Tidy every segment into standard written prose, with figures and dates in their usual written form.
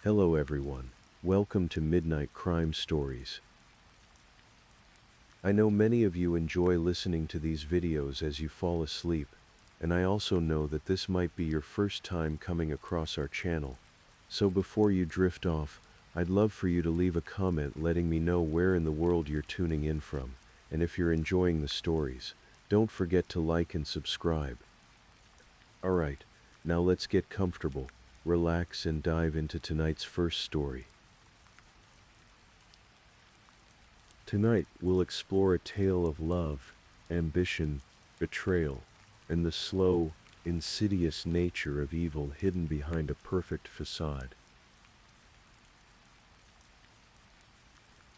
Hello everyone. Welcome to Midnight Crime Stories. I know many of you enjoy listening to these videos as you fall asleep, and I also know that this might be your first time coming across our channel. So before you drift off, I'd love for you to leave a comment letting me know where in the world you're tuning in from, and if you're enjoying the stories, don't forget to like and subscribe. Alright, now let's get comfortable, relax and dive into tonight's first story. Tonight, we'll explore a tale of love, ambition, betrayal, and the slow, insidious nature of evil hidden behind a perfect facade.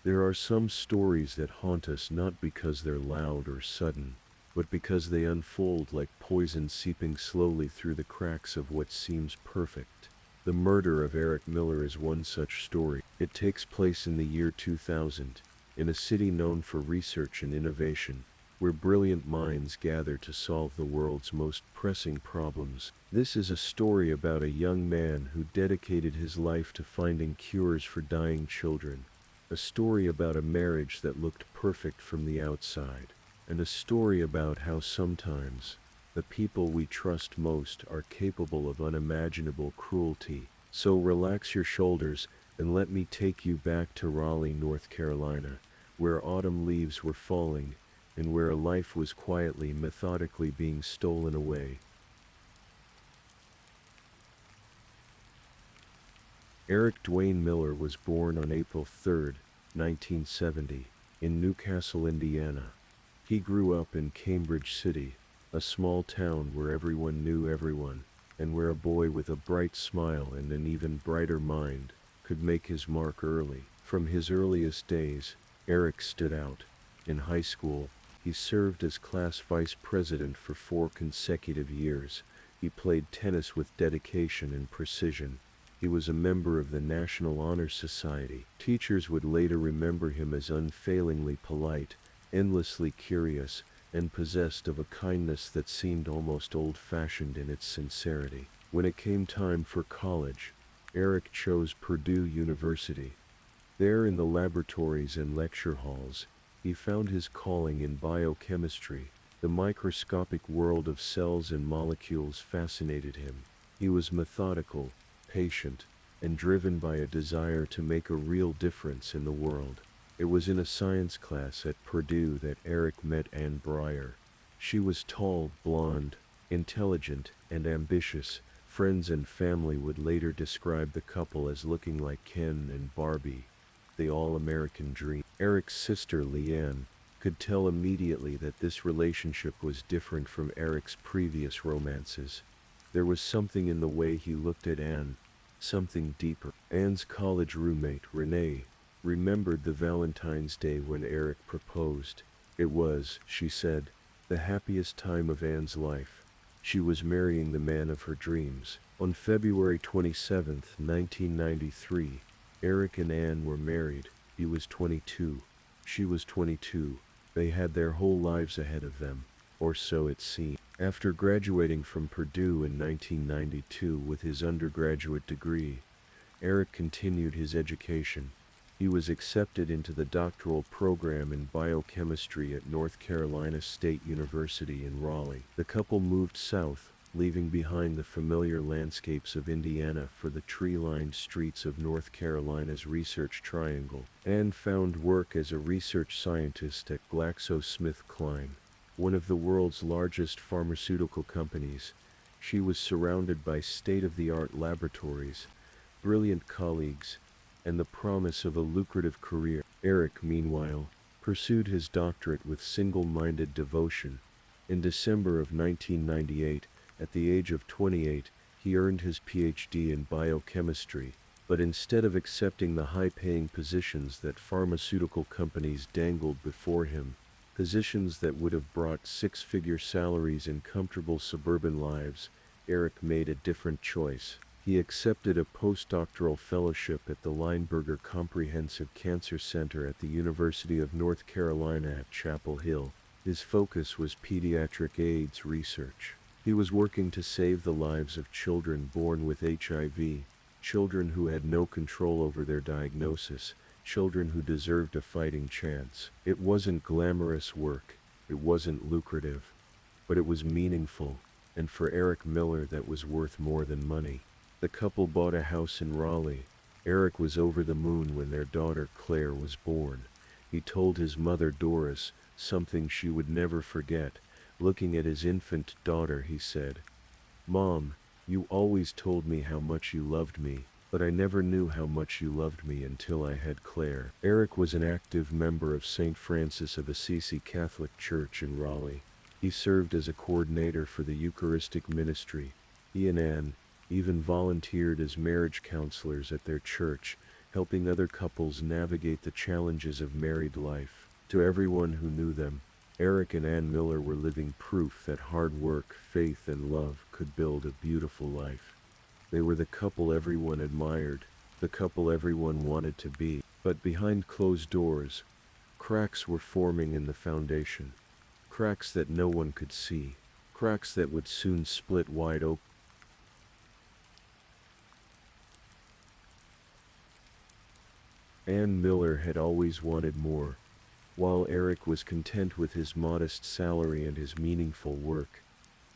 There are some stories that haunt us not because they're loud or sudden, but because they unfold like poison seeping slowly through the cracks of what seems perfect. The murder of Eric Miller is one such story. It takes place in the year 2000, in a city known for research and innovation, where brilliant minds gather to solve the world's most pressing problems. This is a story about a young man who dedicated his life to finding cures for dying children, a story about a marriage that looked perfect from the outside, and a story about how sometimes the people we trust most are capable of unimaginable cruelty. So relax your shoulders and let me take you back to Raleigh, North Carolina, where autumn leaves were falling and where a life was quietly, methodically being stolen away. Eric Dwayne Miller was born on April 3, 1970, in Newcastle, Indiana. He grew up in Cambridge City, a small town where everyone knew everyone, and where a boy with a bright smile and an even brighter mind could make his mark early. From his earliest days, Eric stood out. In high school, he served as class vice president for 4 consecutive years. He played tennis with dedication and precision. He was a member of the National Honor Society. Teachers would later remember him as unfailingly polite, endlessly curious, and possessed of a kindness that seemed almost old-fashioned in its sincerity. When it came time for college, Eric chose Purdue University. There in the laboratories and lecture halls, he found his calling in biochemistry. The microscopic world of cells and molecules fascinated him. He was methodical, patient, and driven by a desire to make a real difference in the world. It was in a science class at Purdue that Eric met Ann Breyer. She was tall, blonde, intelligent, and ambitious. Friends and family would later describe the couple as looking like Ken and Barbie, the all-American dream. Eric's sister, Leanne, could tell immediately that this relationship was different from Eric's previous romances. There was something in the way he looked at Anne, something deeper. Anne's college roommate, Renee, remembered the Valentine's Day when Eric proposed. It was, she said, the happiest time of Anne's life. She was marrying the man of her dreams. On February 27, 1993, Eric and Anne were married. He was 22. She was 22. They had their whole lives ahead of them, or so it seemed. After graduating from Purdue in 1992 with his undergraduate degree, Eric continued his education. He was accepted into the doctoral program in biochemistry at North Carolina State University in Raleigh. The couple moved south, leaving behind the familiar landscapes of Indiana for the tree-lined streets of North Carolina's Research Triangle. Anne found work as a research scientist at GlaxoSmithKline, one of the world's largest pharmaceutical companies. She was surrounded by state-of-the-art laboratories, brilliant colleagues, and the promise of a lucrative career. Eric, meanwhile, pursued his doctorate with single-minded devotion. In December of 1998, at the age of 28, he earned his PhD in biochemistry, but instead of accepting the high-paying positions that pharmaceutical companies dangled before him, positions that would have brought 6-figure salaries and comfortable suburban lives, Eric made a different choice. He accepted a postdoctoral fellowship at the Lineberger Comprehensive Cancer Center at the University of North Carolina at Chapel Hill. His focus was pediatric AIDS research. He was working to save the lives of children born with HIV, children who had no control over their diagnosis, children who deserved a fighting chance. It wasn't glamorous work, it wasn't lucrative, but it was meaningful, and for Eric Miller that was worth more than money. The couple bought a house in Raleigh. Eric was over the moon when their daughter Claire was born. He told his mother Doris something she would never forget. Looking at his infant daughter, he said, "Mom, you always told me how much you loved me, but I never knew how much you loved me until I had Claire." Eric was an active member of St. Francis of Assisi Catholic Church in Raleigh. He served as a coordinator for the Eucharistic ministry. He and Anne even volunteered as marriage counselors at their church, helping other couples navigate the challenges of married life. To everyone who knew them, Eric and Ann Miller were living proof that hard work, faith, and love could build a beautiful life. They were the couple everyone admired, the couple everyone wanted to be. But behind closed doors, cracks were forming in the foundation. Cracks that no one could see. Cracks that would soon split wide open. Ann Miller had always wanted more. While Eric was content with his modest salary and his meaningful work,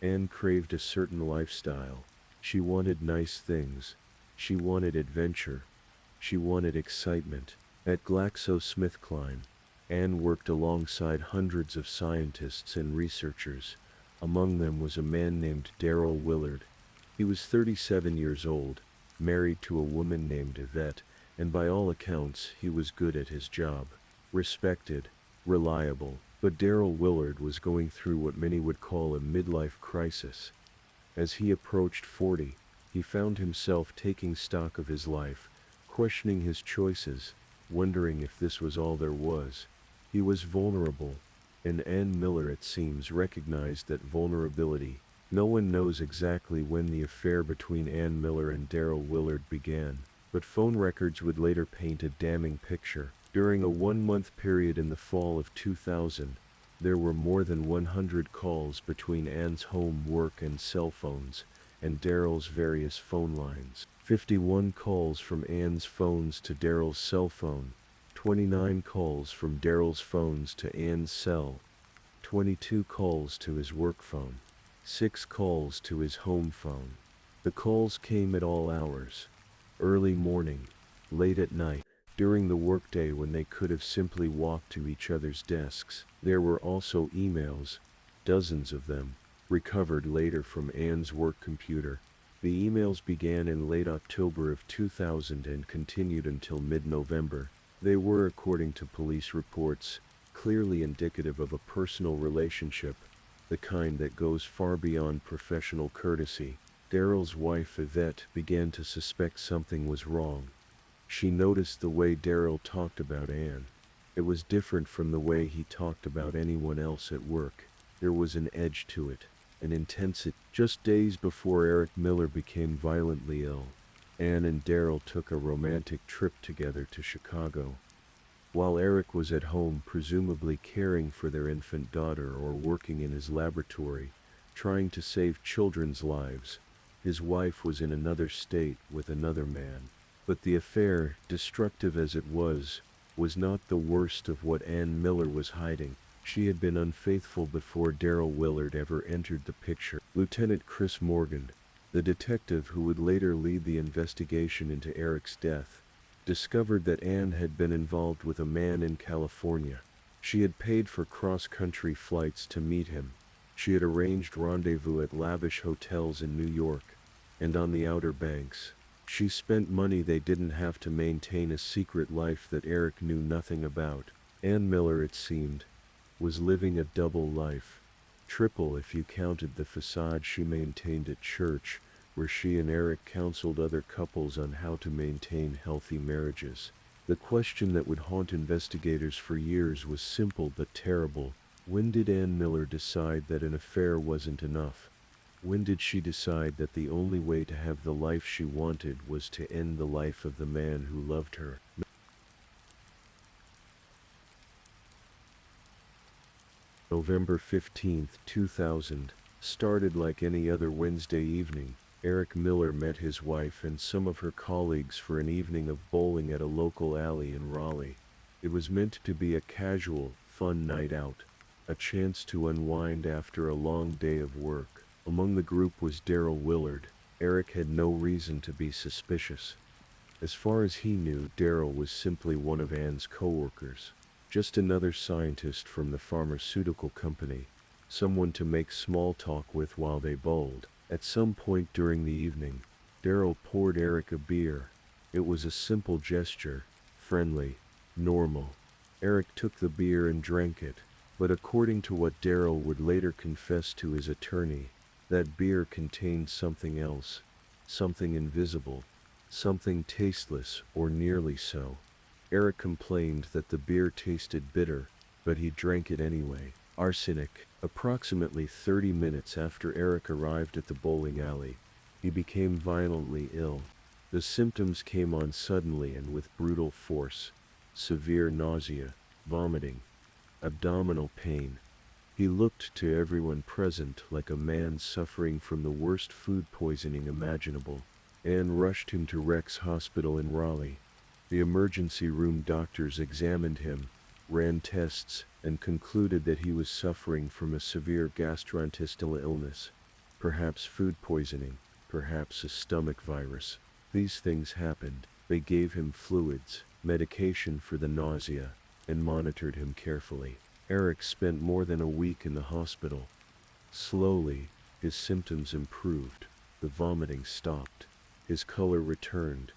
Anne craved a certain lifestyle. She wanted nice things. She wanted adventure. She wanted excitement. At GlaxoSmithKline, Anne worked alongside hundreds of scientists and researchers. Among them was a man named Darrell Willard. He was 37 years old, married to a woman named Yvette, and by all accounts he was good at his job. Respected, reliable, but Darrell Willard was going through what many would call a midlife crisis. As he approached 40, he found himself taking stock of his life, questioning his choices, wondering if this was all there was. He was vulnerable, and Ann Miller, it seems, recognized that vulnerability. No one knows exactly when the affair between Ann Miller and Darrell Willard began, but phone records would later paint a damning picture. During a one-month period in the fall of 2000, there were more than 100 calls between Ann's home, work, and cell phones, and Darrell's various phone lines. 51 calls from Ann's phones to Darrell's cell phone, 29 calls from Darrell's phones to Ann's cell, 22 calls to his work phone, 6 calls to his home phone. The calls came at all hours. Early morning, late at night, during the workday when they could have simply walked to each other's desks. There were also emails, dozens of them, recovered later from Ann's work computer. The emails began in late October of 2000 and continued until mid-November. They were, according to police reports, clearly indicative of a personal relationship, the kind that goes far beyond professional courtesy. Darrell's wife, Yvette, began to suspect something was wrong. She noticed the way Darrell talked about Ann. It was different from the way he talked about anyone else at work. There was an edge to it, an intensity. Just days before Eric Miller became violently ill, Ann and Darrell took a romantic trip together to Chicago. While Eric was at home, presumably caring for their infant daughter or working in his laboratory, trying to save children's lives, his wife was in another state with another man. But the affair, destructive as it was not the worst of what Ann Miller was hiding. She had been unfaithful before Darrell Willard ever entered the picture. Lieutenant Chris Morgan, the detective who would later lead the investigation into Eric's death, discovered that Ann had been involved with a man in California. She had paid for cross-country flights to meet him. She had arranged rendezvous at lavish hotels in New York and on the Outer Banks. She spent money they didn't have to maintain a secret life that Eric knew nothing about. Ann Miller, it seemed, was living a double life. Triple if you counted the facade she maintained at church, where she and Eric counseled other couples on how to maintain healthy marriages. The question that would haunt investigators for years was simple but terrible. When did Ann Miller decide that an affair wasn't enough? When did she decide that the only way to have the life she wanted was to end the life of the man who loved her? November 15, 2000, started like any other Wednesday evening. Eric Miller met his wife and some of her colleagues for an evening of bowling at a local alley in Raleigh. It was meant to be a casual, fun night out, a chance to unwind after a long day of work. Among the group was Daryl Willard. Eric had no reason to be suspicious. As far as he knew, Daryl was simply one of Ann's coworkers, just another scientist from the pharmaceutical company, someone to make small talk with while they bowled. At some point during the evening, Daryl poured Eric a beer. It was a simple gesture, friendly, normal. Eric took the beer and drank it, but according to what Daryl would later confess to his attorney, that beer contained something else, something invisible, something tasteless or nearly so. Eric complained that the beer tasted bitter, but he drank it anyway. Arsenic. Approximately 30 minutes after Eric arrived at the bowling alley, he became violently ill. The symptoms came on suddenly and with brutal force: severe nausea, vomiting, abdominal pain. He looked to everyone present like a man suffering from the worst food poisoning imaginable. Anne rushed him to Rex Hospital in Raleigh. The emergency room doctors examined him, ran tests, and concluded that he was suffering from a severe gastrointestinal illness, perhaps food poisoning, perhaps a stomach virus. These things happened. They gave him fluids, medication for the nausea, and monitored him carefully. Eric spent more than a week in the hospital. Slowly, his symptoms improved. The vomiting stopped. His color returned.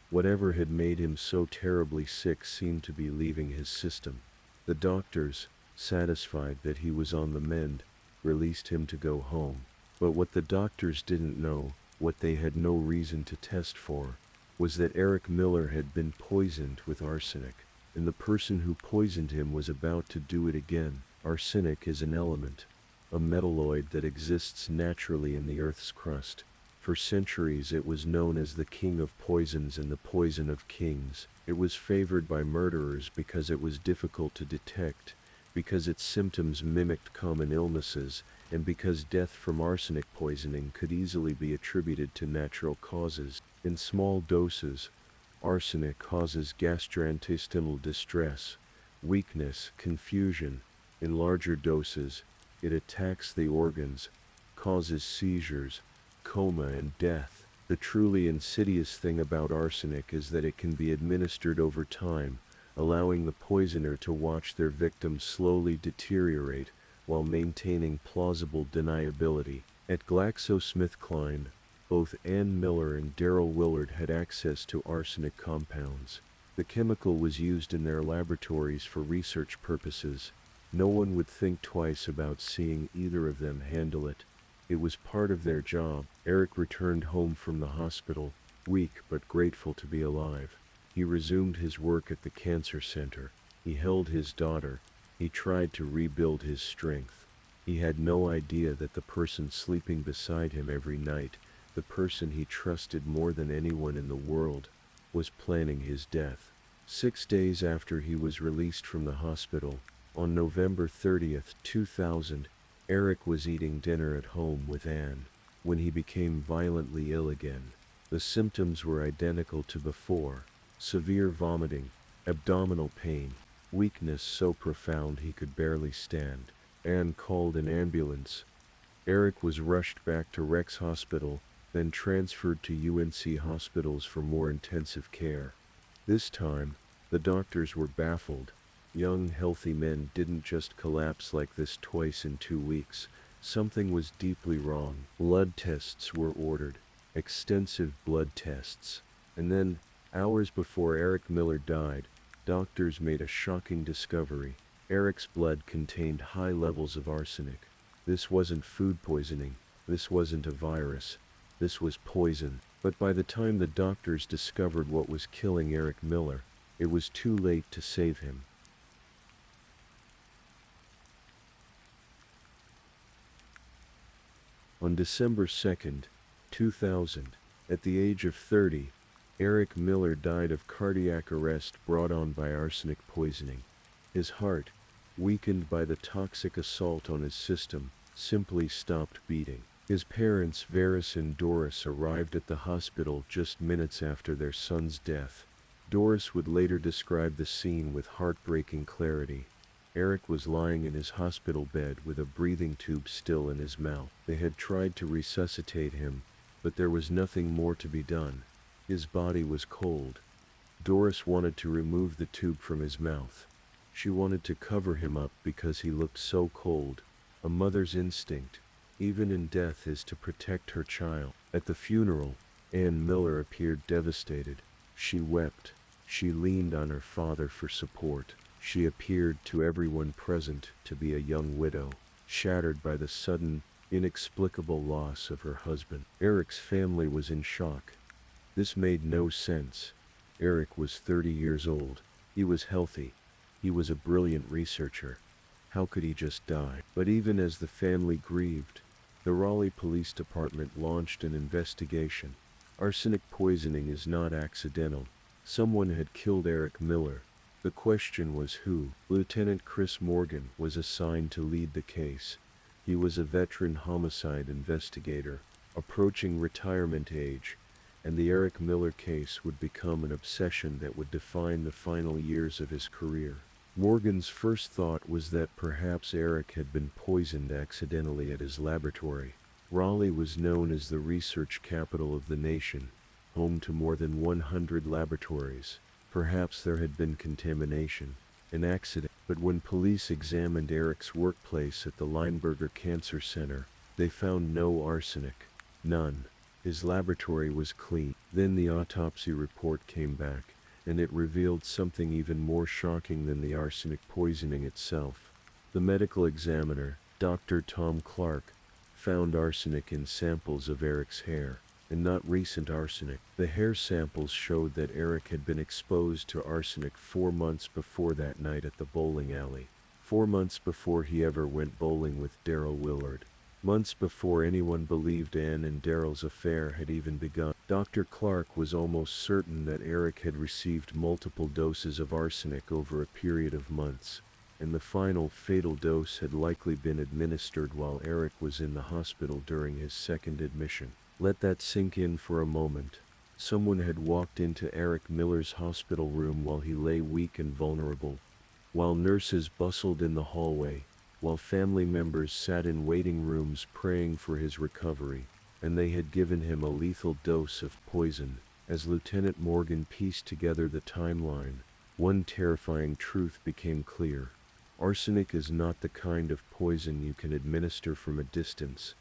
Whatever had made him so terribly sick seemed to be leaving his system. The doctors, satisfied that he was on the mend, released him to go home. But what the doctors didn't know, what they had no reason to test for, was that Eric Miller had been poisoned with arsenic, and the person who poisoned him was about to do it again. Arsenic is an element, a metalloid that exists naturally in the Earth's crust. For centuries it was known as the king of poisons and the poison of kings. It was favored by murderers because it was difficult to detect, because its symptoms mimicked common illnesses, and because death from arsenic poisoning could easily be attributed to natural causes. In small doses, arsenic causes gastrointestinal distress, weakness, confusion. In larger doses, it attacks the organs, causes seizures, coma, and death. The truly insidious thing about arsenic is that it can be administered over time, allowing the poisoner to watch their victim slowly deteriorate while maintaining plausible deniability. At GlaxoSmithKline, both Ann Miller and Daryl Willard had access to arsenic compounds. The chemical was used in their laboratories for research purposes. No one would think twice about seeing either of them handle it. It was part of their job. Eric returned home from the hospital, weak but grateful to be alive. He resumed his work at the cancer center. He held his daughter. He tried to rebuild his strength. He had no idea that the person sleeping beside him every night, the person he trusted more than anyone in the world, was planning his death. 6 days after he was released from the hospital, on November 30th, 2000, Eric was eating dinner at home with Anne when he became violently ill again. The symptoms were identical to before: severe vomiting, abdominal pain, weakness so profound he could barely stand. Anne called an ambulance. Eric was rushed back to Rex Hospital, then transferred to UNC hospitals for more intensive care. This time, the doctors were baffled. Young, healthy men didn't just collapse like this twice in 2 weeks. Something was deeply wrong. Blood tests were ordered, extensive blood tests. And then, hours before Eric Miller died, doctors made a shocking discovery. Eric's blood contained high levels of arsenic. This wasn't food poisoning. This wasn't a virus. This was poison. But by the time the doctors discovered what was killing Eric Miller, it was too late to save him. On December 2nd, 2000, at the age of 30, Eric Miller died of cardiac arrest brought on by arsenic poisoning. His heart, weakened by the toxic assault on his system, simply stopped beating. His parents, Varys and Doris, arrived at the hospital just minutes after their son's death. Doris would later describe the scene with heartbreaking clarity. Eric was lying in his hospital bed with a breathing tube still in his mouth. They had tried to resuscitate him, but there was nothing more to be done. His body was cold. Doris wanted to remove the tube from his mouth. She wanted to cover him up because he looked so cold. A mother's instinct, even in death, is to protect her child. At the funeral, Ann Miller appeared devastated. She wept. She leaned on her father for support. She appeared to everyone present to be a young widow, shattered by the sudden, inexplicable loss of her husband. Eric's family was in shock. This made no sense. Eric was 30 years old. He was healthy. He was a brilliant researcher. How could he just die? But even as the family grieved, the Raleigh Police Department launched an investigation. Arsenic poisoning is not accidental. Someone had killed Eric Miller. The question was who. Lieutenant Chris Morgan was assigned to lead the case. He was a veteran homicide investigator, approaching retirement age, and the Eric Miller case would become an obsession that would define the final years of his career. Morgan's first thought was that perhaps Eric had been poisoned accidentally at his laboratory. Raleigh was known as the research capital of the nation, home to more than 100 laboratories. Perhaps there had been contamination, an accident. But when police examined Eric's workplace at the Lineberger Cancer Center, they found no arsenic. None. His laboratory was clean. Then the autopsy report came back, and it revealed something even more shocking than the arsenic poisoning itself. The medical examiner, Dr. Tom Clark, found arsenic in samples of Eric's hair, and not recent arsenic. The hair samples showed that Eric had been exposed to arsenic 4 months before that night at the bowling alley. 4 months before he ever went bowling with Daryl Willard. Months before anyone believed Ann and Daryl's affair had even begun. Dr. Clark was almost certain that Eric had received multiple doses of arsenic over a period of months, and the final fatal dose had likely been administered while Eric was in the hospital during his second admission. Let that sink in for a moment. Someone had walked into Eric Miller's hospital room while he lay weak and vulnerable, while nurses bustled in the hallway, while family members sat in waiting rooms praying for his recovery, and they had given him a lethal dose of poison. As Lieutenant Morgan pieced together the timeline, one terrifying truth became clear. Arsenic is not the kind of poison you can administer from a distance.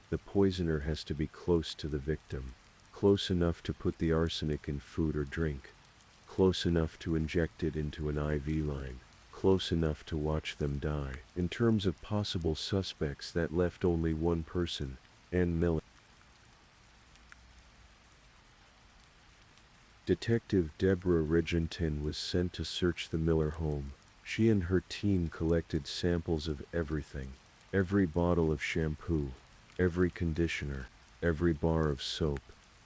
The poisoner has to be close to the victim, close enough to put the arsenic in food or drink, close enough to inject it into an IV line, close enough to watch them die. In terms of possible suspects, that left only one person, Ann Miller. Detective Deborah Ridgington was sent to search the Miller home. She and her team collected samples of everything, every bottle of shampoo, every conditioner, every bar of soap,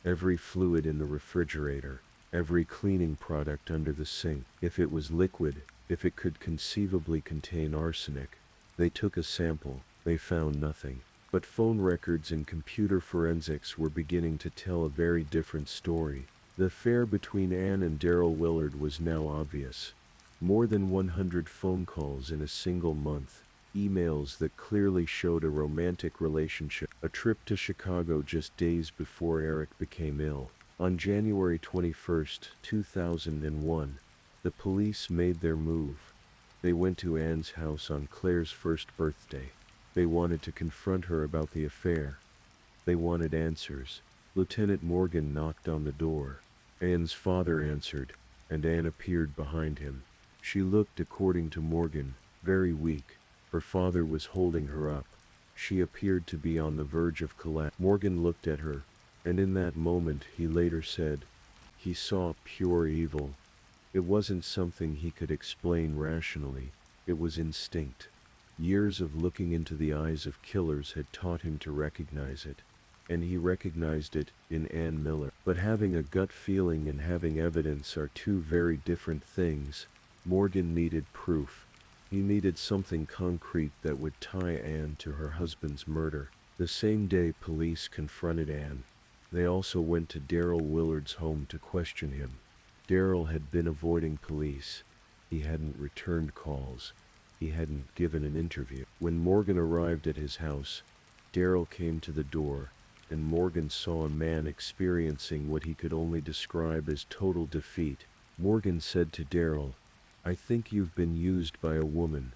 every fluid in the refrigerator, every cleaning product under the sink. If it was liquid, if it could conceivably contain arsenic, they took a sample. They found nothing. But phone records and computer forensics were beginning to tell a very different story. The affair between Ann and Daryl Willard was now obvious. More than 100 phone calls in a single month. Emails that clearly showed a romantic relationship. A trip to Chicago just days before Eric became ill. On January 21, 2001, the police made their move. They went to Ann's house on Claire's first birthday. They wanted to confront her about the affair. They wanted answers. Lieutenant Morgan knocked on the door. Ann's father answered, and Ann appeared behind him. She looked, according to Morgan, very weak. Her father was holding her up. She appeared to be on the verge of collapse. Morgan looked at her, and in that moment, he later said, he saw pure evil. It wasn't something he could explain rationally. It was instinct. Years of looking into the eyes of killers had taught him to recognize it, and he recognized it in Ann Miller. But having a gut feeling and having evidence are two very different things. Morgan needed proof. He needed something concrete that would tie Ann to her husband's murder. The same day police confronted Ann, they also went to Daryl Willard's home to question him. Daryl had been avoiding police. He hadn't returned calls. He hadn't given an interview. When Morgan arrived at his house, Daryl came to the door, and Morgan saw a man experiencing what he could only describe as total defeat. Morgan said to Daryl, "I think you've been used by a woman."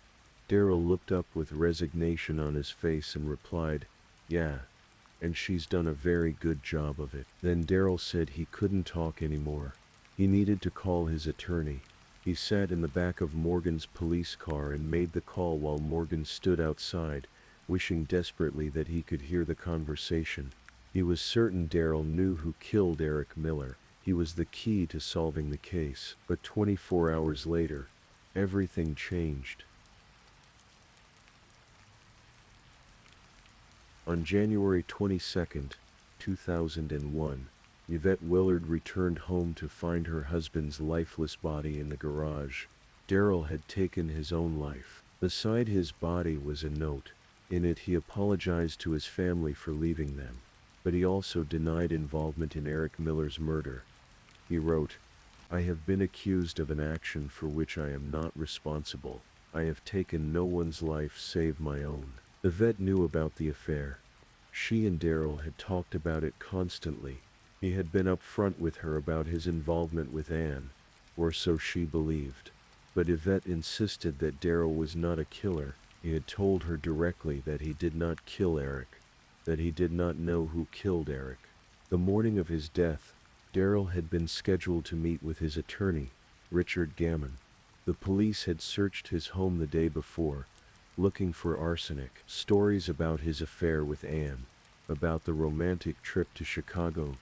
Daryl looked up with resignation on his face and replied, "Yeah, and she's done a very good job of it." Then Daryl said he couldn't talk anymore. He needed to call his attorney. He sat in the back of Morgan's police car and made the call while Morgan stood outside, wishing desperately that he could hear the conversation. He was certain Daryl knew who killed Eric Miller. He was the key to solving the case. But 24 hours later, everything changed. On January 22, 2001, Yvette Willard returned home to find her husband's lifeless body in the garage. Daryl had taken his own life. Beside his body was a note. In it he apologized to his family for leaving them, but he also denied involvement in Eric Miller's murder. He wrote, "I have been accused of an action for which I am not responsible. I have taken no one's life save my own." Yvette knew about the affair. She and Daryl had talked about it constantly. He had been upfront with her about his involvement with Ann, or so she believed. But Yvette insisted that Daryl was not a killer. He had told her directly that he did not kill Eric, that he did not know who killed Eric. The morning of his death, Daryl had been scheduled to meet with his attorney, Richard Gammon. The police had searched his home the day before, looking for arsenic. Stories about his affair with Ann, about the romantic trip to Chicago,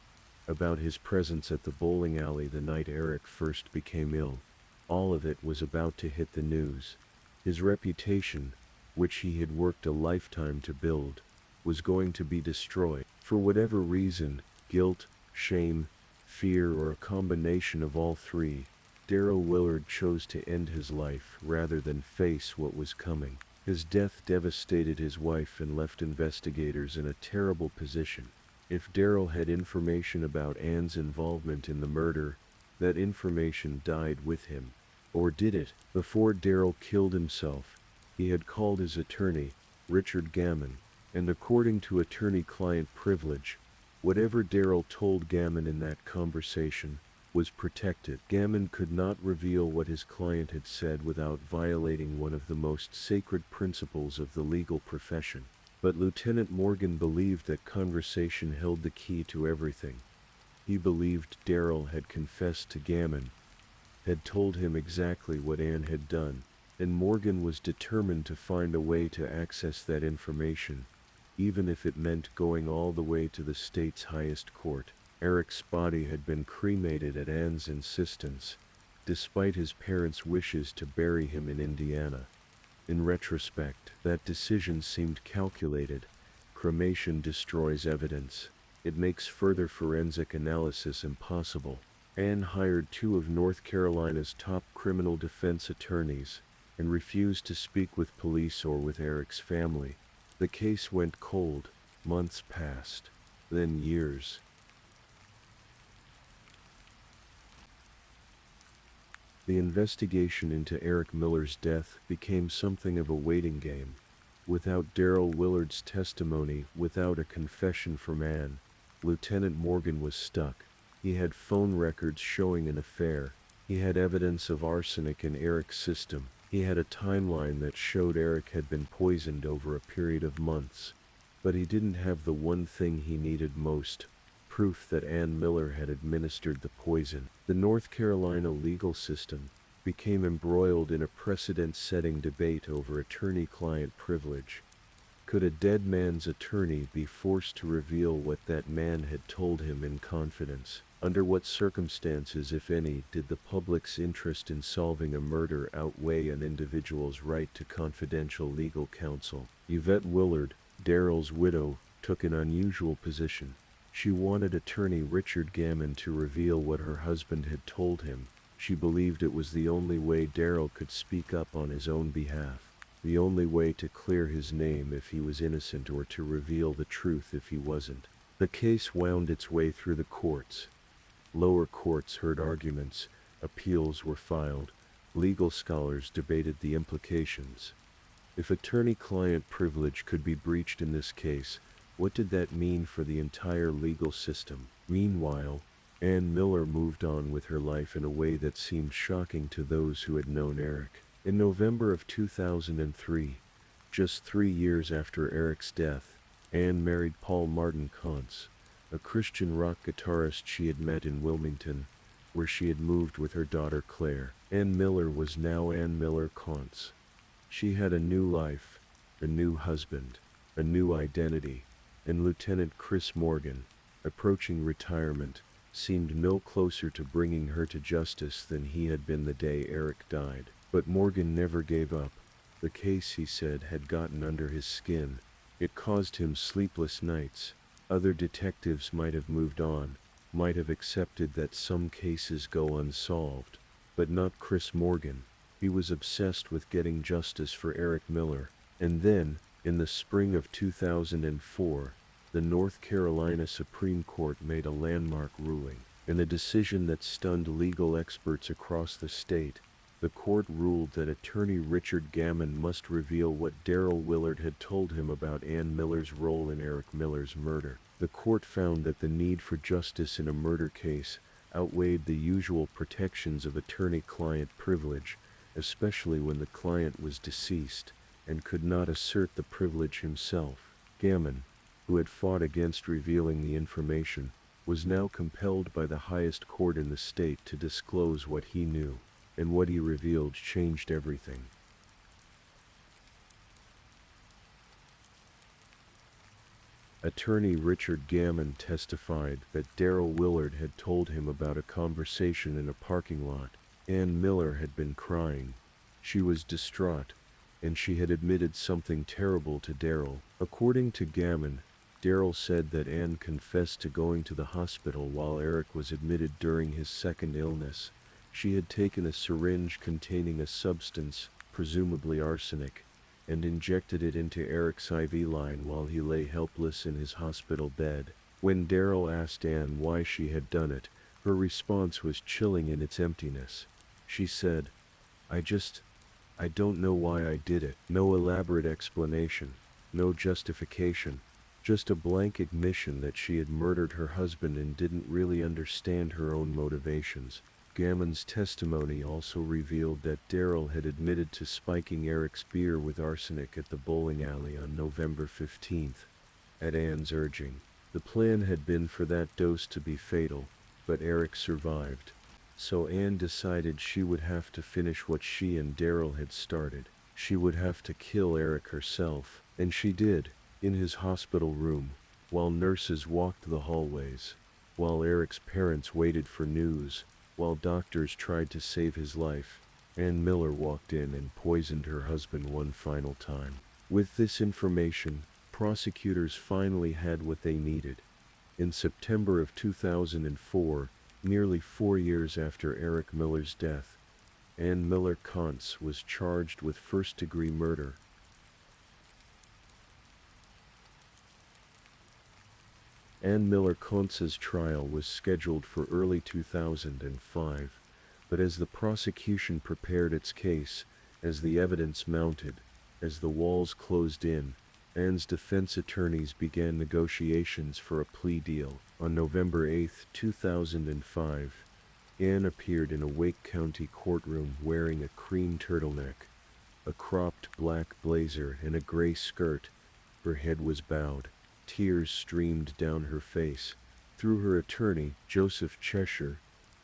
about his presence at the bowling alley the night Eric first became ill. All of it was about to hit the news. His reputation, which he had worked a lifetime to build, was going to be destroyed. For whatever reason, guilt, shame, fear, or a combination of all three, Daryl Willard chose to end his life rather than face what was coming. His death devastated his wife and left investigators in a terrible position. If Daryl had information about Ann's involvement in the murder, that information died with him. Or did it? Before Daryl killed himself, he had called his attorney, Richard Gammon, and according to attorney-client privilege, whatever Daryl told Gammon in that conversation was protected. Gammon could not reveal what his client had said without violating one of the most sacred principles of the legal profession. But Lieutenant Morgan believed that conversation held the key to everything. He believed Daryl had confessed to Gammon, had told him exactly what Ann had done, and Morgan was determined to find a way to access that information, even if it meant going all the way to the state's highest court. Eric's body had been cremated at Ann's insistence, despite his parents' wishes to bury him in Indiana. In retrospect, that decision seemed calculated. Cremation destroys evidence. It makes further forensic analysis impossible. Ann hired two of North Carolina's top criminal defense attorneys and refused to speak with police or with Eric's family. The case went cold. Months passed, then years. The investigation into Eric Miller's death became something of a waiting game. Without Daryl Willard's testimony, without a confession from Ann, Lieutenant Morgan was stuck. He had phone records showing an affair. He had evidence of arsenic in Eric's system. He had a timeline that showed Eric had been poisoned over a period of months. But he didn't have the one thing he needed most: proof that Ann Miller had administered the poison. The North Carolina legal system became embroiled in a precedent-setting debate over attorney-client privilege. Could a dead man's attorney be forced to reveal what that man had told him in confidence? Under what circumstances, if any, did the public's interest in solving a murder outweigh an individual's right to confidential legal counsel? Yvette Willard, Daryl's widow, took an unusual position. She wanted attorney Richard Gammon to reveal what her husband had told him. She believed it was the only way Daryl could speak up on his own behalf. the only way to clear his name if he was innocent or to reveal the truth if he wasn't. The case wound its way through the courts. Lower courts heard arguments, appeals were filed, legal scholars debated the implications. If attorney-client privilege could be breached in this case, what did that mean for the entire legal system? Meanwhile, Ann Miller moved on with her life in a way that seemed shocking to those who had known Eric. In November of 2003, just 3 years after Eric's death, Ann married Paul Martin Kontz, a Christian rock guitarist she had met in Wilmington, where she had moved with her daughter Claire. Ann Miller was now Ann Miller Kontz. She had a new life, a new husband, a new identity, and Lieutenant Chris Morgan, approaching retirement, seemed no closer to bringing her to justice than he had been the day Eric died. But Morgan never gave up. The case, he said, had gotten under his skin. It caused him sleepless nights. Other detectives might have moved on, might have accepted that some cases go unsolved, but not Chris Morgan. He was obsessed with getting justice for Eric Miller. And then, in the spring of 2004, the North Carolina Supreme Court made a landmark ruling. In a decision that stunned legal experts across the state, the court ruled that attorney Richard Gammon must reveal what Darrell Willard had told him about Ann Miller's role in Eric Miller's murder. The court found that the need for justice in a murder case outweighed the usual protections of attorney-client privilege, especially when the client was deceased and could not assert the privilege himself. Gammon, who had fought against revealing the information, was now compelled by the highest court in the state to disclose what he knew, and what he revealed changed everything. Attorney Richard Gammon testified that Darrell Willard had told him about a conversation in a parking lot. Ann Miller had been crying. She was distraught, and she had admitted something terrible to Darrell. According to Gammon, Darrell said that Ann confessed to going to the hospital while Eric was admitted during his second illness. She had taken a syringe containing a substance, presumably arsenic, and injected it into Eric's IV line while he lay helpless in his hospital bed. When Darrell asked Ann why she had done it, her response was chilling in its emptiness. She said, I don't know why I did it. No elaborate explanation, no justification, just a blank admission that she had murdered her husband and didn't really understand her own motivations. Gammon's testimony also revealed that Darrell had admitted to spiking Eric's beer with arsenic at the bowling alley on November 15th, at Ann's urging. The plan had been for that dose to be fatal, but Eric survived. So Ann decided she would have to finish what she and Darrell had started. She would have to kill Eric herself, and she did, in his hospital room, while nurses walked the hallways, while Eric's parents waited for news, while doctors tried to save his life. Ann Miller walked in and poisoned her husband one final time. With this information, prosecutors finally had what they needed. In September of 2004, nearly 4 years after Eric Miller's death, Ann Miller Kontz was charged with first-degree murder. Ann Miller Kontz's trial was scheduled for early 2005, but as the prosecution prepared its case, as the evidence mounted, as the walls closed in, Ann's defense attorneys began negotiations for a plea deal. On November 8, 2005, Ann appeared in a Wake County courtroom wearing a cream turtleneck, a cropped black blazer, and a gray skirt. Her head was bowed. Tears streamed down her face. Through her attorney, Joseph Cheshire,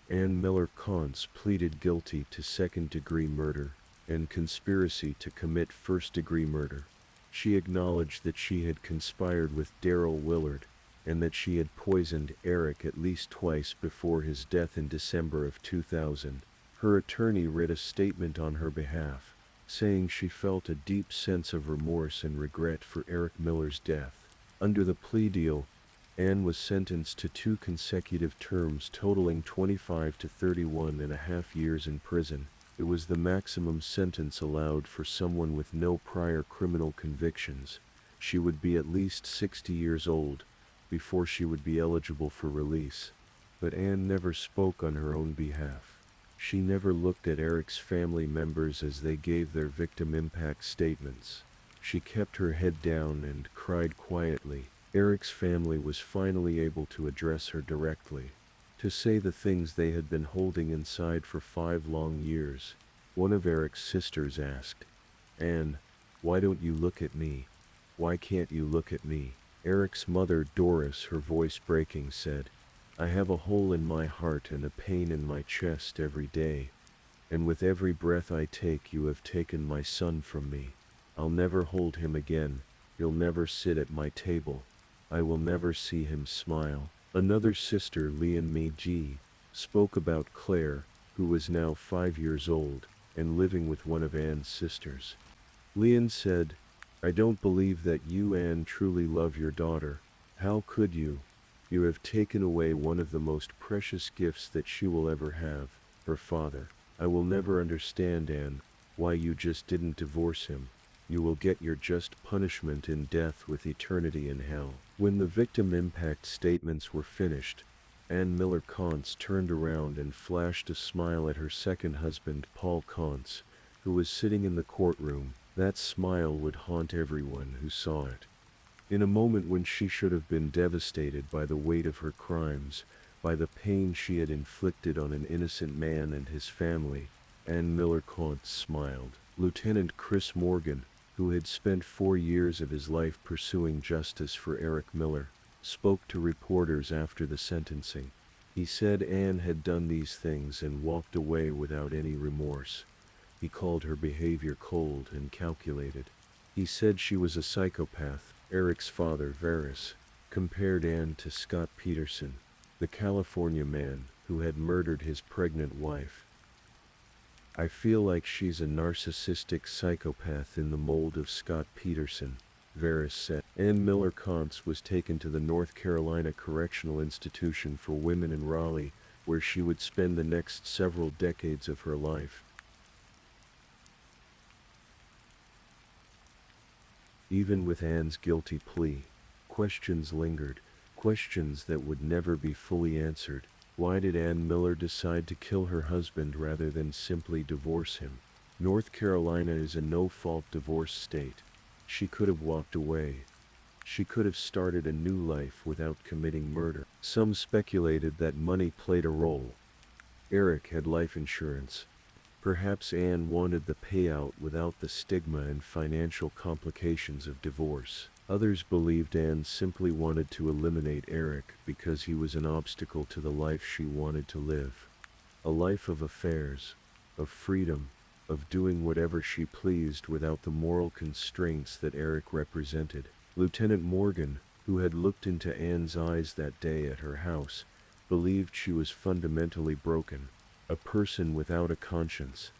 Ann Miller Kontz pleaded guilty to second-degree murder and conspiracy to commit first-degree murder. She acknowledged that she had conspired with Darrell Willard and that she had poisoned Eric at least twice before his death in December of 2000. Her attorney read a statement on her behalf, saying she felt a deep sense of remorse and regret for Eric Miller's death. Under the plea deal, Ann was sentenced to 2 consecutive terms totaling 25 to 31.5 years in prison. It was the maximum sentence allowed for someone with no prior criminal convictions. She would be at least 60 years old before she would be eligible for release. But Anne never spoke on her own behalf. She never looked at Eric's family members as they gave their victim impact statements. She kept her head down and cried quietly. Eric's family was finally able to address her directly, to say the things they had been holding inside for 5 long years. One of Eric's sisters asked, "Anne, why don't you look at me? Why can't you look at me?" Eric's mother, Doris, her voice breaking, said, "I have a hole in my heart and a pain in my chest every day. And with every breath I take, you have taken my son from me. I'll never hold him again. He'll never sit at my table. I will never see him smile." Another sister, Leon May G, spoke about Claire, who was now 5 years old and living with one of Anne's sisters. Leon said, "I don't believe that you, Anne, truly love your daughter. How could you? You have taken away one of the most precious gifts that she will ever have, her father. I will never understand, Anne, why you just didn't divorce him. You will get your just punishment in death with eternity in hell." When the victim impact statements were finished, Anne Miller Kantz turned around and flashed a smile at her second husband, Paul Kantz, who was sitting in the courtroom. That smile would haunt everyone who saw it. In a moment when she should have been devastated by the weight of her crimes, by the pain she had inflicted on an innocent man and his family, Anne Miller Kantz smiled. Lieutenant Chris Morgan, who had spent 4 years of his life pursuing justice for Eric Miller, spoke to reporters after the sentencing. He said Anne had done these things and walked away without any remorse. He called her behavior cold and calculated. He said she was a psychopath. Eric's father, Varys, compared Anne to Scott Peterson, the California man who had murdered his pregnant wife. "I feel like she's a narcissistic psychopath in the mold of Scott Peterson," Varys said. Anne Miller Kantz was taken to the North Carolina Correctional Institution for Women in Raleigh, where she would spend the next several decades of her life. Even with Anne's guilty plea, questions lingered, questions that would never be fully answered. Why did Anne Miller decide to kill her husband rather than simply divorce him? North Carolina is a no-fault divorce state. She could have walked away. She could have started a new life without committing murder. Some speculated that money played a role. Eric had life insurance. Perhaps Anne wanted the payout without the stigma and financial complications of divorce. Others believed Anne simply wanted to eliminate Eric because he was an obstacle to the life she wanted to live. A life of affairs, of freedom, of doing whatever she pleased without the moral constraints that Eric represented. Lieutenant Morgan, who had looked into Anne's eyes that day at her house, believed she was fundamentally broken, a person without a conscience.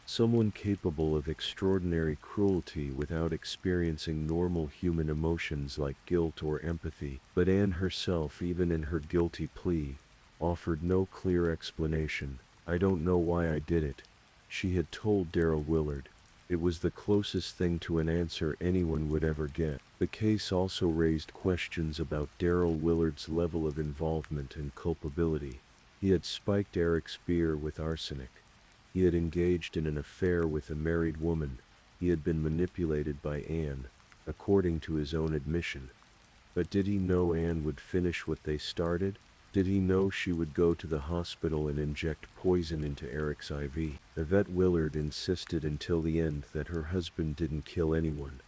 Someone capable of extraordinary cruelty without experiencing normal human emotions like guilt or empathy. But Anne herself, even in her guilty plea, offered no clear explanation. "I don't know why I did it," she had told Darrell Willard. It was the closest thing to an answer anyone would ever get. The case also raised questions about Darrell Willard's level of involvement and culpability. He had spiked Eric's beer with arsenic. He had engaged in an affair with a married woman. He had been manipulated by Anne, according to his own admission. But did he know Anne would finish what they started? Did he know she would go to the hospital and inject poison into Eric's IV? Yvette Willard insisted until the end that her husband didn't kill anyone,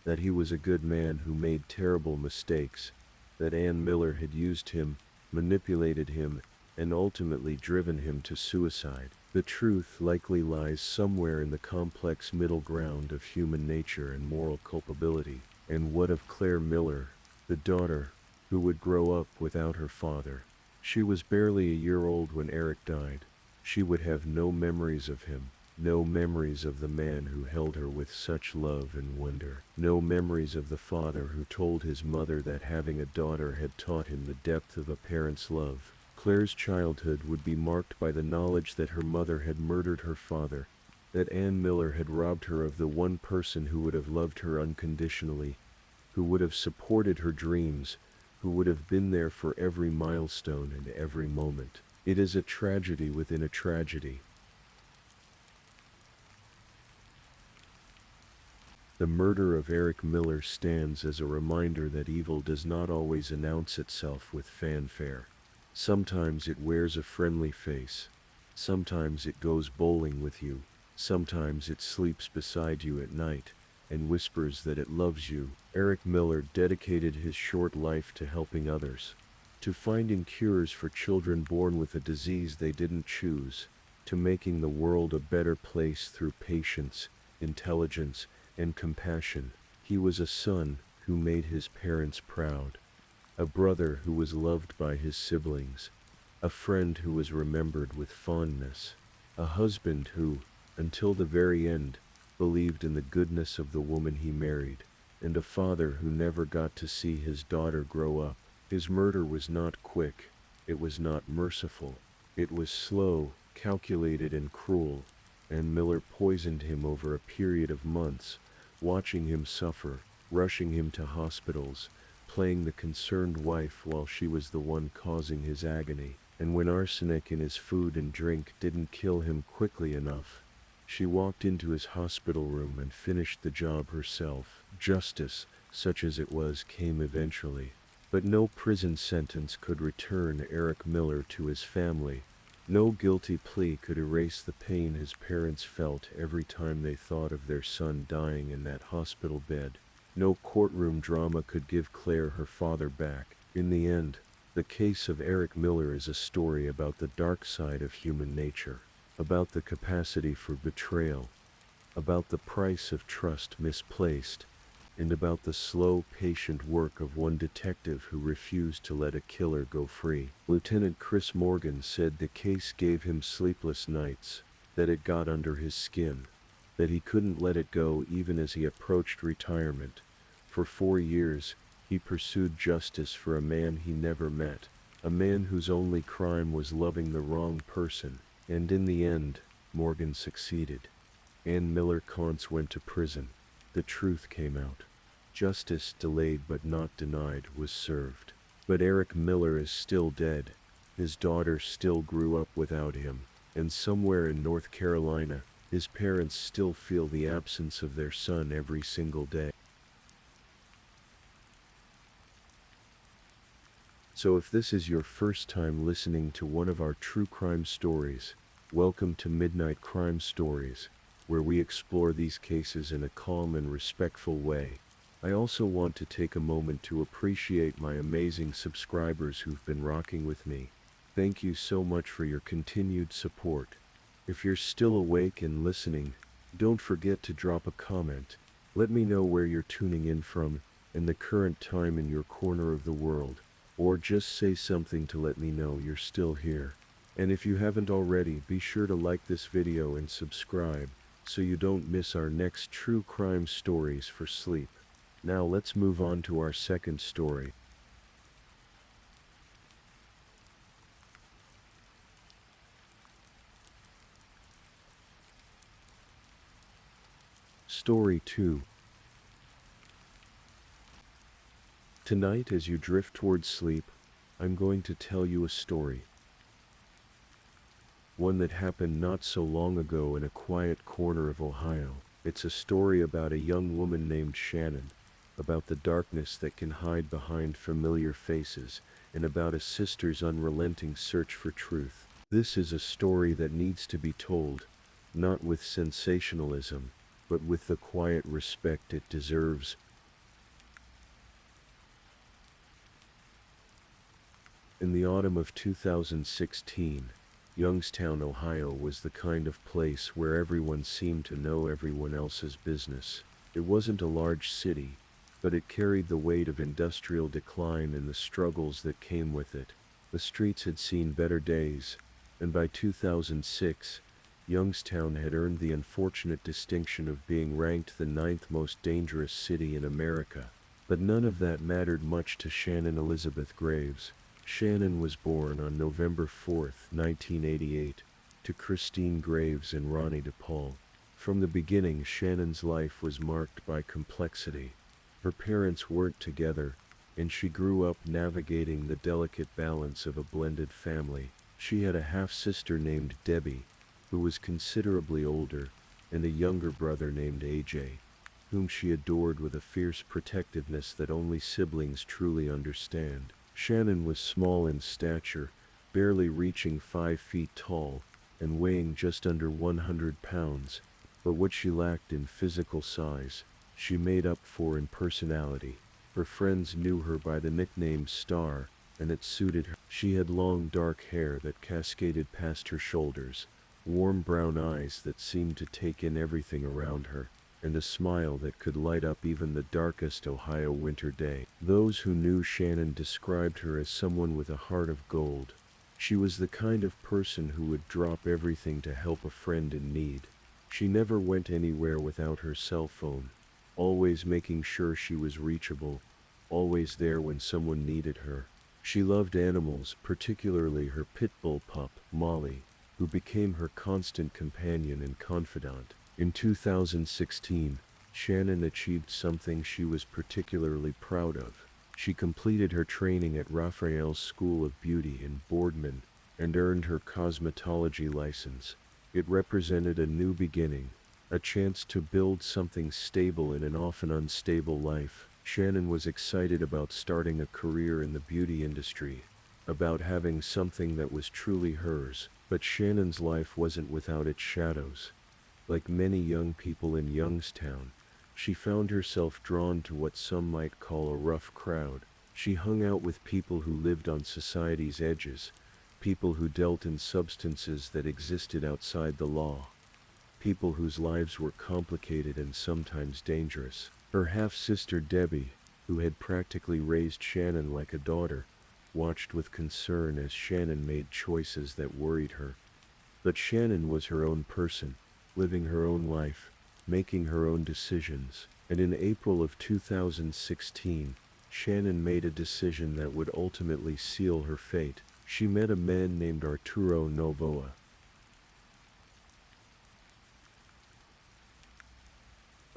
that he was a good man who made terrible mistakes, that Anne Miller had used him, manipulated him, and ultimately driven him to suicide. The truth likely lies somewhere in the complex middle ground of human nature and moral culpability. And what of Claire Miller, the daughter, who would grow up without her father? She was barely a year old when Eric died. She would have no memories of him, no memories of the man who held her with such love and wonder, no memories of the father who told his mother that having a daughter had taught him the depth of a parent's love. Claire's childhood would be marked by the knowledge that her mother had murdered her father, that Ann Miller had robbed her of the one person who would have loved her unconditionally, who would have supported her dreams, who would have been there for every milestone and every moment. It is a tragedy within a tragedy. The murder of Eric Miller stands as a reminder that evil does not always announce itself with fanfare. Sometimes it wears a friendly face. Sometimes it goes bowling with you. Sometimes it sleeps beside you at night and whispers that it loves you. Eric Miller dedicated his short life to helping others, to finding cures for children born with a disease they didn't choose, to making the world a better place through patience, intelligence, and compassion. He was a son who made his parents proud, a brother who was loved by his siblings, a friend who was remembered with fondness, a husband who, until the very end, believed in the goodness of the woman he married, and a father who never got to see his daughter grow up. His murder was not quick, it was not merciful, it was slow, calculated, and cruel, and Miller poisoned him over a period of months, watching him suffer, rushing him to hospitals, playing the concerned wife while she was the one causing his agony. And when arsenic in his food and drink didn't kill him quickly enough, she walked into his hospital room and finished the job herself. Justice, such as it was, came eventually. But no prison sentence could return Eric Miller to his family. No guilty plea could erase the pain his parents felt every time they thought of their son dying in that hospital bed. No courtroom drama could give Claire her father back. In the end, the case of Eric Miller is a story about the dark side of human nature, about the capacity for betrayal, about the price of trust misplaced, and about the slow, patient work of one detective who refused to let a killer go free. Lieutenant Chris Morgan said the case gave him sleepless nights, that it got under his skin, that he couldn't let it go even as he approached retirement. For 4 years, he pursued justice for a man he never met, a man whose only crime was loving the wrong person, and in the end, Morgan succeeded. Ann Miller Kantz went to prison. The truth came out. Justice, delayed but not denied, was served. But Eric Miller is still dead. His daughter still grew up without him, and somewhere in North Carolina, his parents still feel the absence of their son every single day. So if this is your first time listening to one of our true crime stories, welcome to Midnight Crime Stories, where we explore these cases in a calm and respectful way. I also want to take a moment to appreciate my amazing subscribers who've been rocking with me. Thank you so much for your continued support. If you're still awake and listening, don't forget to drop a comment. Let me know where you're tuning in from and the current time in your corner of the world, or just say something to let me know you're still here. And if you haven't already, be sure to like this video and subscribe, so you don't miss our next true crime stories for sleep. Now let's move on to our second story. Story 2. Tonight, as you drift towards sleep, I'm going to tell you a story. One that happened not so long ago in a quiet corner of Ohio. It's a story about a young woman named Shannon, about the darkness that can hide behind familiar faces, and about a sister's unrelenting search for truth. This is a story that needs to be told, not with sensationalism, but with the quiet respect it deserves. In the autumn of 2016, Youngstown, Ohio was the kind of place where everyone seemed to know everyone else's business. It wasn't a large city, but it carried the weight of industrial decline and the struggles that came with it. The streets had seen better days, and by 2006, Youngstown had earned the unfortunate distinction of being ranked the 9th most dangerous city in America. But none of that mattered much to Shannon Elizabeth Graves. Shannon was born on November 4th, 1988, to Christine Graves and Ronnie DePaul. From the beginning, Shannon's life was marked by complexity. Her parents weren't together, and she grew up navigating the delicate balance of a blended family. She had a half-sister named Debbie, who was considerably older, and a younger brother named AJ, whom she adored with a fierce protectiveness that only siblings truly understand. Shannon was small in stature, barely reaching 5 feet tall, and weighing just under 100 pounds, but what she lacked in physical size, she made up for in personality. Her friends knew her by the nickname Star, and it suited her. She had long dark hair that cascaded past her shoulders, warm brown eyes that seemed to take in everything around her, and a smile that could light up even the darkest Ohio winter day. Those who knew Shannon described her as someone with a heart of gold. She was the kind of person who would drop everything to help a friend in need. She never went anywhere without her cell phone, always making sure she was reachable, always there when someone needed her. She loved animals, particularly her pit bull pup, Molly, who became her constant companion and confidant. In 2016, Shannon achieved something she was particularly proud of. She completed her training at Raphael's School of Beauty in Boardman and earned her cosmetology license. It represented a new beginning, a chance to build something stable in an often unstable life. Shannon was excited about starting a career in the beauty industry, about having something that was truly hers. But Shannon's life wasn't without its shadows. Like many young people in Youngstown, she found herself drawn to what some might call a rough crowd. She hung out with people who lived on society's edges, people who dealt in substances that existed outside the law, people whose lives were complicated and sometimes dangerous. Her half-sister Debbie, who had practically raised Shannon like a daughter, watched with concern as Shannon made choices that worried her. But Shannon was her own person, living her own life, making her own decisions. And in April of 2016, Shannon made a decision that would ultimately seal her fate. She met a man named Arturo Novoa.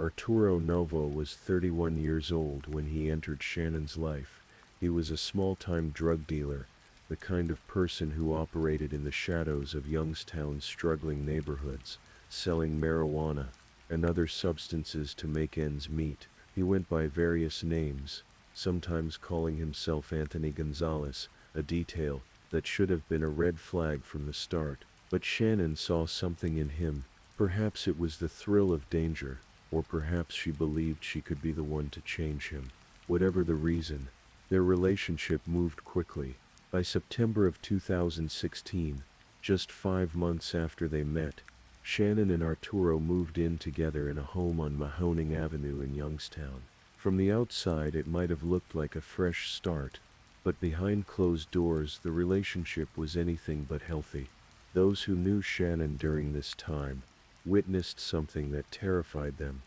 Arturo Novoa was 31 years old when he entered Shannon's life. He was a small-time drug dealer, the kind of person who operated in the shadows of Youngstown's struggling neighborhoods, selling marijuana and other substances to make ends meet. He went by various names, sometimes calling himself Anthony Gonzalez, a detail that should have been a red flag from the start. But Shannon saw something in him. Perhaps it was the thrill of danger, or perhaps she believed she could be the one to change him. Whatever the reason, their relationship moved quickly. By September of 2016, just 5 months after they met, Shannon and Arturo moved in together in a home on Mahoning Avenue in Youngstown. From the outside, it might have looked like a fresh start, but behind closed doors, the relationship was anything but healthy. Those who knew Shannon during this time witnessed something that terrified them.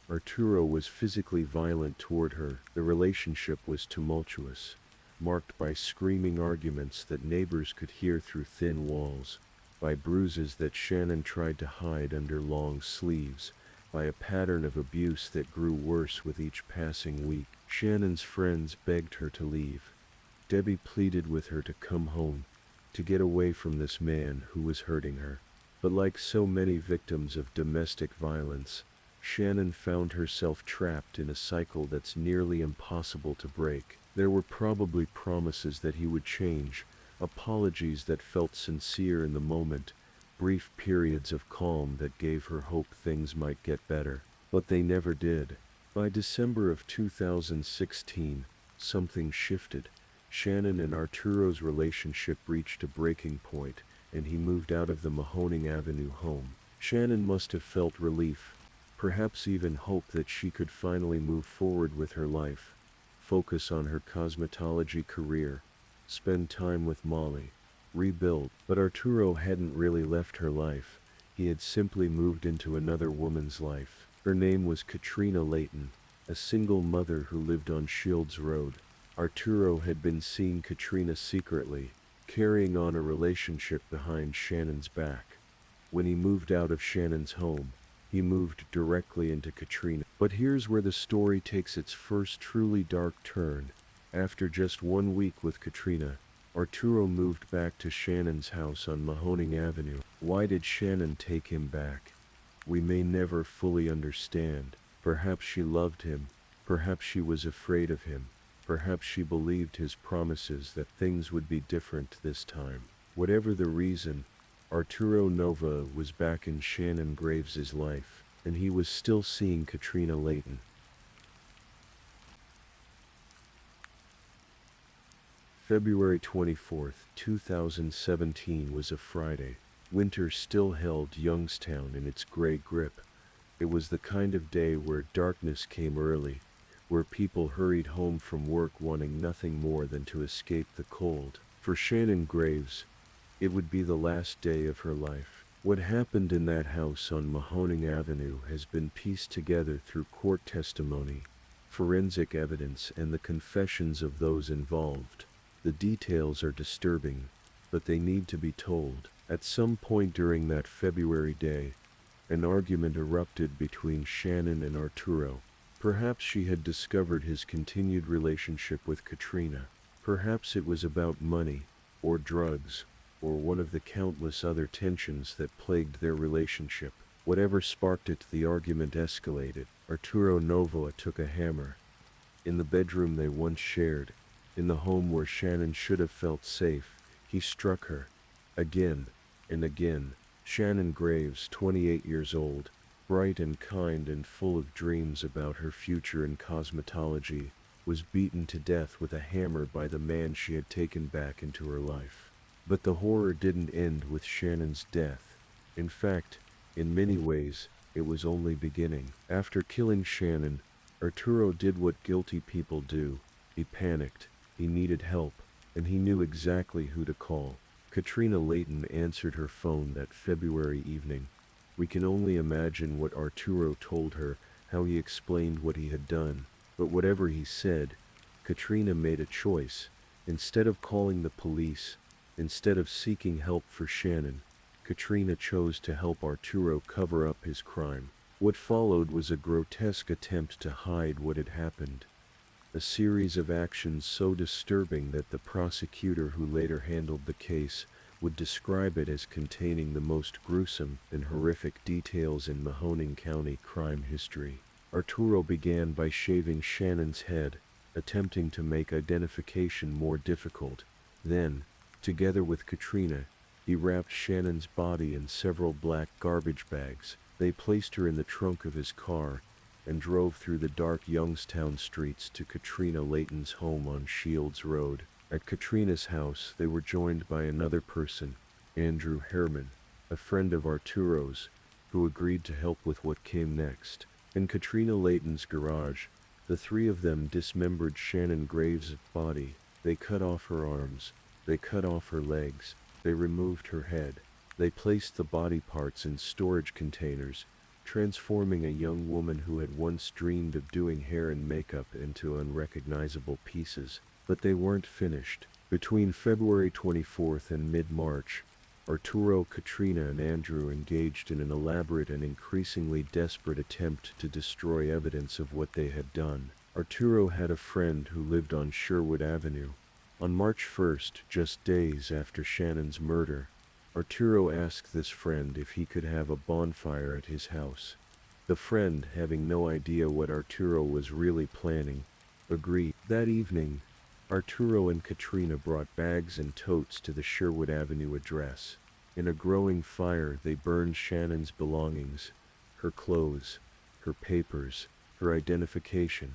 Arturo was physically violent toward her. The relationship was tumultuous, marked by screaming arguments that neighbors could hear through thin walls, by bruises that Shannon tried to hide under long sleeves, by a pattern of abuse that grew worse with each passing week. Shannon's friends begged her to leave. Debbie pleaded with her to come home, to get away from this man who was hurting her. But like so many victims of domestic violence, Shannon found herself trapped in a cycle that's nearly impossible to break. There were probably promises that he would change, apologies that felt sincere in the moment, brief periods of calm that gave her hope things might get better. But they never did. By December of 2016, something shifted. Shannon and Arturo's relationship reached a breaking point, and he moved out of the Mahoning Avenue home. Shannon must have felt relief, perhaps even hope that she could finally move forward with her life, focus on her cosmetology career, spend time with Molly, rebuild. But Arturo hadn't really left her life. He had simply moved into another woman's life. Her name was Katrina Layton, a single mother who lived on Shields Road. Arturo had been seeing Katrina secretly, carrying on a relationship behind Shannon's back. When he moved out of Shannon's home, he moved directly into Katrina. But here's where the story takes its first truly dark turn. After just 1 week with Katrina, Arturo moved back to Shannon's house on Mahoning Avenue. Why did Shannon take him back? We may never fully understand. Perhaps she loved him. Perhaps she was afraid of him. Perhaps she believed his promises that things would be different this time. Whatever the reason, Arturo Nova was back in Shannon Graves' life, and he was still seeing Katrina Layton. February 24th, 2017 was a Friday. Winter still held Youngstown in its gray grip. It was the kind of day where darkness came early, where people hurried home from work wanting nothing more than to escape the cold. For Shannon Graves, it would be the last day of her life. What happened in that house on Mahoning Avenue has been pieced together through court testimony, forensic evidence, and the confessions of those involved. The details are disturbing, but they need to be told. At some point during that February day, an argument erupted between Shannon and Arturo. Perhaps she had discovered his continued relationship with Katrina. Perhaps it was about money, or drugs, or one of the countless other tensions that plagued their relationship. Whatever sparked it, the argument escalated. Arturo Novoa took a hammer. In the bedroom they once shared, in the home where Shannon should have felt safe, he struck her. Again and again. Shannon Graves, 28 years old, bright and kind and full of dreams about her future in cosmetology, was beaten to death with a hammer by the man she had taken back into her life. But the horror didn't end with Shannon's death. In fact, in many ways, it was only beginning. After killing Shannon, Arturo did what guilty people do. He panicked, he needed help, and he knew exactly who to call. Katrina Layton answered her phone that February evening. We can only imagine what Arturo told her, how he explained what he had done. But whatever he said, Katrina made a choice. Instead of calling the police, instead of seeking help for Shannon, Katrina chose to help Arturo cover up his crime. What followed was a grotesque attempt to hide what had happened. A series of actions so disturbing that the prosecutor who later handled the case would describe it as containing the most gruesome and horrific details in Mahoning County crime history. Arturo began by shaving Shannon's head, attempting to make identification more difficult. Then, together with Katrina, he wrapped Shannon's body in several black garbage bags. They placed her in the trunk of his car and drove through the dark Youngstown streets to Katrina Layton's home on Shields Road. At Katrina's house, they were joined by another person, Andrew Herman, a friend of Arturo's, who agreed to help with what came next. In Katrina Layton's garage, the three of them dismembered Shannon Graves' body. They cut off her arms, they cut off her legs, they removed her head. They placed the body parts in storage containers, transforming a young woman who had once dreamed of doing hair and makeup into unrecognizable pieces. But they weren't finished. Between February 24th and mid-March, Arturo, Katrina, and Andrew engaged in an elaborate and increasingly desperate attempt to destroy evidence of what they had done. Arturo had a friend who lived on Sherwood Avenue. On March 1st, just days after Shannon's murder, Arturo asked this friend if he could have a bonfire at his house. The friend, having no idea what Arturo was really planning, agreed. That evening, Arturo and Katrina brought bags and totes to the Sherwood Avenue address. In a growing fire, they burned Shannon's belongings, her clothes, her papers, her identification,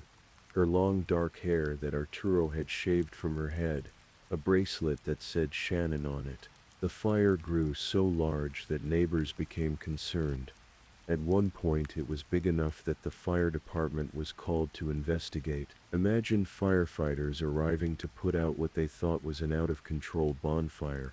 her long dark hair that Arturo had shaved from her head, a bracelet that said Shannon on it. The fire grew so large that neighbors became concerned. At one point, it was big enough that the fire department was called to investigate. Imagine firefighters arriving to put out what they thought was an out-of-control bonfire,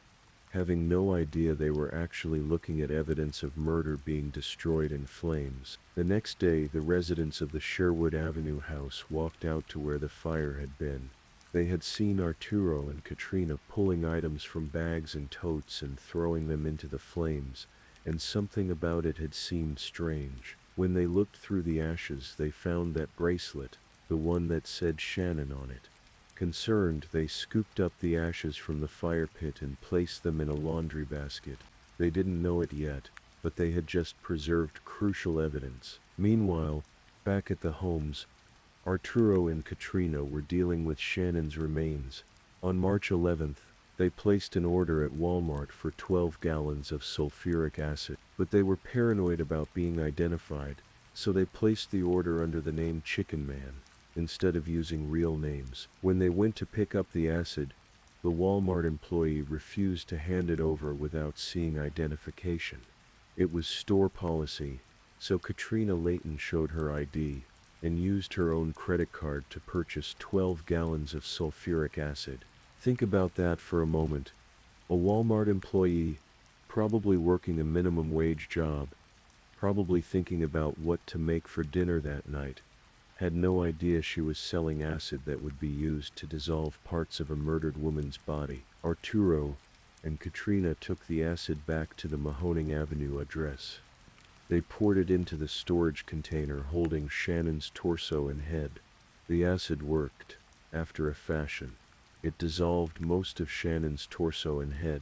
having no idea they were actually looking at evidence of murder being destroyed in flames. The next day, the residents of the Sherwood Avenue house walked out to where the fire had been. They had seen Arturo and Katrina pulling items from bags and totes and throwing them into the flames, and something about it had seemed strange. When they looked through the ashes, they found that bracelet, the one that said Shannon on it. Concerned, they scooped up the ashes from the fire pit and placed them in a laundry basket. They didn't know it yet, but they had just preserved crucial evidence. Meanwhile, back at the homes, Arturo and Katrina were dealing with Shannon's remains. On March 11th, they placed an order at Walmart for 12 gallons of sulfuric acid, but they were paranoid about being identified, so they placed the order under the name Chicken Man, instead of using real names. When they went to pick up the acid, the Walmart employee refused to hand it over without seeing identification. It was store policy, so Katrina Layton showed her ID and used her own credit card to purchase 12 gallons of sulfuric acid. Think about that for a moment. A Walmart employee, probably working a minimum wage job, probably thinking about what to make for dinner that night, had no idea she was selling acid that would be used to dissolve parts of a murdered woman's body. Arturo and Katrina took the acid back to the Mahoning Avenue address. They poured it into the storage container holding Shannon's torso and head. The acid worked, after a fashion. It dissolved most of Shannon's torso and head,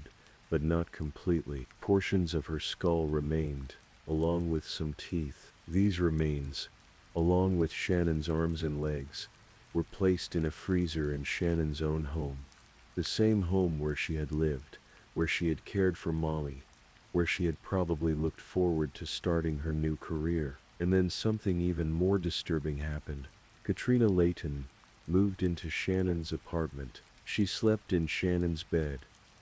but not completely. Portions of her skull remained, along with some teeth. These remains, along with Shannon's arms and legs, were placed in a freezer in Shannon's own home. The same home where she had lived, where she had cared for Molly, where she had probably looked forward to starting her new career. And then something even more disturbing happened. Katrina Layton moved into Shannon's apartment. She slept in Shannon's bed.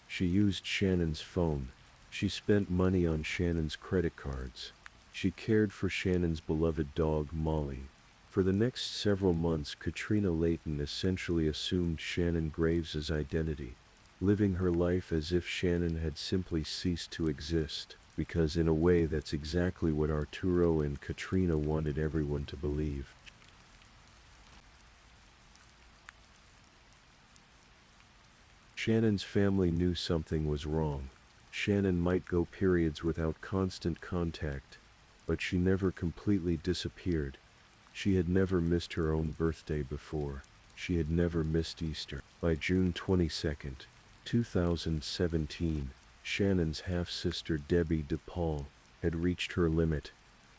She used Shannon's phone. She spent money on Shannon's credit cards. She cared for Shannon's beloved dog, Molly. For the next several months, Katrina Layton essentially assumed Shannon Graves's identity, living her life as if Shannon had simply ceased to exist, because in a way that's exactly what Arturo and Katrina wanted everyone to believe. Shannon's family knew something was wrong. Shannon might go periods without constant contact, but she never completely disappeared. She had never missed her own birthday before. She had never missed Easter. By June 22nd, 2017, Shannon's half-sister Debbie DePaul had reached her limit.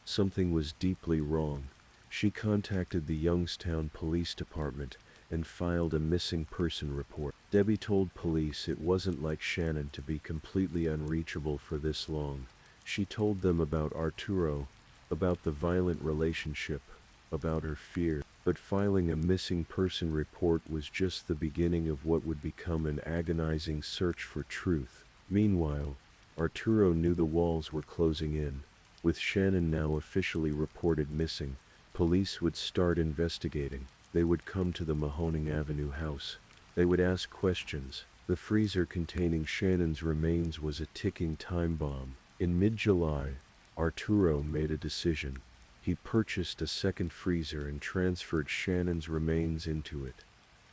Something was deeply wrong. She contacted the Youngstown Police Department and filed a missing person report. Debbie told police it wasn't like Shannon to be completely unreachable for this long. She told them about Arturo, about the violent relationship, about her fear. But filing a missing person report was just the beginning of what would become an agonizing search for truth. Meanwhile, Arturo knew the walls were closing in. With Shannon now officially reported missing, police would start investigating. They would come to the Mahoning Avenue house. They would ask questions. The freezer containing Shannon's remains was a ticking time bomb. In mid-July, Arturo made a decision. He purchased a second freezer and transferred Shannon's remains into it.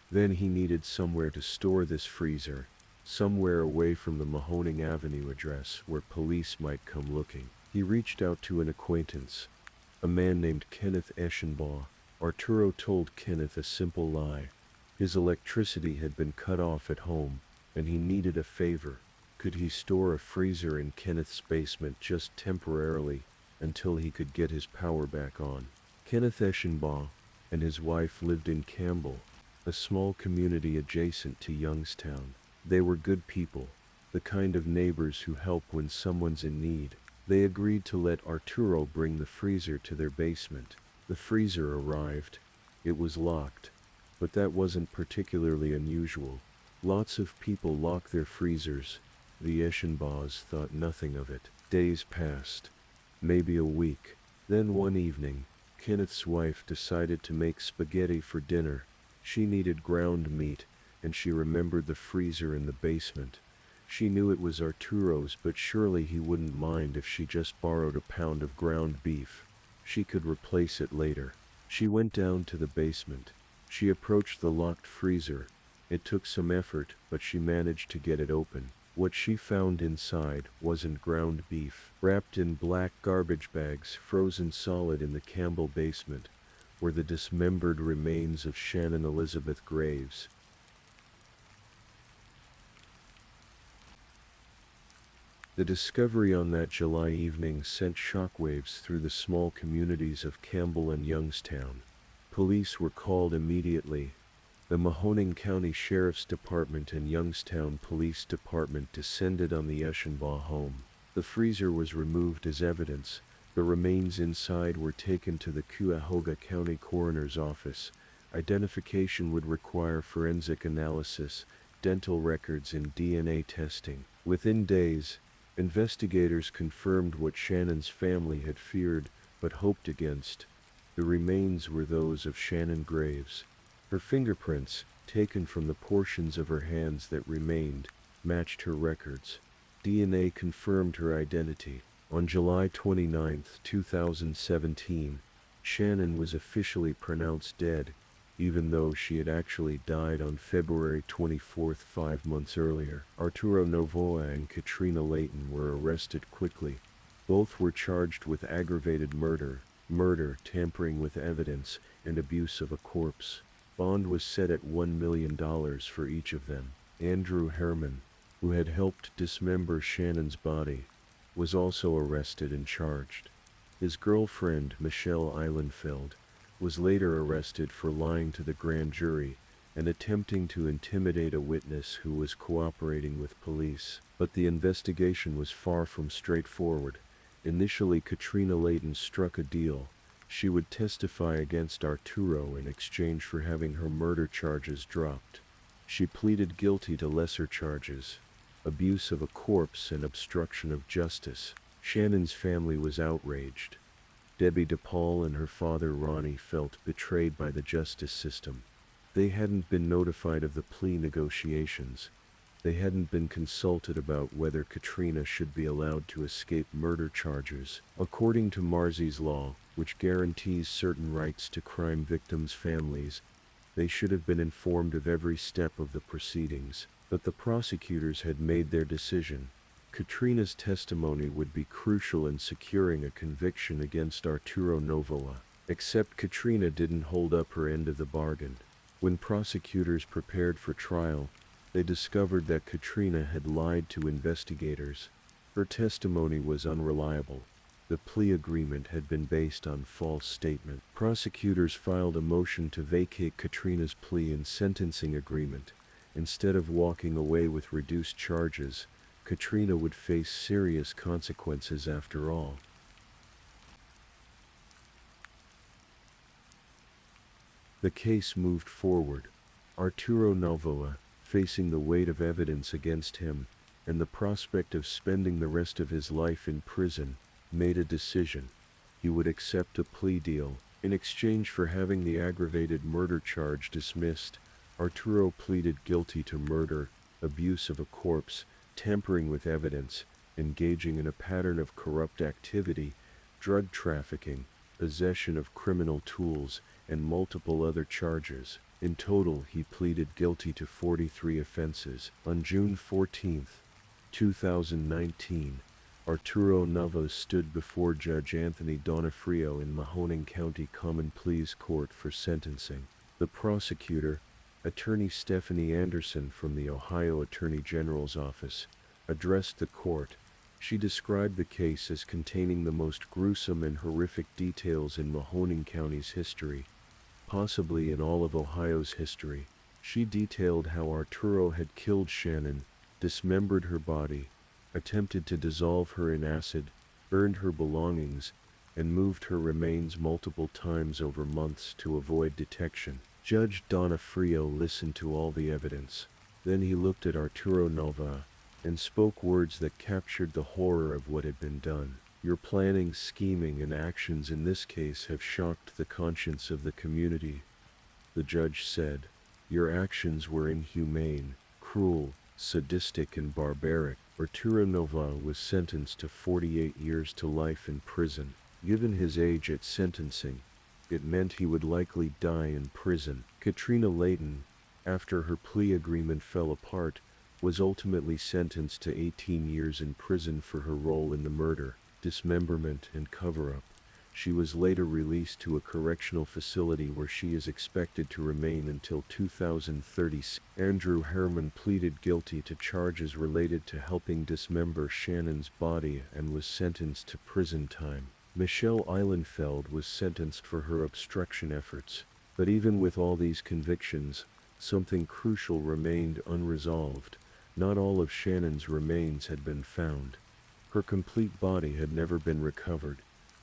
Then he needed somewhere to store this freezer, somewhere away from the Mahoning Avenue address where police might come looking. He reached out to an acquaintance, a man named Kenneth Eschenbaugh. Arturo told Kenneth a simple lie. His electricity had been cut off at home, and he needed a favor. Could he store a freezer in Kenneth's basement just temporarily, until he could get his power back on? Kenneth Eschenbaugh and his wife lived in Campbell, a small community adjacent to Youngstown. They were good people, the kind of neighbors who help when someone's in need. They agreed to let Arturo bring the freezer to their basement. The freezer arrived. It was locked, but that wasn't particularly unusual. Lots of people lock their freezers. The Eschenbaughs thought nothing of it. Days passed. Maybe a week. Then one evening, Kenneth's wife decided to make spaghetti for dinner. She needed ground meat, and she remembered the freezer in the basement. She knew it was Arturo's, but surely he wouldn't mind if she just borrowed a pound of ground beef. She could replace it later. She went down to the basement. She approached the locked freezer, It took some effort, but she managed to get it open. What she found inside wasn't ground beef. Wrapped in black garbage bags, frozen solid in the Campbell basement, were the dismembered remains of Shannon Elizabeth Graves. The discovery on that July evening sent shockwaves through the small communities of Campbell and Youngstown. Police were called immediately. The Mahoning County Sheriff's Department and Youngstown Police Department descended on the Eschenbaugh home. The freezer was removed as evidence. The remains inside were taken to the Cuyahoga County Coroner's Office. Identification would require forensic analysis, dental records, and DNA testing. Within days, investigators confirmed what Shannon's family had feared but hoped against. The remains were those of Shannon Graves. Her fingerprints, taken from the portions of her hands that remained, matched her records. DNA confirmed her identity. On July 29, 2017, Shannon was officially pronounced dead, even though she had actually died on February 24, 5 months earlier. Arturo Novoa and Katrina Layton were arrested quickly. Both were charged with aggravated murder, tampering with evidence, and abuse of a corpse. Bond was set at $1 million for each of them. Andrew Herman, who had helped dismember Shannon's body, was also arrested and charged. His girlfriend, Michelle Eilenfeld, was later arrested for lying to the grand jury and attempting to intimidate a witness who was cooperating with police. But the investigation was far from straightforward. Initially, Katrina Layton struck a deal. She would testify against Arturo in exchange for having her murder charges dropped. She pleaded guilty to lesser charges: abuse of a corpse and obstruction of justice. Shannon's family was outraged. Debbie DePaul and her father Ronnie felt betrayed by the justice system. They hadn't been notified of the plea negotiations. They hadn't been consulted about whether Katrina should be allowed to escape murder charges. According to Marsy's law, which guarantees certain rights to crime victims' families, they should have been informed of every step of the proceedings. But the prosecutors had made their decision. Katrina's testimony would be crucial in securing a conviction against Arturo Novoa. Except Katrina didn't hold up her end of the bargain. When prosecutors prepared for trial, they discovered that Katrina had lied to investigators. Her testimony was unreliable. The plea agreement had been based on false statement. Prosecutors filed a motion to vacate Katrina's plea and sentencing agreement. Instead of walking away with reduced charges, Katrina would face serious consequences after all. The case moved forward. Arturo Novoa, facing the weight of evidence against him and the prospect of spending the rest of his life in prison, made a decision. He would accept a plea deal. In exchange for having the aggravated murder charge dismissed, Arturo pleaded guilty to murder, abuse of a corpse, tampering with evidence, engaging in a pattern of corrupt activity, drug trafficking, possession of criminal tools, and multiple other charges. In total, he pleaded guilty to 43 offenses. On June 14, 2019, Arturo Novoa stood before Judge Anthony Donofrio in Mahoning County Common Pleas Court for sentencing. The prosecutor, Attorney Stephanie Anderson from the Ohio Attorney General's office, addressed the court. She described the case as containing the most gruesome and horrific details in Mahoning County's history, possibly in all of Ohio's history. She detailed how Arturo had killed Shannon, dismembered her body, attempted to dissolve her in acid, burned her belongings, and moved her remains multiple times over months to avoid detection. Judge Donofrio listened to all the evidence. Then he looked at Arturo Novoa and spoke words that captured the horror of what had been done. Your planning, scheming, and actions in this case have shocked the conscience of the community, the judge said. Your actions were inhumane, cruel, sadistic, and barbaric. Arturo Novoa was sentenced to 48 years to life in prison. Given his age at sentencing, it meant he would likely die in prison. Katrina Layton, after her plea agreement fell apart, was ultimately sentenced to 18 years in prison for her role in the murder, dismemberment, and cover-up. She was later released to a correctional facility where she is expected to remain until 2030. Andrew Herman pleaded guilty to charges related to helping dismember Shannon's body and was sentenced to prison time. Michelle Eilenfeld was sentenced for her obstruction efforts. But even with all these convictions, something crucial remained unresolved. Not all of Shannon's remains had been found. Her complete body had never been recovered.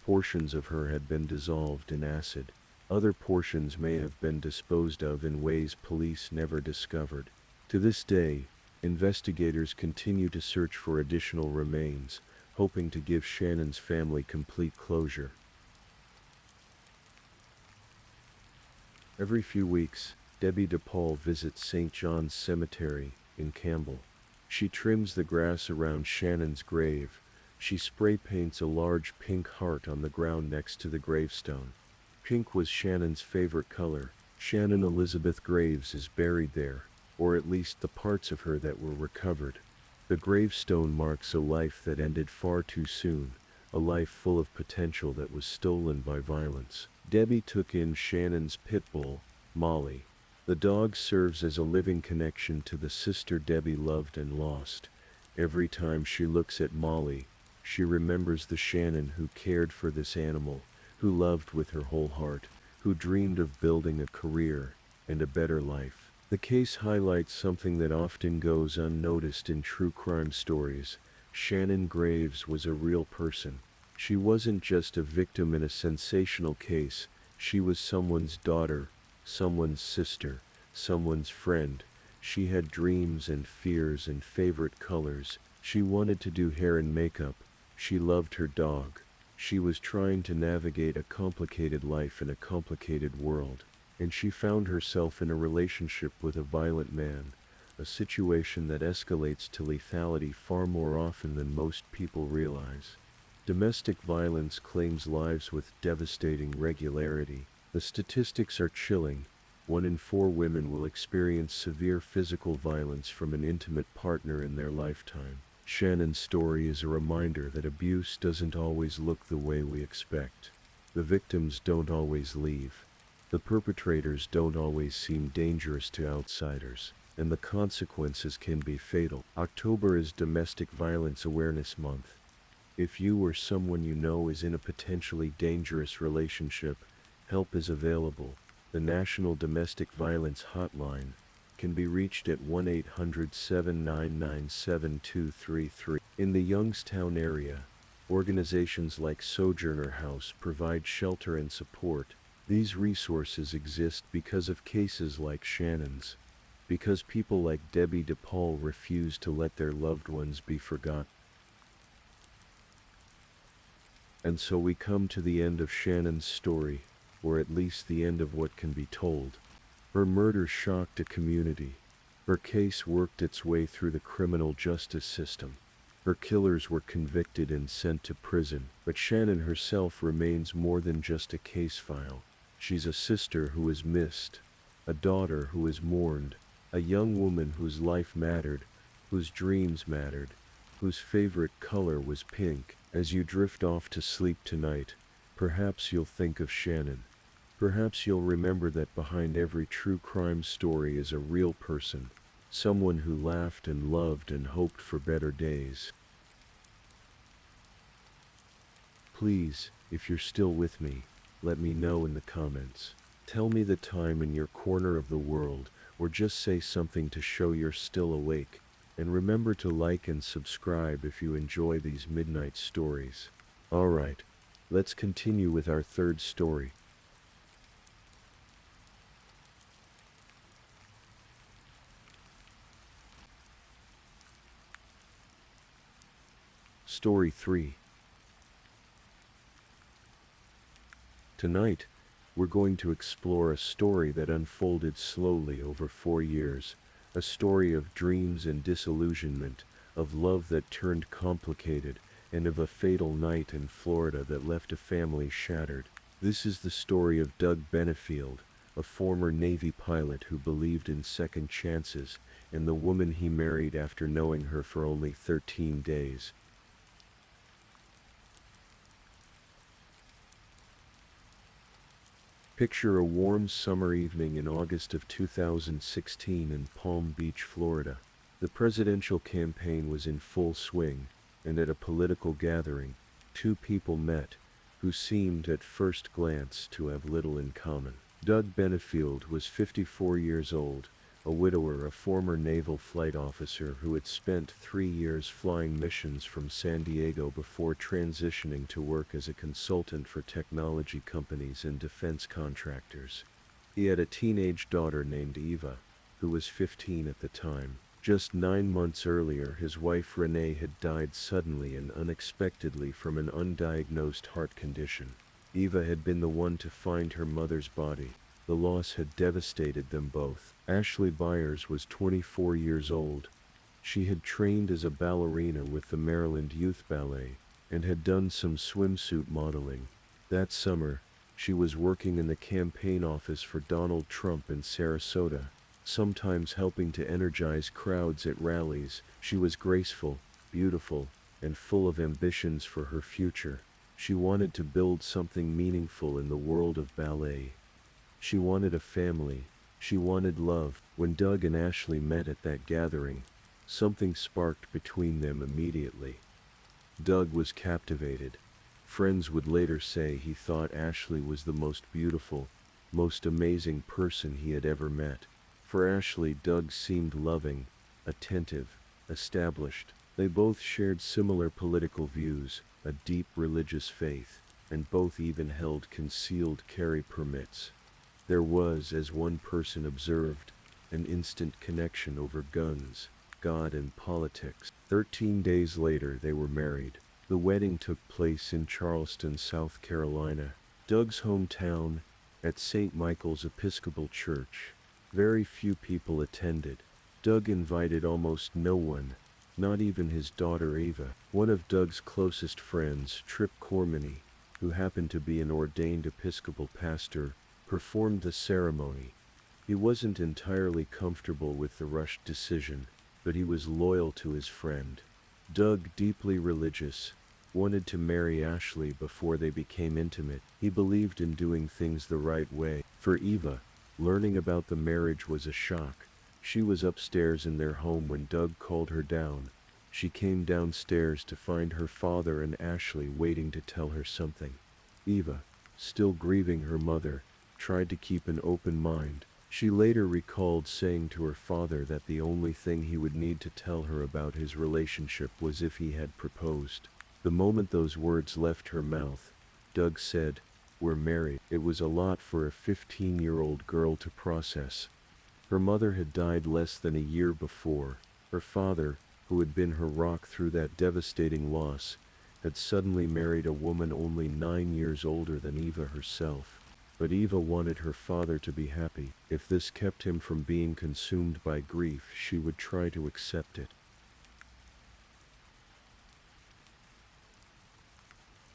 Portions of her had been dissolved in acid. Other portions may have been disposed of in ways police never discovered. To this day, investigators continue to search for additional remains, hoping to give Shannon's family complete closure. Every few weeks, Debbie DePaul visits St. John's Cemetery in Campbell. She trims the grass around Shannon's grave. She spray paints a large pink heart on the ground next to the gravestone. Pink was Shannon's favorite color. Shannon Elizabeth Graves is buried there, or at least the parts of her that were recovered. The gravestone marks a life that ended far too soon, a life full of potential that was stolen by violence. Debbie took in Shannon's pit bull, Molly. The dog serves as a living connection to the sister Debbie loved and lost. Every time she looks at Molly, she remembers the Shannon who cared for this animal, who loved with her whole heart, who dreamed of building a career and a better life. The case highlights something that often goes unnoticed in true crime stories. Shannon Graves was a real person. She wasn't just a victim in a sensational case. She was someone's daughter, someone's sister, someone's friend. She had dreams and fears and favorite colors. She wanted to do hair and makeup. She loved her dog. She was trying to navigate a complicated life in a complicated world. And she found herself in a relationship with a violent man, a situation that escalates to lethality far more often than most people realize. Domestic violence claims lives with devastating regularity. The statistics are chilling. 1 in 4 women will experience severe physical violence from an intimate partner in their lifetime. Shannon's story is a reminder that abuse doesn't always look the way we expect. The victims don't always leave. The perpetrators don't always seem dangerous to outsiders, and the consequences can be fatal. October is Domestic Violence Awareness Month. If you or someone you know is in a potentially dangerous relationship, help is available. The National Domestic Violence Hotline can be reached at 1-800-799-7233. In the Youngstown area, organizations like Sojourner House provide shelter and support. These resources exist because of cases like Shannon's, because people like Debbie DePaul refuse to let their loved ones be forgotten. And so we come to the end of Shannon's story, or at least the end of what can be told. Her murder shocked a community. Her case worked its way through the criminal justice system. Her killers were convicted and sent to prison, but Shannon herself remains more than just a case file. She's a sister who is missed, a daughter who is mourned, a young woman whose life mattered, whose dreams mattered, whose favorite color was pink. As you drift off to sleep tonight, perhaps you'll think of Shannon. Perhaps you'll remember that behind every true crime story is a real person, someone who laughed and loved and hoped for better days. Please, if you're still with me, let me know in the comments. Tell me the time in your corner of the world, or just say something to show you're still awake. And remember to like and subscribe if you enjoy these midnight stories. Alright, let's continue with our third story. Story 3. Tonight, we're going to explore a story that unfolded slowly over 4 years, a story of dreams and disillusionment, of love that turned complicated, and of a fatal night in Florida that left a family shattered. This is the story of Doug Benefield, a former Navy pilot who believed in second chances, and the woman he married after knowing her for only 13 days. Picture a warm summer evening in August of 2016 in Palm Beach, Florida. The presidential campaign was in full swing, and at a political gathering, two people met who seemed at first glance to have little in common. Doug Benefield was 54 years old, a widower, a former naval flight officer who had spent 3 years flying missions from San Diego before transitioning to work as a consultant for technology companies and defense contractors. He had a teenage daughter named Eva, who was 15 at the time. Just 9 months earlier, his wife Renee had died suddenly and unexpectedly from an undiagnosed heart condition. Eva had been the one to find her mother's body. The loss had devastated them both. Ashley Byers was 24 years old. She had trained as a ballerina with the Maryland Youth Ballet and had done some swimsuit modeling. That summer, she was working in the campaign office for Donald Trump in Sarasota, sometimes helping to energize crowds at rallies. She was graceful, beautiful, and full of ambitions for her future. She wanted to build something meaningful in the world of ballet. She wanted a family. She wanted love. When Doug and Ashley met at that gathering, something sparked between them immediately. Doug was captivated. Friends would later say he thought Ashley was the most beautiful, most amazing person he had ever met. For Ashley, Doug seemed loving, attentive, established. They both shared similar political views, a deep religious faith, and both even held concealed carry permits. There was, as one person observed, an instant connection over guns, God, and politics. 13 days later, they were married. The wedding took place in Charleston, South Carolina, Doug's hometown, at St. Michael's Episcopal Church. Very few people attended. Doug invited almost no one, not even his daughter Eva. One of Doug's closest friends, Trip Cormany, who happened to be an ordained Episcopal pastor, performed the ceremony. He wasn't entirely comfortable with the rushed decision, but he was loyal to his friend. Doug, deeply religious, wanted to marry Ashley before they became intimate. He believed in doing things the right way. For Eva, learning about the marriage was a shock. She was upstairs in their home when Doug called her down. She came downstairs to find her father and Ashley waiting to tell her something. Eva, still grieving her mother, tried to keep an open mind. She later recalled saying to her father that the only thing he would need to tell her about his relationship was if he had proposed. The moment those words left her mouth, Doug said, "We're married." It was a lot for a 15-year-old girl to process. Her mother had died less than a year before. Her father, who had been her rock through that devastating loss, had suddenly married a woman only 9 years older than Eva herself. But Eva wanted her father to be happy. If this kept him from being consumed by grief, she would try to accept it.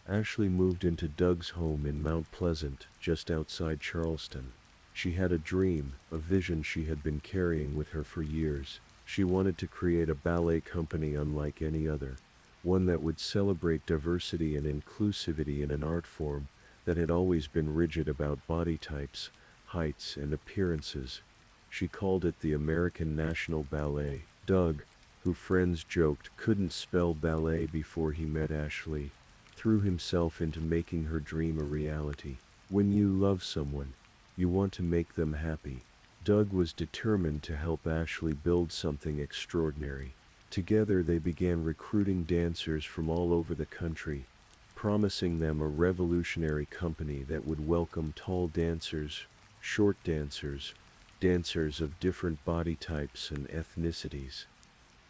Ashley moved into Doug's home in Mount Pleasant, just outside Charleston. She had a dream, a vision she had been carrying with her for years. She wanted to create a ballet company unlike any other, one that would celebrate diversity and inclusivity in an art form that had always been rigid about body types, heights, and appearances. She called it the American National Ballet. Doug, who friends joked couldn't spell ballet before he met Ashley, threw himself into making her dream a reality. When you love someone, you want to make them happy. Doug was determined to help Ashley build something extraordinary. Together they began recruiting dancers from all over the country, promising them a revolutionary company that would welcome tall dancers, short dancers, dancers of different body types and ethnicities.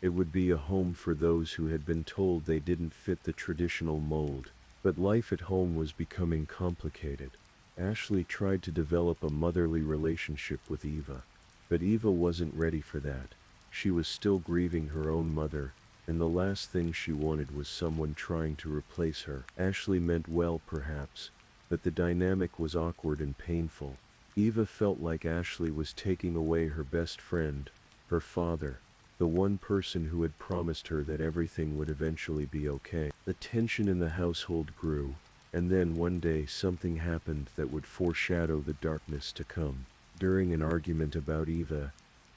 It would be a home for those who had been told they didn't fit the traditional mold. But life at home was becoming complicated. Ashley tried to develop a motherly relationship with Eva, but Eva wasn't ready for that. She was still grieving her own mother, and the last thing she wanted was someone trying to replace her. Ashley meant well, perhaps, but the dynamic was awkward and painful. Eva felt like Ashley was taking away her best friend, her father, the one person who had promised her that everything would eventually be okay. The tension in the household grew, and then one day something happened that would foreshadow the darkness to come. During an argument about Eva,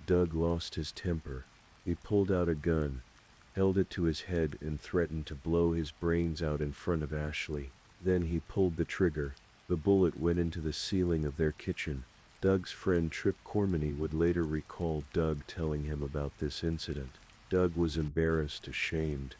Doug lost his temper. He pulled out a gun, held it to his head, and threatened to blow his brains out in front of Ashley. Then he pulled the trigger. The bullet went into the ceiling of their kitchen. Doug's friend Trip Cormany would later recall Doug telling him about this incident. Doug was embarrassed, ashamed.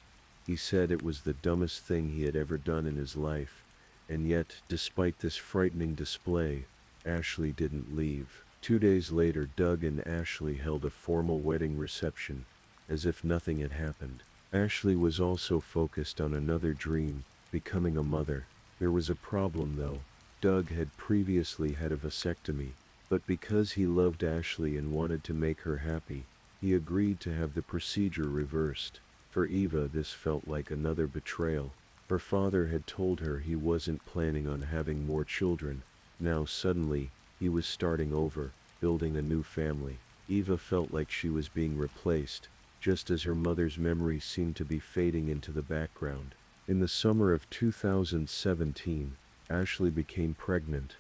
He said it was the dumbest thing he had ever done in his life, and yet, despite this frightening display, Ashley didn't leave. 2 days later, Doug and Ashley held a formal wedding reception, as if nothing had happened. Ashley was also focused on another dream, becoming a mother. There was a problem though. Doug had previously had a vasectomy, but because he loved Ashley and wanted to make her happy, he agreed to have the procedure reversed. For Eva, this felt like another betrayal. Her father had told her he wasn't planning on having more children. Now suddenly, he was starting over, building a new family. Eva felt like she was being replaced, just as her mother's memory seemed to be fading into the background. In the summer of 2017, Ashley became pregnant.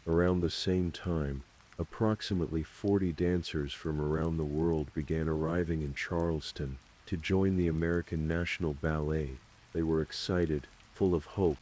Around the same time, approximately 40 dancers from around the world began arriving in Charleston to join the American National Ballet. They were excited, full of hope,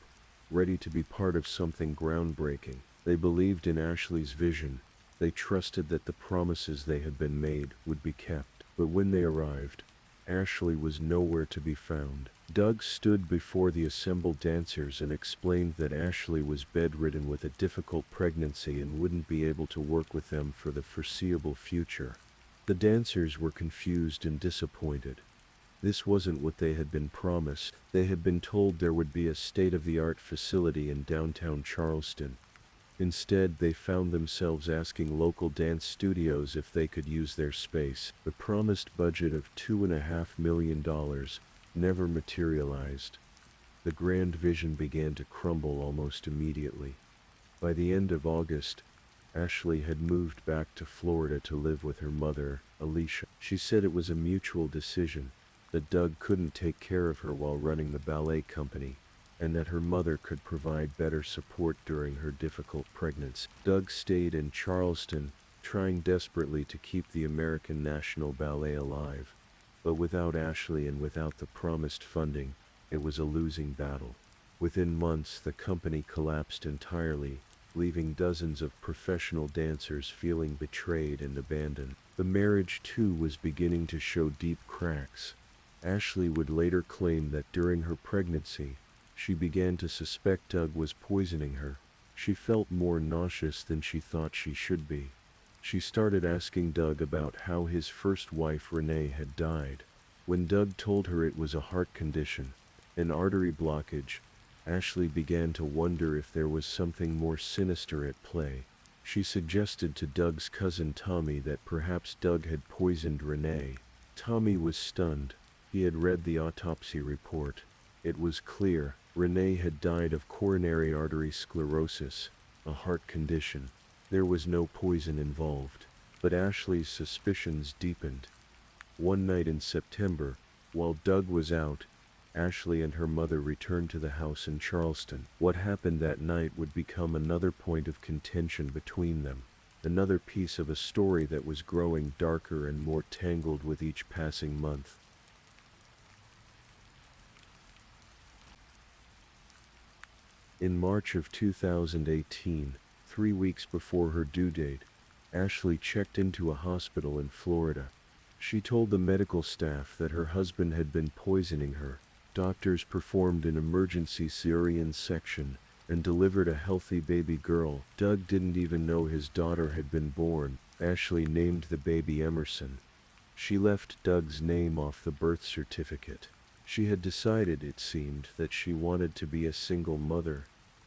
ready to be part of something groundbreaking. They believed in Ashley's vision. They trusted that the promises they had been made would be kept. But when they arrived, Ashley was nowhere to be found. Doug stood before the assembled dancers and explained that Ashley was bedridden with a difficult pregnancy and wouldn't be able to work with them for the foreseeable future. The dancers were confused and disappointed. This wasn't what they had been promised. They had been told there would be a state-of-the-art facility in downtown Charleston. Instead, they found themselves asking local dance studios if they could use their space. The promised budget of $2.5 million never materialized. The grand vision began to crumble almost immediately. By the end of August, Ashley had moved back to Florida to live with her mother, Alicia. She said it was a mutual decision, that Doug couldn't take care of her while running the ballet company, and that her mother could provide better support during her difficult pregnancy. Doug stayed in Charleston, trying desperately to keep the American National Ballet alive. But without Ashley and without the promised funding, it was a losing battle. Within months, the company collapsed entirely, leaving dozens of professional dancers feeling betrayed and abandoned. The marriage, too, was beginning to show deep cracks. Ashley would later claim that during her pregnancy, she began to suspect Doug was poisoning her. She felt more nauseous than she thought she should be. She started asking Doug about how his first wife Renee had died. When Doug told her it was a heart condition, an artery blockage, Ashley began to wonder if there was something more sinister at play. She suggested to Doug's cousin Tommy that perhaps Doug had poisoned Renee. Tommy was stunned. He had read the autopsy report. It was clear. Renee had died of coronary artery sclerosis, a heart condition. There was no poison involved, but Ashley's suspicions deepened. One night in September, while Doug was out, Ashley and her mother returned to the house in Charleston. What happened that night would become another point of contention between them, another piece of a story that was growing darker and more tangled with each passing month. In March of 2018, 3 weeks before her due date, Ashley checked into a hospital in Florida. She told the medical staff that her husband had been poisoning her. Doctors performed an emergency cesarean section and delivered a healthy baby girl. Doug didn't even know his daughter had been born. Ashley named the baby Emerson. She left Doug's name off the birth certificate. She had decided, it seemed, that she wanted to be a single mother.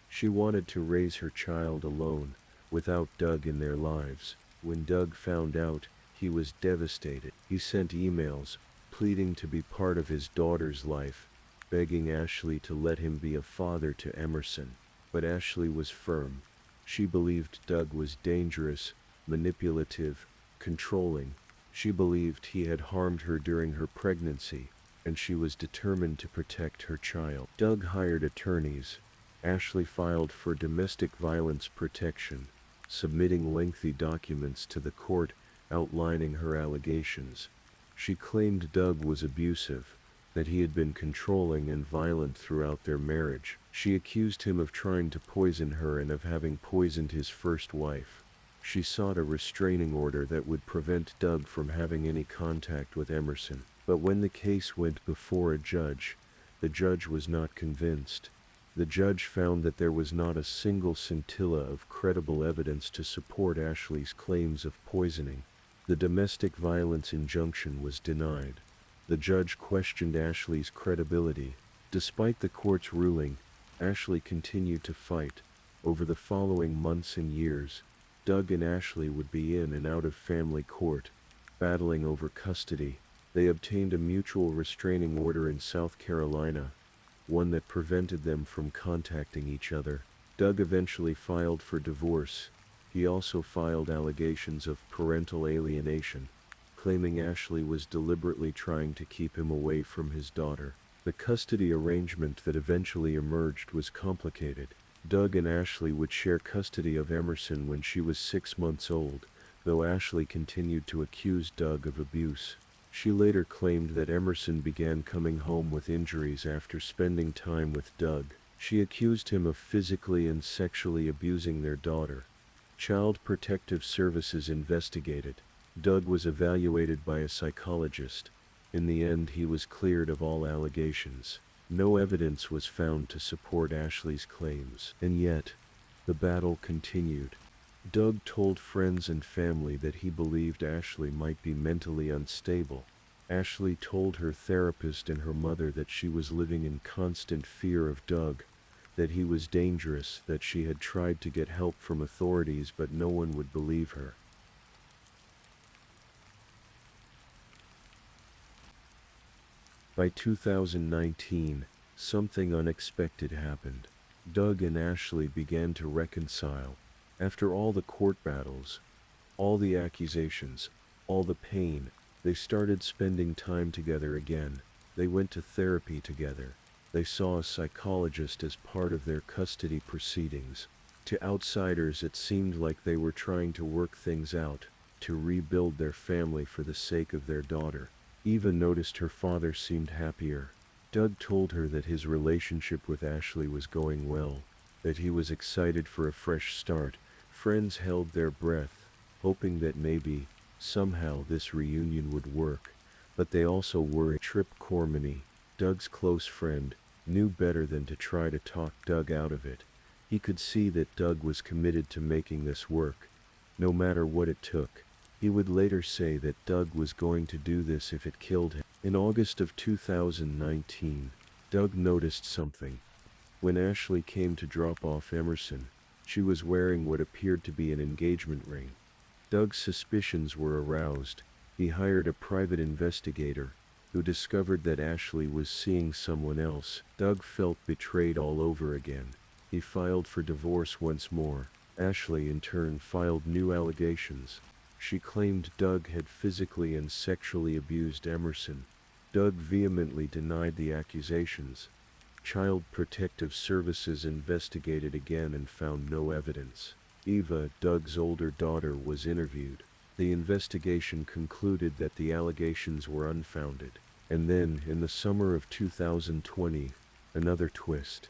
She wanted to raise her child alone, without Doug in their lives. When Doug found out, he was devastated. He sent emails, pleading to be part of his daughter's life, begging Ashley to let him be a father to Emerson. But Ashley was firm. She believed Doug was dangerous, manipulative, controlling. She believed he had harmed her during her pregnancy, and she was determined to protect her child. Doug hired attorneys. Ashley filed for domestic violence protection, submitting lengthy documents to the court outlining her allegations. She claimed Doug was abusive, that he had been controlling and violent throughout their marriage. She accused him of trying to poison her and of having poisoned his first wife. She sought a restraining order that would prevent Doug from having any contact with Emerson. But when the case went before a judge, the judge was not convinced. The judge found that there was not a single scintilla of credible evidence to support Ashley's claims of poisoning. The domestic violence injunction was denied. The judge questioned Ashley's credibility. Despite the court's ruling, Ashley continued to fight. Over the following months and years, Doug and Ashley would be in and out of family court, battling over custody. They obtained a mutual restraining order in South Carolina, one that prevented them from contacting each other. Doug eventually filed for divorce. He also filed allegations of parental alienation, claiming Ashley was deliberately trying to keep him away from his daughter. The custody arrangement that eventually emerged was complicated. Doug and Ashley would share custody of Emerson when she was 6 months old, though Ashley continued to accuse Doug of abuse. She later claimed that Emerson began coming home with injuries after spending time with Doug. She accused him of physically and sexually abusing their daughter. Child Protective Services investigated. Doug was evaluated by a psychologist. In the end, he was cleared of all allegations. No evidence was found to support Ashley's claims. And yet, the battle continued. Doug told friends and family that he believed Ashley might be mentally unstable. Ashley told her therapist and her mother that she was living in constant fear of Doug, that he was dangerous, that she had tried to get help from authorities but no one would believe her. By 2019, something unexpected happened. Doug and Ashley began to reconcile. After all the court battles, all the accusations, all the pain, they started spending time together again. They went to therapy together. They saw a psychologist as part of their custody proceedings. To outsiders, it seemed like they were trying to work things out, to rebuild their family for the sake of their daughter. Eva noticed her father seemed happier. Doug told her that his relationship with Ashley was going well, that he was excited for a fresh start. Friends held their breath, hoping that maybe, somehow this reunion would work, but they also worried. Trip Cormany, Doug's close friend, knew better than to try to talk Doug out of it. He could see that Doug was committed to making this work, no matter what it took. He would later say that Doug was going to do this if it killed him. In August of 2019, Doug noticed something. When Ashley came to drop off Emerson, she was wearing what appeared to be an engagement ring. Doug's suspicions were aroused. He hired a private investigator, who discovered that Ashley was seeing someone else. Doug felt betrayed all over again. He filed for divorce once more. Ashley in turn filed new allegations. She claimed Doug had physically and sexually abused Emerson. Doug vehemently denied the accusations. Child Protective Services investigated again and found no evidence. Eva, Doug's older daughter, was interviewed. The investigation concluded that the allegations were unfounded. And then, in the summer of 2020, another twist.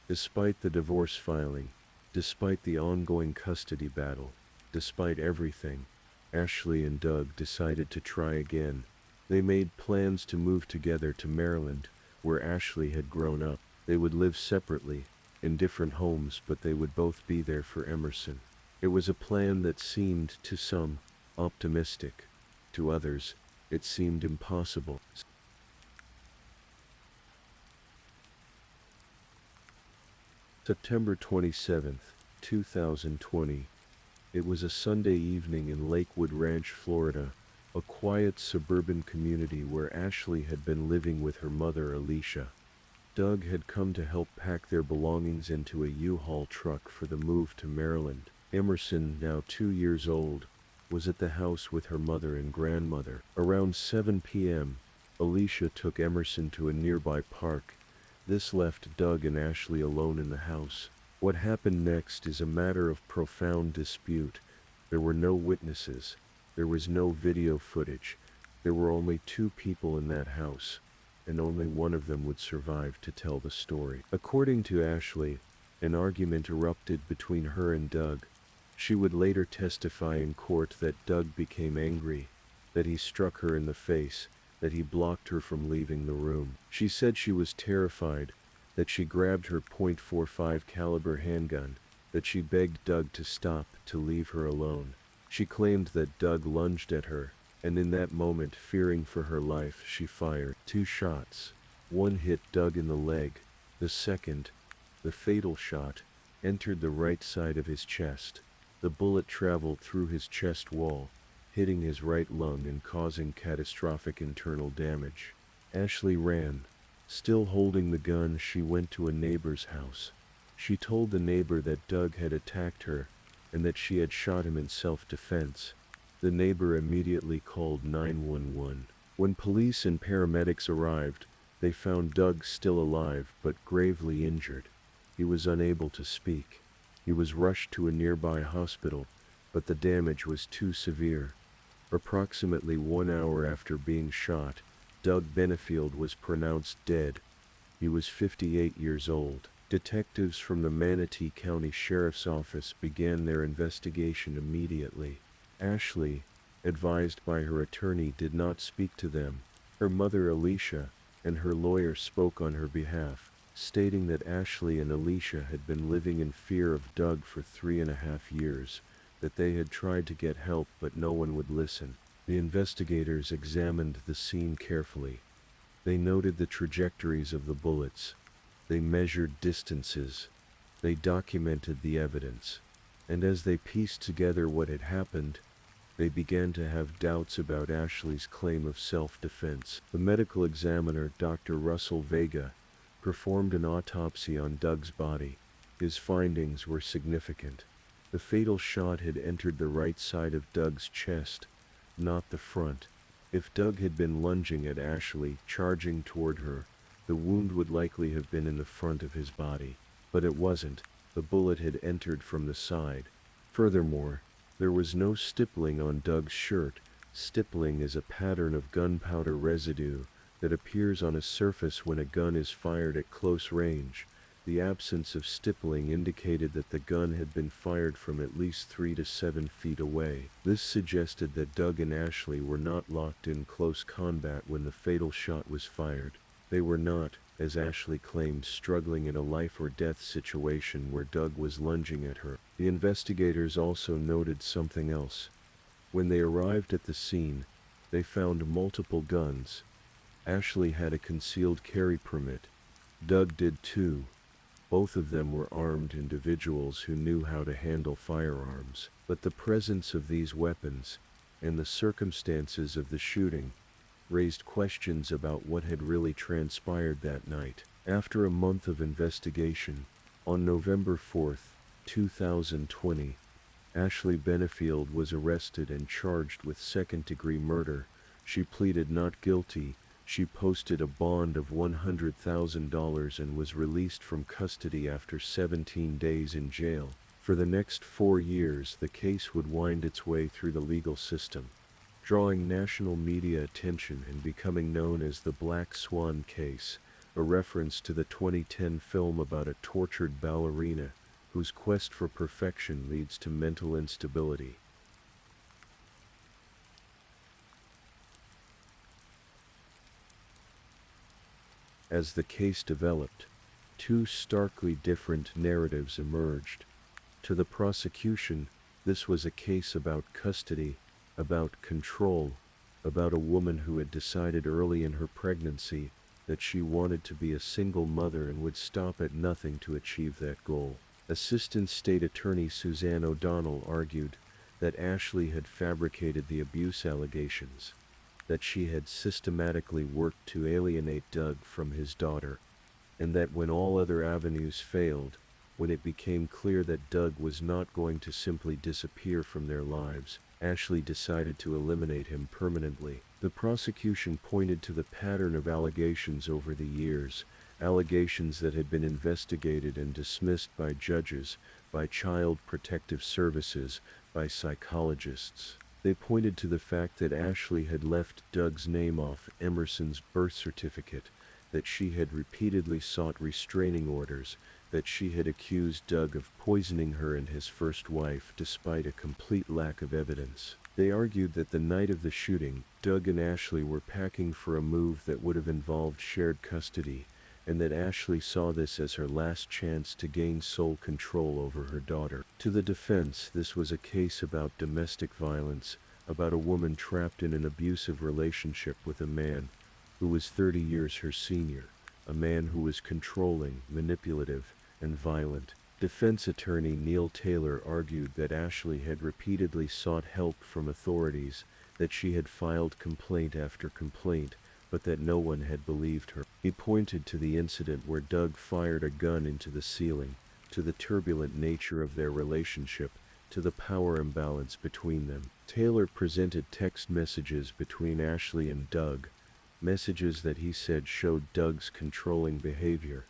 Despite the divorce filing, despite the ongoing custody battle, despite everything, Ashley and Doug decided to try again. They made plans to move together to Maryland, where Ashley had grown up. They would live separately, in different homes, but they would both be there for Emerson. It was a plan that seemed, to some, optimistic. To others, it seemed impossible. September 27, 2020. It was a Sunday evening in Lakewood Ranch, Florida, a quiet suburban community where Ashley had been living with her mother, Alicia. Doug had come to help pack their belongings into a U-Haul truck for the move to Maryland. Emerson, now 2 years old, was at the house with her mother and grandmother. Around 7 p.m., Alicia took Emerson to a nearby park. This left Doug and Ashley alone in the house. What happened next is a matter of profound dispute. There were no witnesses. There was no video footage. There were only 2 people in that house, and only one of them would survive to tell the story. According to Ashley, an argument erupted between her and Doug. She would later testify in court that Doug became angry, that he struck her in the face, that he blocked her from leaving the room. She said she was terrified, that she grabbed her .45 caliber handgun, that she begged Doug to stop, to leave her alone. She claimed that Doug lunged at her, and in that moment, fearing for her life, she fired 2 shots. One hit Doug in the leg. The second, the fatal shot, entered the right side of his chest. The bullet traveled through his chest wall, hitting his right lung and causing catastrophic internal damage. Ashley ran. Still holding the gun, she went to a neighbor's house. She told the neighbor that Doug had attacked her, and that she had shot him in self-defense. The neighbor immediately called 911. When police and paramedics arrived, they found Doug still alive but gravely injured. He was unable to speak. He was rushed to a nearby hospital, but the damage was too severe. Approximately 1 hour after being shot, Doug Benefield was pronounced dead. He was 58 years old. Detectives from the Manatee County Sheriff's Office began their investigation immediately. Ashley, advised by her attorney, did not speak to them. Her mother, Alicia, and her lawyer spoke on her behalf, stating that Ashley and Alicia had been living in fear of Doug for 3.5 years, that they had tried to get help but no one would listen. The investigators examined the scene carefully. They noted the trajectories of the bullets. They measured distances. They documented the evidence. And as they pieced together what had happened, they began to have doubts about Ashley's claim of self-defense. The medical examiner, Dr. Russell Vega, performed an autopsy on Doug's body. His findings were significant. The fatal shot had entered the right side of Doug's chest, not the front. If Doug had been lunging at Ashley, charging toward her, the wound would likely have been in the front of his body. But it wasn't. The bullet had entered from the side. Furthermore, there was no stippling on Doug's shirt. Stippling is a pattern of gunpowder residue that appears on a surface when a gun is fired at close range. The absence of stippling indicated that the gun had been fired from at least 3 to 7 feet away. This suggested that Doug and Ashley were not locked in close combat when the fatal shot was fired. They were not, as Ashley claimed, struggling in a life-or-death situation where Doug was lunging at her. The investigators also noted something else. When they arrived at the scene, they found multiple guns. Ashley had a concealed carry permit. Doug did too. Both of them were armed individuals who knew how to handle firearms. But the presence of these weapons, and the circumstances of the shooting, raised questions about what had really transpired that night. After a month of investigation, on November 4, 2020, Ashley Benefield was arrested and charged with second-degree murder. She pleaded not guilty. She posted a bond of $100,000 and was released from custody after 17 days in jail. For the next 4 years, the case would wind its way through the legal system, drawing national media attention and becoming known as the Black Swan case, a reference to the 2010 film about a tortured ballerina whose quest for perfection leads to mental instability. As the case developed, 2 starkly different narratives emerged. To the prosecution, this was a case about custody, about control, about a woman who had decided early in her pregnancy that she wanted to be a single mother and would stop at nothing to achieve that goal. Assistant State Attorney Suzanne O'Donnell argued that Ashley had fabricated the abuse allegations, that she had systematically worked to alienate Doug from his daughter, and that when all other avenues failed, when it became clear that Doug was not going to simply disappear from their lives, Ashley decided to eliminate him permanently. The prosecution pointed to the pattern of allegations over the years, allegations that had been investigated and dismissed by judges, by child protective services, by psychologists. They pointed to the fact that Ashley had left Doug's name off Emerson's birth certificate, that she had repeatedly sought restraining orders, that she had accused Doug of poisoning her and his first wife despite a complete lack of evidence. They argued that the night of the shooting, Doug and Ashley were packing for a move that would have involved shared custody, and that Ashley saw this as her last chance to gain sole control over her daughter. To the defense, this was a case about domestic violence, about a woman trapped in an abusive relationship with a man who was 30 years her senior, a man who was controlling, manipulative, and violent. Defense attorney Neil Taylor argued that Ashley had repeatedly sought help from authorities, that she had filed complaint after complaint, but that no one had believed her. He pointed to the incident where Doug fired a gun into the ceiling, to the turbulent nature of their relationship, to the power imbalance between them. Taylor presented text messages between Ashley and Doug, messages that he said showed Doug's controlling behavior.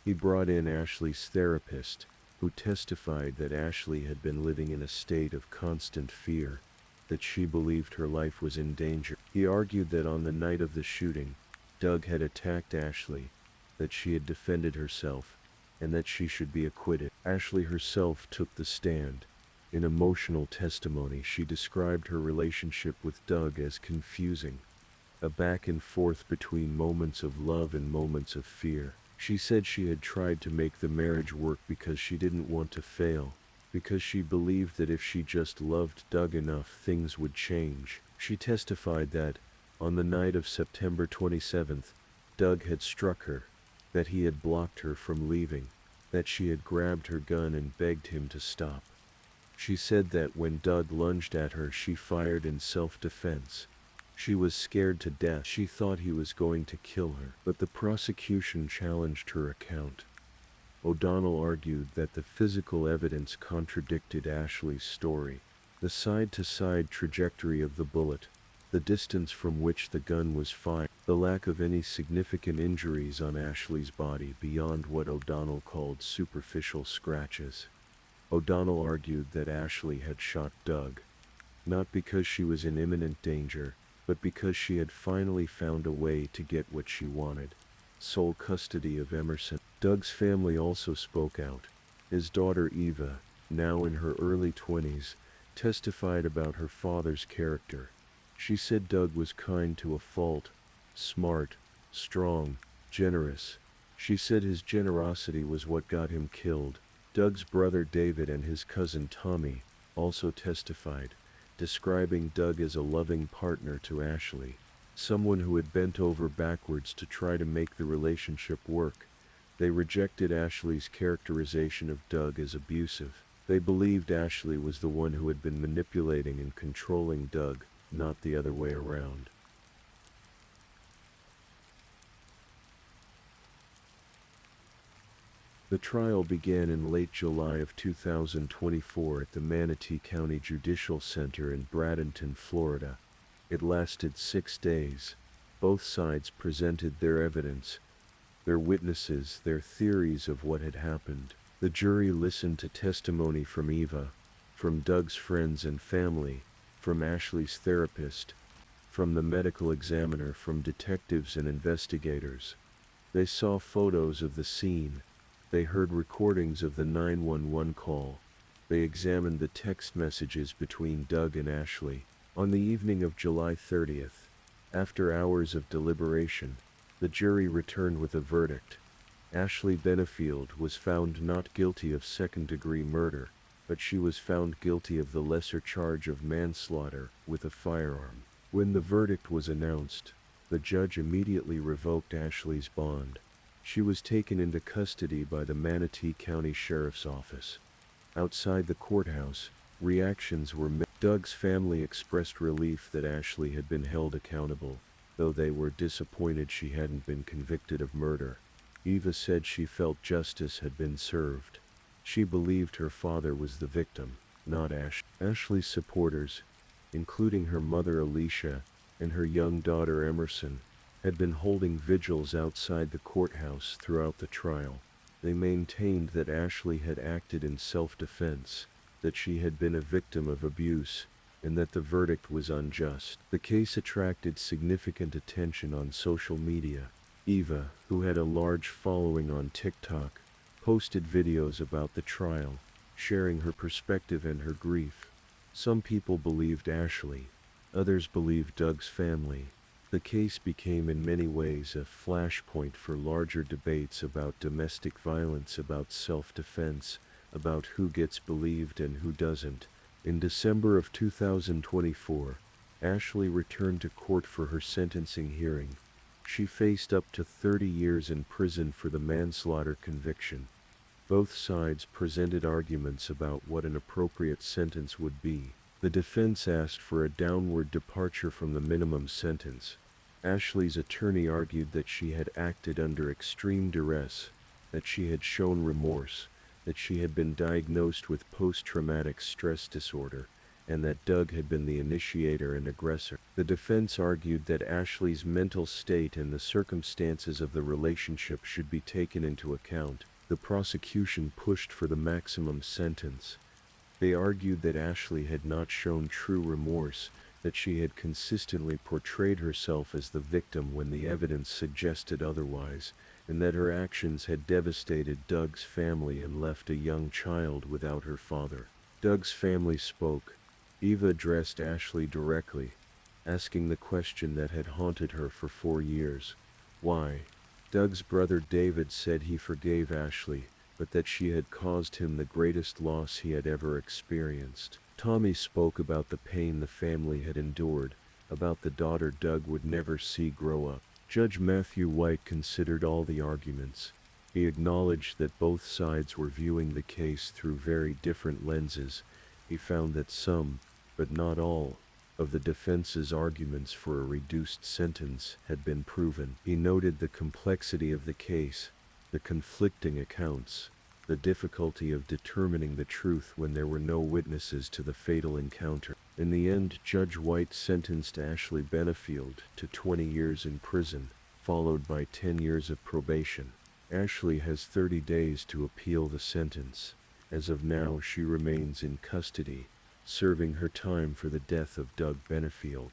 He brought in Ashley's therapist, who testified that Ashley had been living in a state of constant fear, that she believed her life was in danger. He argued that on the night of the shooting, Doug had attacked Ashley, that she had defended herself, and that she should be acquitted. Ashley herself took the stand. In emotional testimony, she described her relationship with Doug as confusing, a back and forth between moments of love and moments of fear. She said she had tried to make the marriage work because she didn't want to fail, because she believed that if she just loved Doug enough, things would change. She testified that, on the night of September 27th, Doug had struck her, that he had blocked her from leaving, that she had grabbed her gun and begged him to stop. She said that when Doug lunged at her, she fired in self-defense. She was scared to death. She thought he was going to kill her. But the prosecution challenged her account. O'Donnell argued that the physical evidence contradicted Ashley's story. The side-to-side trajectory of the bullet, the distance from which the gun was fired, the lack of any significant injuries on Ashley's body beyond what O'Donnell called superficial scratches. O'Donnell argued that Ashley had shot Doug, not because she was in imminent danger, but because she had finally found a way to get what she wanted: sole custody of Emerson. Doug's family also spoke out. His daughter Eva, now in her early 20s, testified about her father's character. She said Doug was kind to a fault, smart, strong, generous. She said his generosity was what got him killed. Doug's brother David and his cousin Tommy also testified, describing Doug as a loving partner to Ashley, someone who had bent over backwards to try to make the relationship work. They rejected Ashley's characterization of Doug as abusive. They believed Ashley was the one who had been manipulating and controlling Doug, not the other way around. The trial began in late July of 2024 at the Manatee County Judicial Center in Bradenton, Florida. It lasted 6 days. Both sides presented their evidence, their witnesses, their theories of what had happened. The jury listened to testimony from Eva, from Doug's friends and family, from Ashley's therapist, from the medical examiner, from detectives and investigators. They saw photos of the scene. They heard recordings of the 911 call. They examined the text messages between Doug and Ashley. On the evening of July 30th, after hours of deliberation, the jury returned with a verdict. Ashley Benefield was found not guilty of second-degree murder, but she was found guilty of the lesser charge of manslaughter with a firearm. When the verdict was announced, the judge immediately revoked Ashley's bond. She was taken into custody by the Manatee County Sheriff's Office. Outside the courthouse, reactions were mixed. Doug's family expressed relief that Ashley had been held accountable, though they were disappointed she hadn't been convicted of murder. Eva said she felt justice had been served. She believed her father was the victim, not Ash. Ashley's supporters, including her mother Alicia and her young daughter Emerson, had been holding vigils outside the courthouse throughout the trial. They maintained that Ashley had acted in self-defense, that she had been a victim of abuse, and that the verdict was unjust. The case attracted significant attention on social media. Eva, who had a large following on TikTok, posted videos about the trial, sharing her perspective and her grief. Some people believed Ashley, others believed Doug's family. The case became in many ways a flashpoint for larger debates about domestic violence, about self-defense, about who gets believed and who doesn't. In December of 2024, Ashley returned to court for her sentencing hearing. She faced up to 30 years in prison for the manslaughter conviction. Both sides presented arguments about what an appropriate sentence would be. The defense asked for a downward departure from the minimum sentence. Ashley's attorney argued that she had acted under extreme duress, that she had shown remorse, that she had been diagnosed with post-traumatic stress disorder, and that Doug had been the initiator and aggressor. The defense argued that Ashley's mental state and the circumstances of the relationship should be taken into account. The prosecution pushed for the maximum sentence. They argued that Ashley had not shown true remorse, that she had consistently portrayed herself as the victim when the evidence suggested otherwise, and that her actions had devastated Doug's family and left a young child without her father. Doug's family spoke. Eva addressed Ashley directly, asking the question that had haunted her for 4 years. Why? Doug's brother David said he forgave Ashley, but that she had caused him the greatest loss he had ever experienced. Tommy spoke about the pain the family had endured, about the daughter Doug would never see grow up. Judge Matthew White considered all the arguments. He acknowledged that both sides were viewing the case through very different lenses. He found that some, but not all, of the defense's arguments for a reduced sentence had been proven. He noted the complexity of the case, the conflicting accounts, the difficulty of determining the truth when there were no witnesses to the fatal encounter. In the end, Judge White sentenced Ashley Benefield to 20 years in prison, followed by 10 years of probation. Ashley has 30 days to appeal the sentence. As of now, she remains in custody, serving her time for the death of Doug Benefield.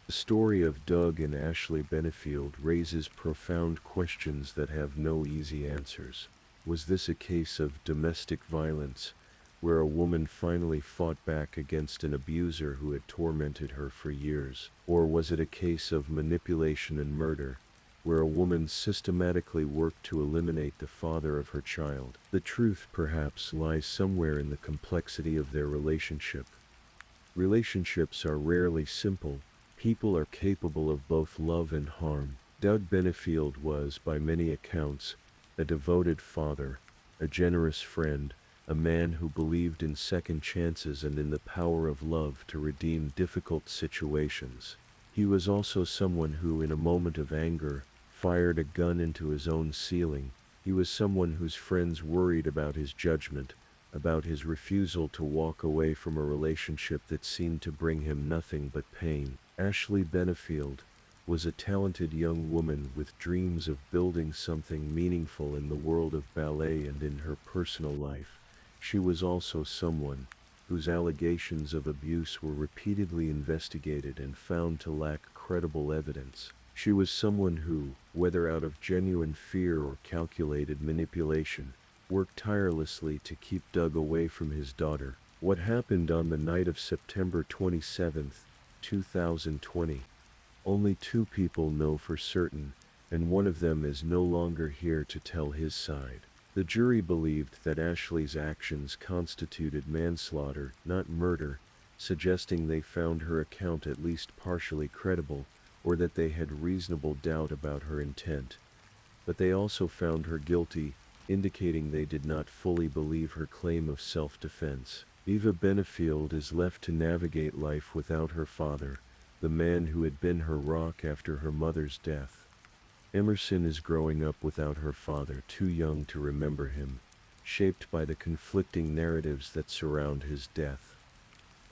The story of Doug and Ashley Benefield raises profound questions that have no easy answers. Was this a case of domestic violence, where a woman finally fought back against an abuser who had tormented her for years? Or was it a case of manipulation and murder, where a woman systematically worked to eliminate the father of her child? The truth, perhaps, lies somewhere in the complexity of their relationship. Relationships are rarely simple. People are capable of both love and harm. Doug Benefield was, by many accounts, a devoted father, a generous friend, a man who believed in second chances and in the power of love to redeem difficult situations. He was also someone who, in a moment of anger, fired a gun into his own ceiling. He was someone whose friends worried about his judgment, about his refusal to walk away from a relationship that seemed to bring him nothing but pain. Ashley Benefield was a talented young woman with dreams of building something meaningful in the world of ballet and in her personal life. She was also someone whose allegations of abuse were repeatedly investigated and found to lack credible evidence. She was someone who, whether out of genuine fear or calculated manipulation, worked tirelessly to keep Doug away from his daughter. What happened on the night of September 27, 2020? Only 2 people know for certain, and one of them is no longer here to tell his side. The jury believed that Ashley's actions constituted manslaughter, not murder, suggesting they found her account at least partially credible, or that they had reasonable doubt about her intent. But they also found her guilty, indicating they did not fully believe her claim of self-defense. Eva Benefield is left to navigate life without her father, the man who had been her rock after her mother's death. Emerson is growing up without her father, too young to remember him, shaped by the conflicting narratives that surround his death.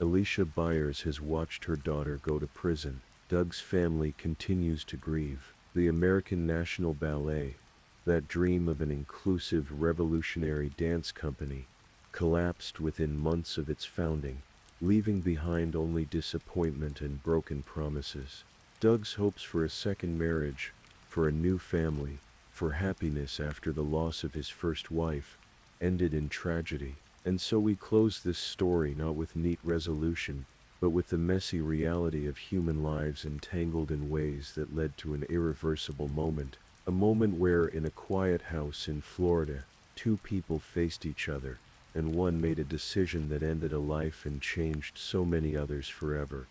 Alicia Byers has watched her daughter go to prison. Doug's family continues to grieve. The American National Ballet, that dream of an inclusive revolutionary dance company, collapsed within months of its founding, leaving behind only disappointment and broken promises. Doug's hopes for a second marriage, for a new family, for happiness after the loss of his first wife, ended in tragedy. And so we close this story not with neat resolution, but with the messy reality of human lives entangled in ways that led to an irreversible moment. A moment where, in a quiet house in Florida, two people faced each other, and one made a decision that ended a life and changed so many others forever.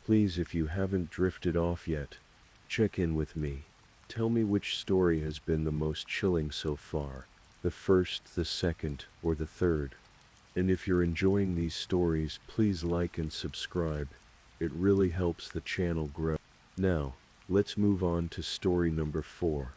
Please, if you haven't drifted off yet, check in with me. Tell me which story has been the most chilling so far, the first, the second, or the third. And if you're enjoying these stories, please like and subscribe. It really helps the channel grow. Now, let's move on to story number 4.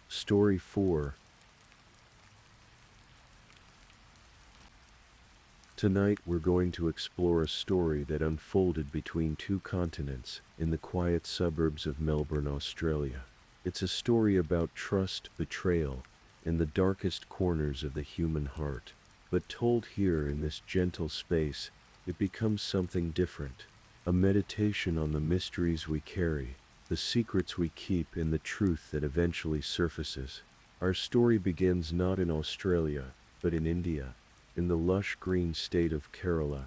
Story 4. Tonight we're going to explore a story that unfolded between two continents in the quiet suburbs of Melbourne, Australia. It's a story about trust, betrayal, and the darkest corners of the human heart. But told here in this gentle space, it becomes something different. A meditation on the mysteries we carry, the secrets we keep, and the truth that eventually surfaces. Our story begins not in Australia, but in India, in the lush green state of Kerala,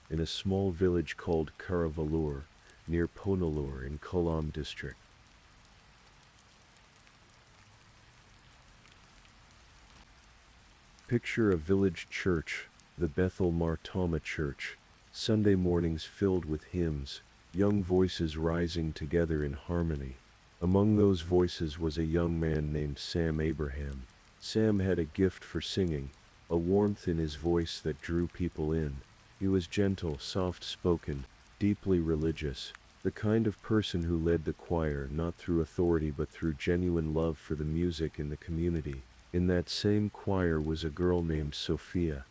in a small village called Karavalur, near Ponalur in Kollam district. Picture a village church, the Bethel Martama Church, Sunday mornings filled with hymns, young voices rising together in harmony. Among those voices was a young man named Sam Abraham. Sam had a gift for singing, a warmth in his voice that drew people in. He was gentle, soft-spoken, deeply religious, the kind of person who led the choir not through authority but through genuine love for the music and the community. In that same choir was a girl named Sophia.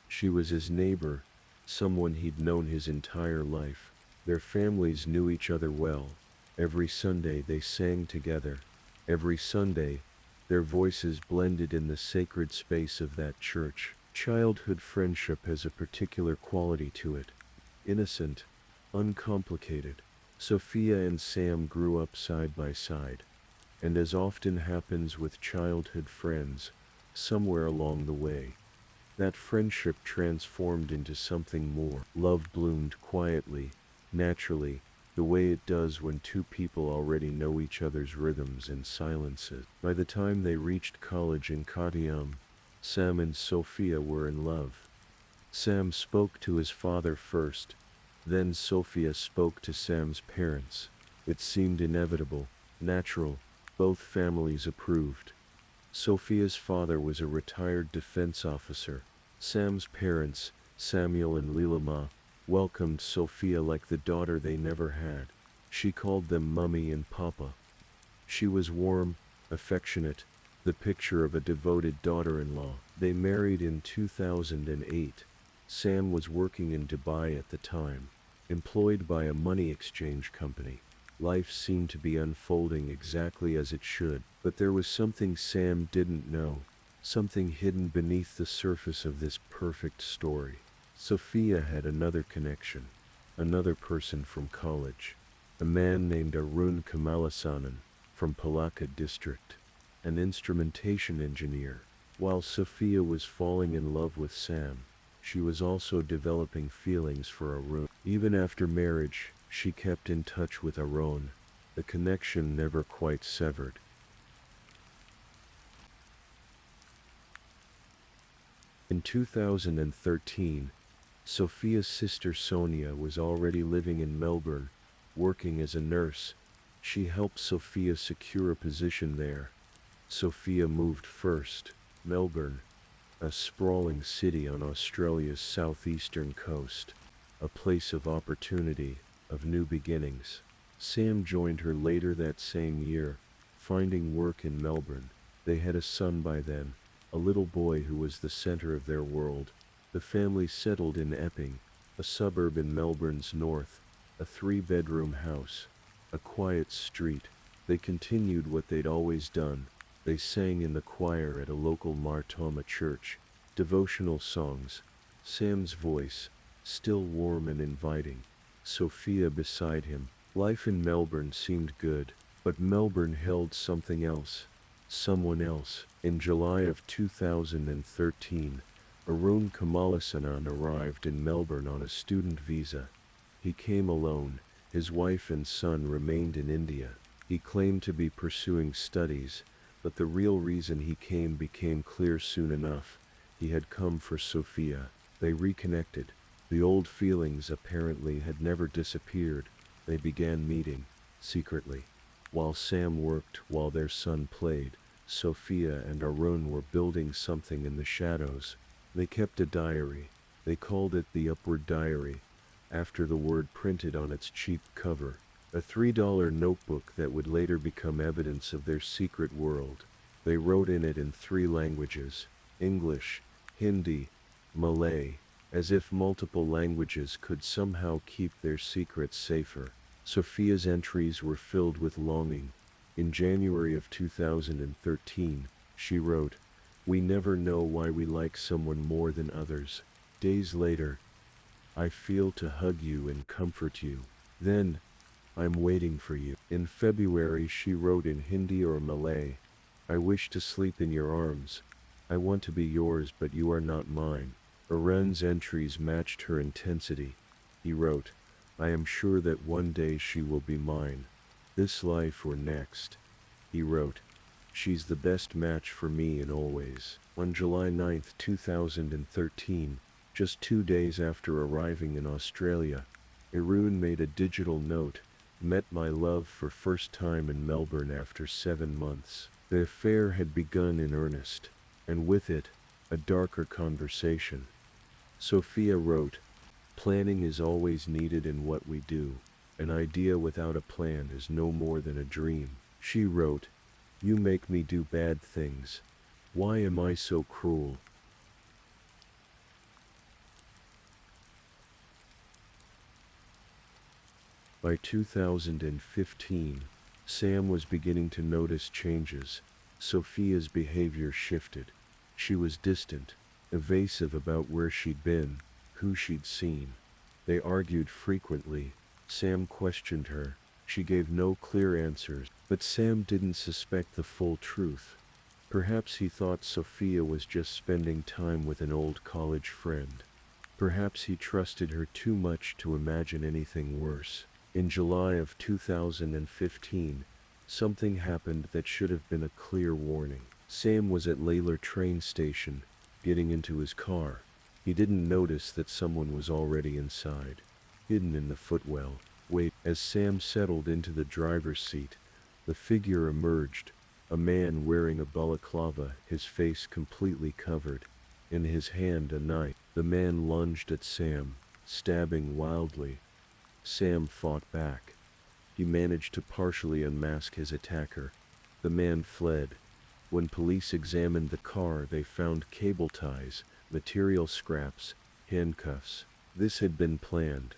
She was his neighbor, someone he'd known his entire life. Their families knew each other well. Every Sunday they sang together. Every Sunday, their voices blended in the sacred space of that church. Childhood friendship has a particular quality to it. Innocent, uncomplicated. Sophia and Sam grew up side by side. And as often happens with childhood friends, somewhere along the way, that friendship transformed into something more. Love bloomed quietly, naturally, the way it does when two people already know each other's rhythms and silences. By the time they reached college in Kottayam, Sam and Sophia were in love. Sam spoke to his father first, then Sophia spoke to Sam's parents. It seemed inevitable, natural. Both families approved. Sophia's father was a retired defense officer. Sam's parents, Samuel and Leelama, welcomed Sophia like the daughter they never had. She called them Mummy and Papa. She was warm, affectionate, the picture of a devoted daughter-in-law. They married in 2008. Sam was working in Dubai at the time, employed by a money exchange company. Life seemed to be unfolding exactly as it should, but there was something Sam didn't know, something hidden beneath the surface of this perfect story. Sophia had another connection, another person from college, a man named Arun Kamalasanan from Palaka district, an instrumentation engineer. While Sophia was falling in love with Sam, she was also developing feelings for Arun. Even after marriage, she kept in touch with Arun. The connection never quite severed. In 2013, Sophia's sister Sonia was already living in Melbourne, working as a nurse, She helped Sophia secure a position there. Sophia moved first, Melbourne, a sprawling city on Australia's southeastern coast, a place of opportunity, of new beginnings. Sam joined her later that same year, finding work in Melbourne. They had a son by then, a little boy who was the center of their world. The family settled in Epping, a suburb in Melbourne's north, a 3-bedroom house, a quiet street. They continued what they'd always done. They sang in the choir at a local Martoma church, devotional songs. Sam's voice, still warm and inviting. Sophia beside him. Life in Melbourne seemed good, but Melbourne held something else. Someone else. In July of 2013, Arun Kamalasanan arrived in Melbourne on a student visa. He came alone. His wife and son remained in India. He claimed to be pursuing studies, but the real reason he came became clear soon enough. He had come for Sophia. They reconnected. The old feelings apparently had never disappeared. They began meeting, secretly. While Sam worked, while their son played, Sophia and Arun were building something in the shadows. They kept a diary. They called it the Upward Diary, after the word printed on its cheap cover. A $3 notebook that would later become evidence of their secret world. They wrote in it in 3 languages, English, Hindi, Malay, as if multiple languages could somehow keep their secrets safer. Sophia's entries were filled with longing. In January of 2013, she wrote, "We never know why we like someone more than others." Days later, "I feel to hug you and comfort you. Then, I'm waiting for you." In February she wrote in Hindi or Malay, "I wish to sleep in your arms. I want to be yours, but you are not mine." Arun's entries matched her intensity. He wrote, "I am sure that one day she will be mine. This life or next." He wrote, "She's the best match for me and always." On July 9, 2013, just 2 days after arriving in Australia, Arun made a digital note, "Met my love for first time in Melbourne after 7 months." The affair had begun in earnest, and with it, a darker conversation. Sophia wrote, "Planning is always needed in what we do. An idea without a plan is no more than a dream." She wrote, "You make me do bad things. Why am I so cruel?" By 2015, Sam was beginning to notice changes. Sophia's behavior shifted. She was distant, evasive about where she'd been, who she'd seen. They argued frequently. Sam questioned her. She gave no clear answers, but Sam didn't suspect the full truth. Perhaps he thought Sophia was just spending time with an old college friend. Perhaps he trusted her too much to imagine anything worse. In July of 2015, something happened that should have been a clear warning. Sam was at Lalor train station, getting into his car. He didn't notice that someone was already inside, hidden in the footwell. Wait, as Sam settled into the driver's seat, the figure emerged, a man wearing a balaclava, his face completely covered. In his hand a knife. The man lunged at Sam, stabbing wildly. Sam fought back. He managed to partially unmask his attacker. The man fled. When police examined the car, they found cable ties, material scraps, handcuffs. This had been planned.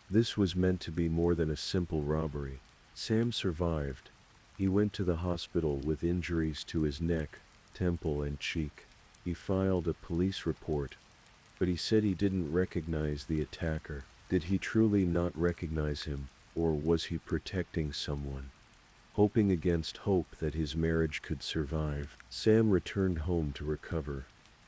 This was meant to be more than a simple robbery. Sam survived. He went to the hospital with injuries to his neck, temple, and cheek. He filed a police report, but he said he didn't recognize the attacker. Did he truly not recognize him, or was he protecting someone? Hoping against hope that his marriage could survive, Sam returned home to recover.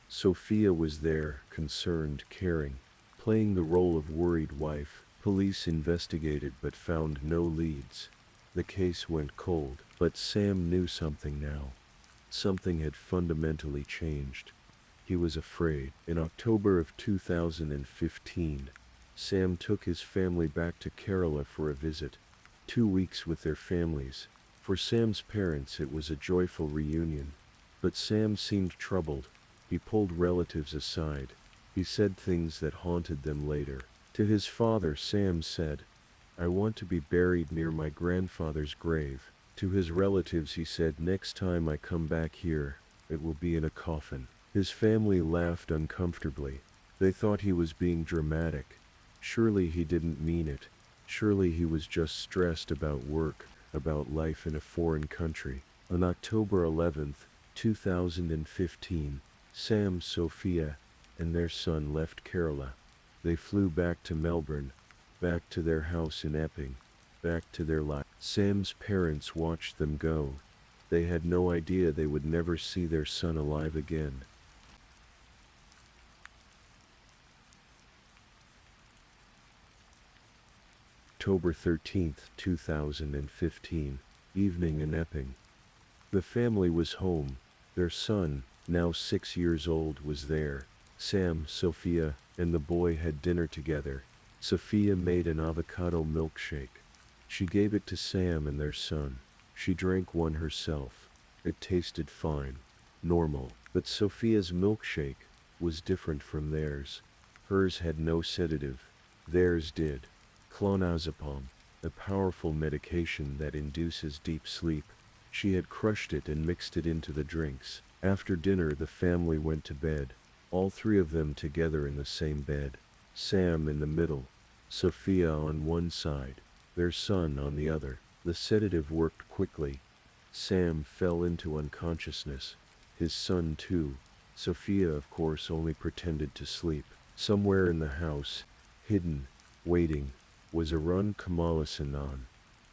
Sophia was there, concerned, caring, playing the role of worried wife. Police investigated but found no leads. The case went cold, but Sam knew something now. Something had fundamentally changed. He was afraid. In October of 2015, Sam took his family back to Kerala for a visit. 2 weeks with their families. For Sam's parents it was a joyful reunion. But Sam seemed troubled. He pulled relatives aside. He said things that haunted them later. To his father, Sam said, "I want to be buried near my grandfather's grave." To his relatives he said, "Next time I come back here, it will be in a coffin." His family laughed uncomfortably. They thought he was being dramatic. Surely he didn't mean it. Surely he was just stressed about work, about life in a foreign country. On October 11th, 2015, Sam, Sophia, and their son left Kerala. They flew back to Melbourne, back to their house in Epping, back to their life. Sam's parents watched them go. They had no idea they would never see their son alive again. October 13th, 2015, evening in Epping. The family was home. Their son, now 6 years old, was there. Sam, Sophia, and the boy had dinner together. Sophia made an avocado milkshake. She gave it to Sam and their son. She drank one herself. It tasted fine, normal. But Sophia's milkshake was different from theirs. Hers had no sedative. Theirs did. Clonazepam, a powerful medication that induces deep sleep. She had crushed it and mixed it into the drinks. After dinner the family went to bed. All three of them together in the same bed. Sam in the middle, Sophia on one side, their son on the other. The sedative worked quickly. Sam fell into unconsciousness. His son too. Sophia, of course, only pretended to sleep. Somewhere in the house, hidden, waiting, was Arun Kamalasanan.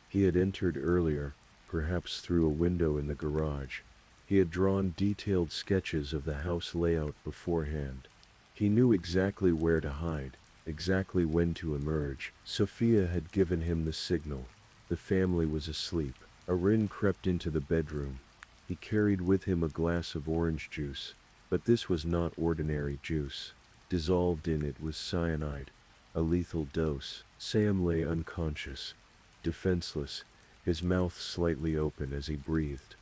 He had entered earlier, perhaps through a window in the garage. He had drawn detailed sketches of the house layout beforehand. He knew exactly where to hide, exactly when to emerge. Sophia had given him the signal. The family was asleep. Arun crept into the bedroom. He carried with him a glass of orange juice. But this was not ordinary juice. Dissolved in it was cyanide, a lethal dose. Sam lay unconscious, defenseless, his mouth slightly open as he breathed.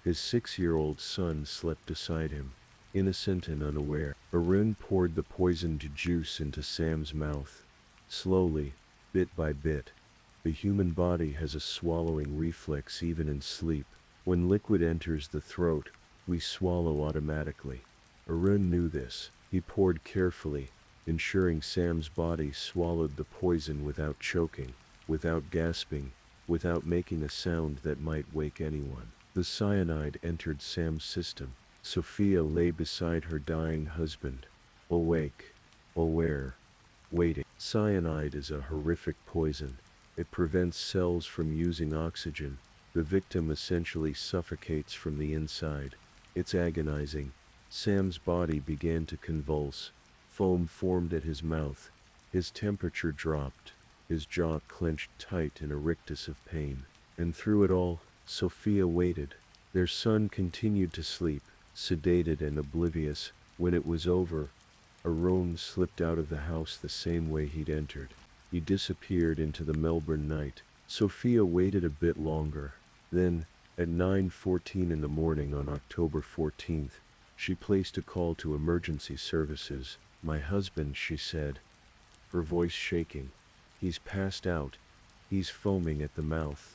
His 6-year-old son slept beside him, innocent and unaware. Arun poured the poisoned juice into Sam's mouth. Slowly, bit by bit. The human body has a swallowing reflex even in sleep. When liquid enters the throat, we swallow automatically. Arun knew this. He poured carefully, ensuring Sam's body swallowed the poison without choking, without gasping, without making a sound that might wake anyone. The cyanide entered Sam's system. Sophia lay beside her dying husband, awake, aware, waiting. Cyanide is a horrific poison. It prevents cells from using oxygen. The victim essentially suffocates from the inside. It's agonizing. Sam's body began to convulse. Foam formed at his mouth. His temperature dropped. His jaw clenched tight in a rictus of pain. And through it all, Sophia waited. Their son continued to sleep, sedated and oblivious. When it was over, Arun slipped out of the house the same way he'd entered. He disappeared into the Melbourne night. Sophia waited a bit longer. Then, at 9:14 in the morning on October 14th, she placed a call to emergency services. "My husband," she said, her voice shaking. "He's passed out. He's foaming at the mouth."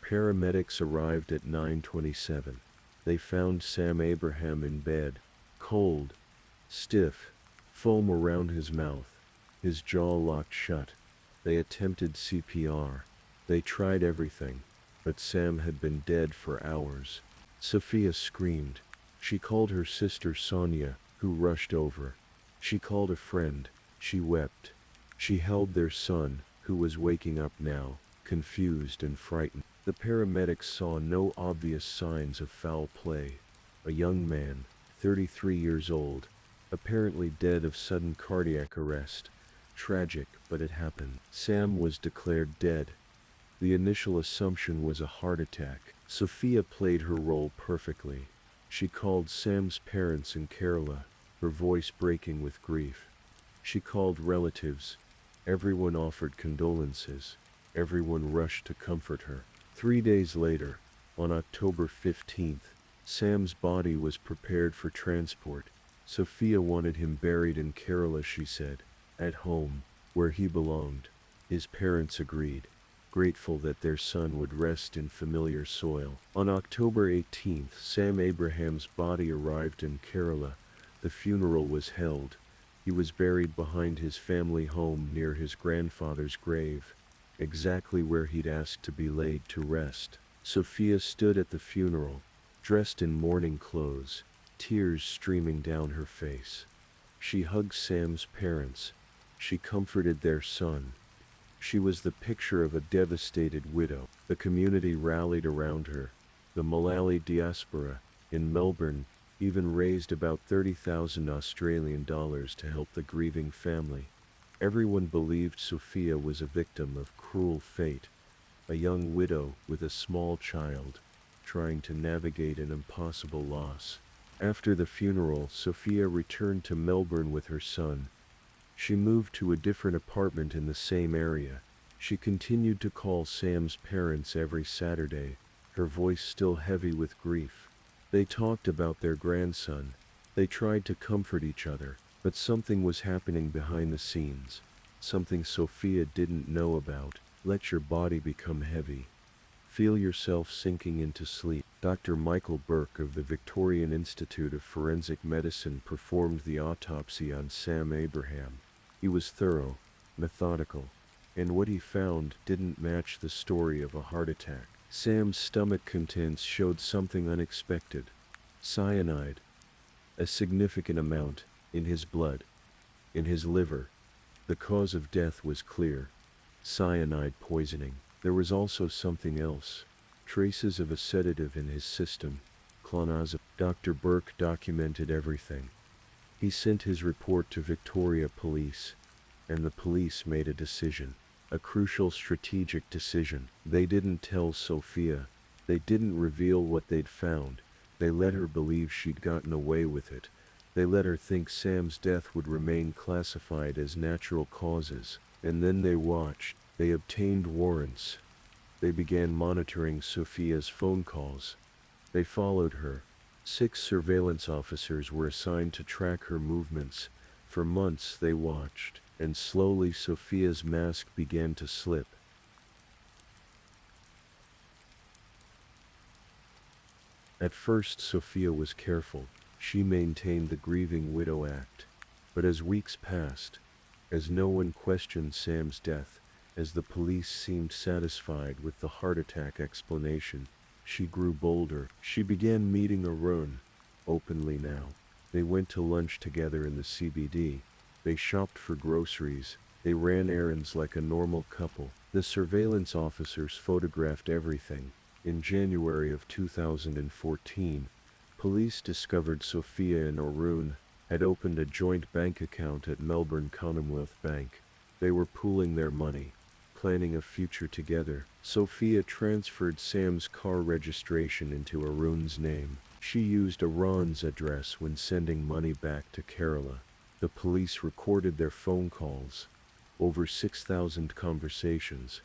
Paramedics arrived at 9:27. They found Sam Abraham in bed, cold, stiff, foam around his mouth, his jaw locked shut. They attempted CPR. They tried everything, but Sam had been dead for hours. Sophia screamed. She called her sister Sonia, who rushed over. She called a friend. She wept. She held their son, who was waking up now, confused and frightened. The paramedics saw no obvious signs of foul play. A young man, 33 years old, apparently dead of sudden cardiac arrest. Tragic, but it happened. Sam was declared dead. The initial assumption was a heart attack. Sophia played her role perfectly. She called Sam's parents in Kerala. her voice breaking with grief. She called relatives. Everyone offered condolences. Everyone rushed to comfort her. 3 days later, on October 15th, Sam's body was prepared for transport. Sophia wanted him buried in Kerala, she said, at home, where he belonged. His parents agreed, grateful that their son would rest in familiar soil. On October 18th, Sam Abraham's body arrived in Kerala. The funeral was held. He was buried behind his family home near his grandfather's grave, exactly where he'd asked to be laid to rest. Sophia stood at the funeral, dressed in mourning clothes, tears streaming down her face. She hugged Sam's parents. She comforted their son. She was the picture of a devastated widow. The community rallied around her. The Malayali diaspora in Melbourne even raised about 30,000 Australian dollars to help the grieving family. Everyone believed Sophia was a victim of cruel fate, a young widow with a small child, trying to navigate an impossible loss. After the funeral, Sophia returned to Melbourne with her son. She moved to a different apartment in the same area. She continued to call Sam's parents every Saturday, her voice still heavy with grief. They talked about their grandson. They tried to comfort each other, but something was happening behind the scenes. Something Sophia didn't know about. Let your body become heavy. Feel yourself sinking into sleep. Dr. Michael Burke of the Victorian Institute of Forensic Medicine performed the autopsy on Sam Abraham. He was thorough, methodical, and what he found didn't match the story of a heart attack. Sam's stomach contents showed something unexpected. Cyanide. A significant amount, in his blood. In his liver. The cause of death was clear. Cyanide poisoning. There was also something else. Traces of a sedative in his system. Clonazepam. Dr. Burke documented everything. He sent his report to Victoria Police, and the police made a decision. A crucial strategic decision. They didn't tell Sophia. They didn't reveal what they'd found. They let her believe she'd gotten away with it. They let her think Sam's death would remain classified as natural causes. And then they watched. They obtained warrants. They began monitoring Sophia's phone calls. They followed her. 6 surveillance officers were assigned to track her movements. For months they watched, and slowly Sophia's mask began to slip. At first Sophia was careful. She maintained the grieving widow act. But as weeks passed, as no one questioned Sam's death, as the police seemed satisfied with the heart attack explanation, she grew bolder. She began meeting Arun, openly now. They went to lunch together in the CBD. They shopped for groceries. They ran errands like a normal couple. The surveillance officers photographed everything. In January of 2014, police discovered Sophia and Arun had opened a joint bank account at Melbourne Commonwealth Bank. They were pooling their money, planning a future together. Sophia transferred Sam's car registration into Arun's name. She used Arun's address when sending money back to Kerala. The police recorded their phone calls. Over 6,000 conversations,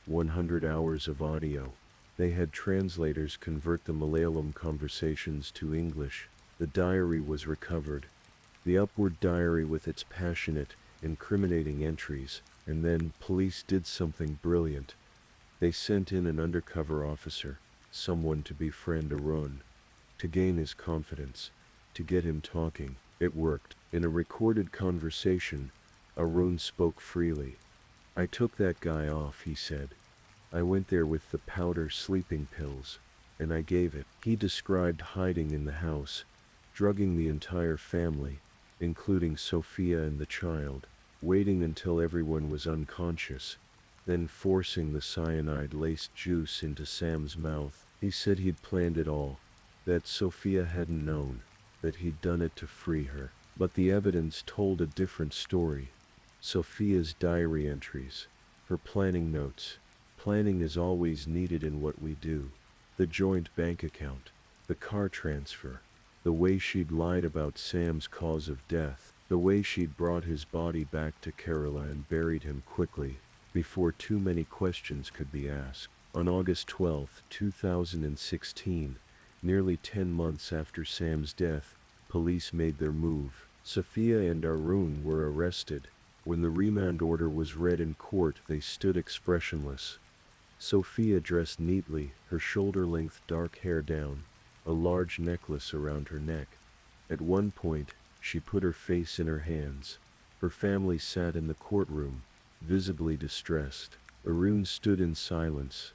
100 hours of audio. They had translators convert the Malayalam conversations to English. The diary was recovered. The upward diary with its passionate, incriminating entries. And then police did something brilliant. They sent in an undercover officer, someone to befriend Arun, to gain his confidence, to get him talking. It worked. In a recorded conversation, Arun spoke freely. "I took that guy off," he said. "I went there with the powder sleeping pills, and I gave it." He described hiding in the house, drugging the entire family, including Sophia and the child, waiting until everyone was unconscious, then forcing the cyanide-laced juice into Sam's mouth. He said he'd planned it all, that Sophia hadn't known, that he'd done it to free her. But the evidence told a different story. Sophia's diary entries, her planning notes. Planning is always needed in what we do. The joint bank account, the car transfer, The way she'd lied about Sam's cause of death. The way she'd brought his body back to Kerala and buried him quickly, before too many questions could be asked. On August 12, 2016, nearly 10 months after Sam's death, police made their move. Sophia and Arun were arrested. When the remand order was read in court, they stood expressionless. Sophia dressed neatly, her shoulder-length dark hair down, a large necklace around her neck. At one point, she put her face in her hands. Her family sat in the courtroom, visibly distressed. Arun stood in silence,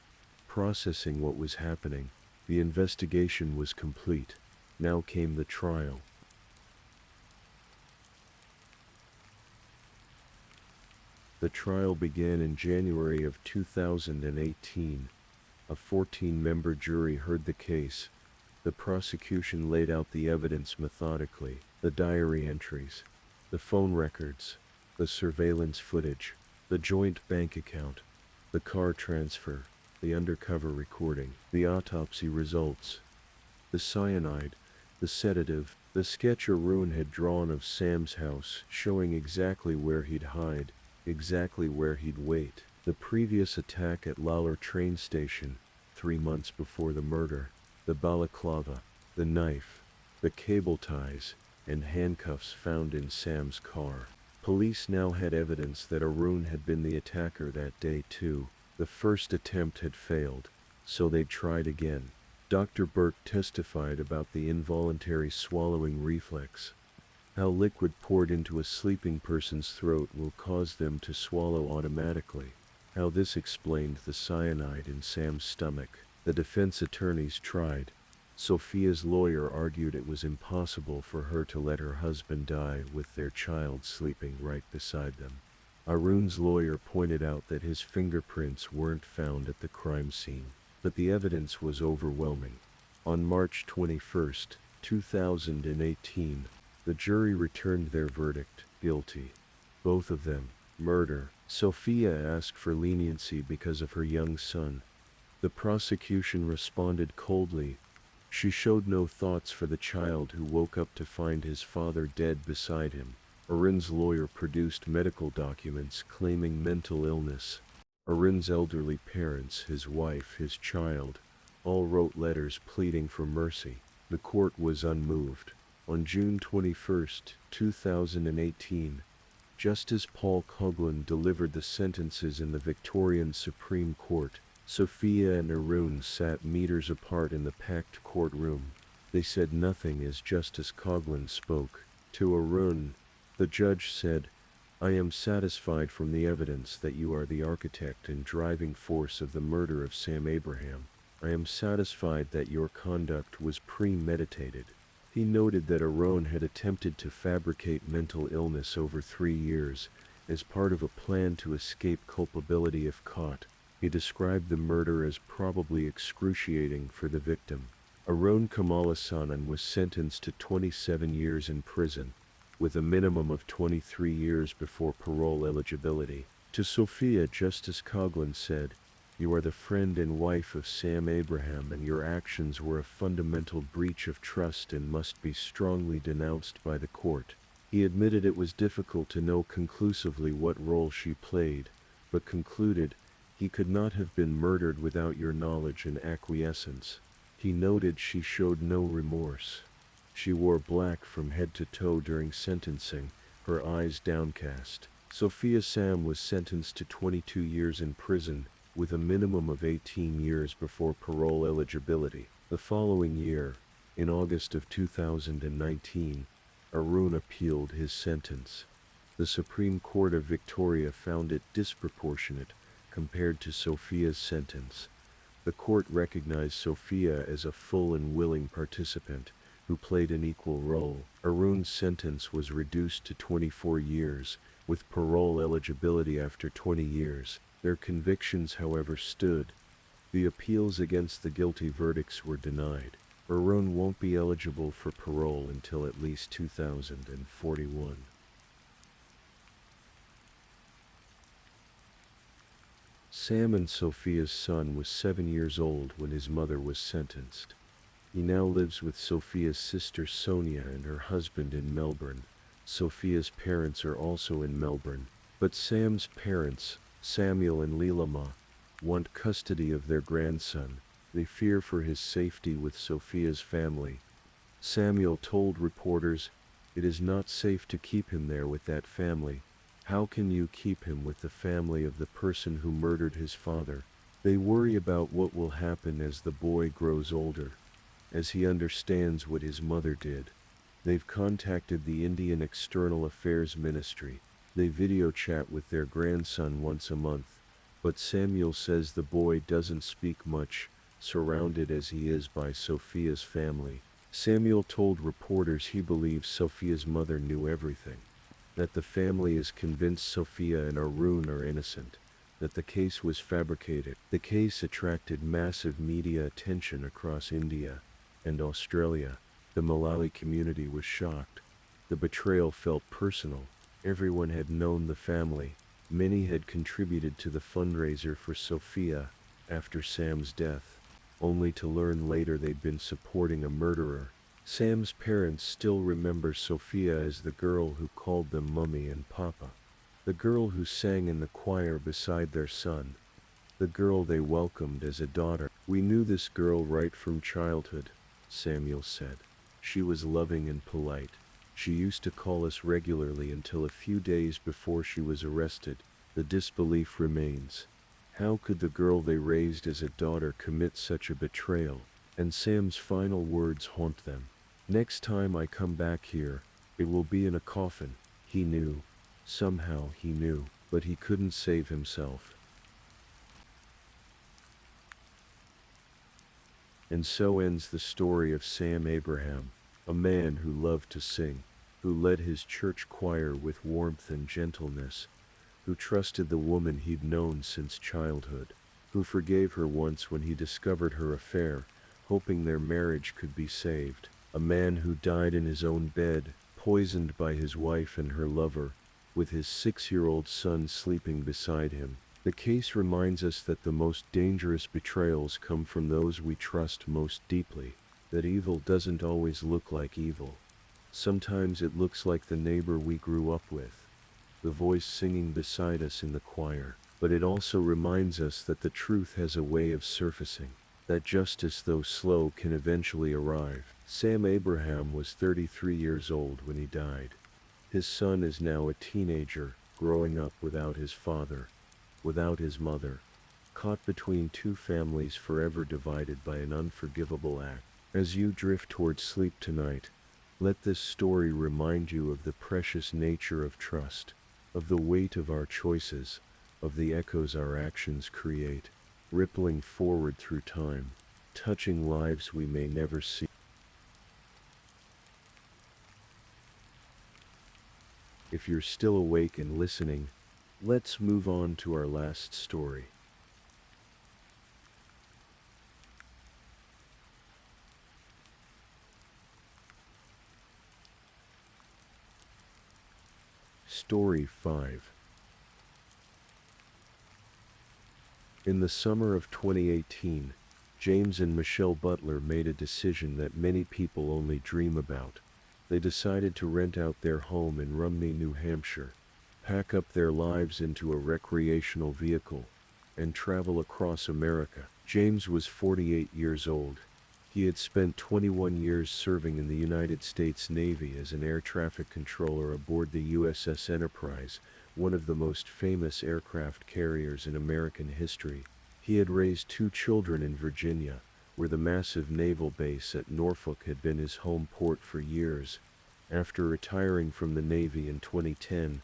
processing what was happening. The investigation was complete. Now came the trial. The trial began in January of 2018. A 14-member jury heard the case. The prosecution laid out the evidence methodically: the diary entries, the phone records, the surveillance footage, the joint bank account, the car transfer, the undercover recording, the autopsy results, the cyanide, the sedative, the sketch Arun had drawn of Sam's house, showing exactly where he'd hide, exactly where he'd wait, the previous attack at Lalor train station, 3 months before the murder, the balaclava, the knife, the cable ties, and handcuffs found in Sam's car. Police now had evidence that Arun had been the attacker that day too. The first attempt had failed, so they tried again. Dr. Burke testified about the involuntary swallowing reflex. How liquid poured into a sleeping person's throat will cause them to swallow automatically. How this explained the cyanide in Sam's stomach. The defense attorneys tried. Sophia's lawyer argued it was impossible for her to let her husband die with their child sleeping right beside them. Arun's lawyer pointed out that his fingerprints weren't found at the crime scene, but the evidence was overwhelming. On March 21, 2018, the jury returned their verdict: guilty. Both of them, murder. Sophia asked for leniency because of her young son. The prosecution responded coldly. She showed no thoughts for the child who woke up to find his father dead beside him. Arun's lawyer produced medical documents claiming mental illness. Arun's elderly parents, his wife, his child, all wrote letters pleading for mercy. The court was unmoved. On June 21, 2018, Justice Paul Coughlin delivered the sentences in the Victorian Supreme Court. Sophia and Arun sat meters apart in the packed courtroom. They said nothing as Justice Coughlin spoke. To Arun, the judge said, "I am satisfied from the evidence that you are the architect and driving force of the murder of Sam Abraham. I am satisfied that your conduct was premeditated." He noted that Arun had attempted to fabricate mental illness over 3 years as part of a plan to escape culpability if caught. He described the murder as probably excruciating for the victim. Arun Kamalasanan was sentenced to 27 years in prison, with a minimum of 23 years before parole eligibility. To Sophia, Justice Coughlin said, "You are the friend and wife of Sam Abraham, and your actions were a fundamental breach of trust and must be strongly denounced by the court." He admitted it was difficult to know conclusively what role she played, but concluded, "He could not have been murdered without your knowledge and acquiescence." He noted she showed no remorse. She wore black from head to toe during sentencing, her eyes downcast. Sophia Sam was sentenced to 22 years in prison, with a minimum of 18 years before parole eligibility. The following year, in August of 2019, Arun appealed his sentence. The Supreme Court of Victoria found it disproportionate compared to Sophia's sentence. The court recognized Sophia as a full and willing participant who played an equal role. Arun's sentence was reduced to 24 years, with parole eligibility after 20 years. Their convictions, however, stood. The appeals against the guilty verdicts were denied. Arun won't be eligible for parole until at least 2041. Sam and Sophia's son was 7 years old when his mother was sentenced. He now lives with Sophia's sister Sonia and her husband in Melbourne. Sophia's parents are also in Melbourne, but Sam's parents, Samuel and Leela, want custody of their grandson. They fear for his safety with Sophia's family. Samuel told reporters, "It is not safe to keep him there with that family. How can you keep him with the family of the person who murdered his father? They worry about what will happen as the boy grows older, as he understands what his mother did." They've contacted the Indian External Affairs Ministry. They video chat with their grandson once a month, but Samuel says the boy doesn't speak much, surrounded as he is by Sophia's family. Samuel told reporters he believes Sophia's mother knew everything, that the family is convinced Sophia and Arun are innocent, that the case was fabricated. The case attracted massive media attention across India and Australia. The Malayali community was shocked. The betrayal felt personal. Everyone had known the family. Many had contributed to the fundraiser for Sophia after Sam's death, only to learn later they'd been supporting a murderer. Sam's parents still remember Sophia as the girl who called them Mummy and Papa, the girl who sang in the choir beside their son, the girl they welcomed as a daughter. "We knew this girl right from childhood," Samuel said. "She was loving and polite. She used to call us regularly until a few days before she was arrested." The disbelief remains. How could the girl they raised as a daughter commit such a betrayal? And Sam's final words haunt them. "Next time I come back here, it will be in a coffin." He knew. Somehow he knew, but he couldn't save himself. And so ends the story of Sam Abraham, a man who loved to sing, who led his church choir with warmth and gentleness, who trusted the woman he'd known since childhood, who forgave her once when he discovered her affair, hoping their marriage could be saved. A man who died in his own bed, poisoned by his wife and her lover, with his 6-year-old son sleeping beside him. The case reminds us that the most dangerous betrayals come from those we trust most deeply, that evil doesn't always look like evil. Sometimes it looks like the neighbor we grew up with, the voice singing beside us in the choir. But it also reminds us that the truth has a way of surfacing, that justice, though slow, can eventually arrive. Sam Abraham was 33 years old when he died. His son is now a teenager, growing up without his father, without his mother, caught between two families forever divided by an unforgivable act. As you drift towards sleep tonight, let this story remind you of the precious nature of trust, of the weight of our choices, of the echoes our actions create, rippling forward through time, touching lives we may never see. If you're still awake and listening, let's move on to our last story. Story 5. In the summer of 2018, James and Michelle Butler made a decision that many people only dream about. They decided to rent out their home in Rumney, New Hampshire, pack up their lives into a recreational vehicle, and travel across America. James was 48 years old. He had spent 21 years serving in the United States Navy as an air traffic controller aboard the USS Enterprise, one of the most famous aircraft carriers in American history. He had raised 2 children in Virginia, where the massive naval base at Norfolk had been his home port for years. After retiring from the Navy in 2010,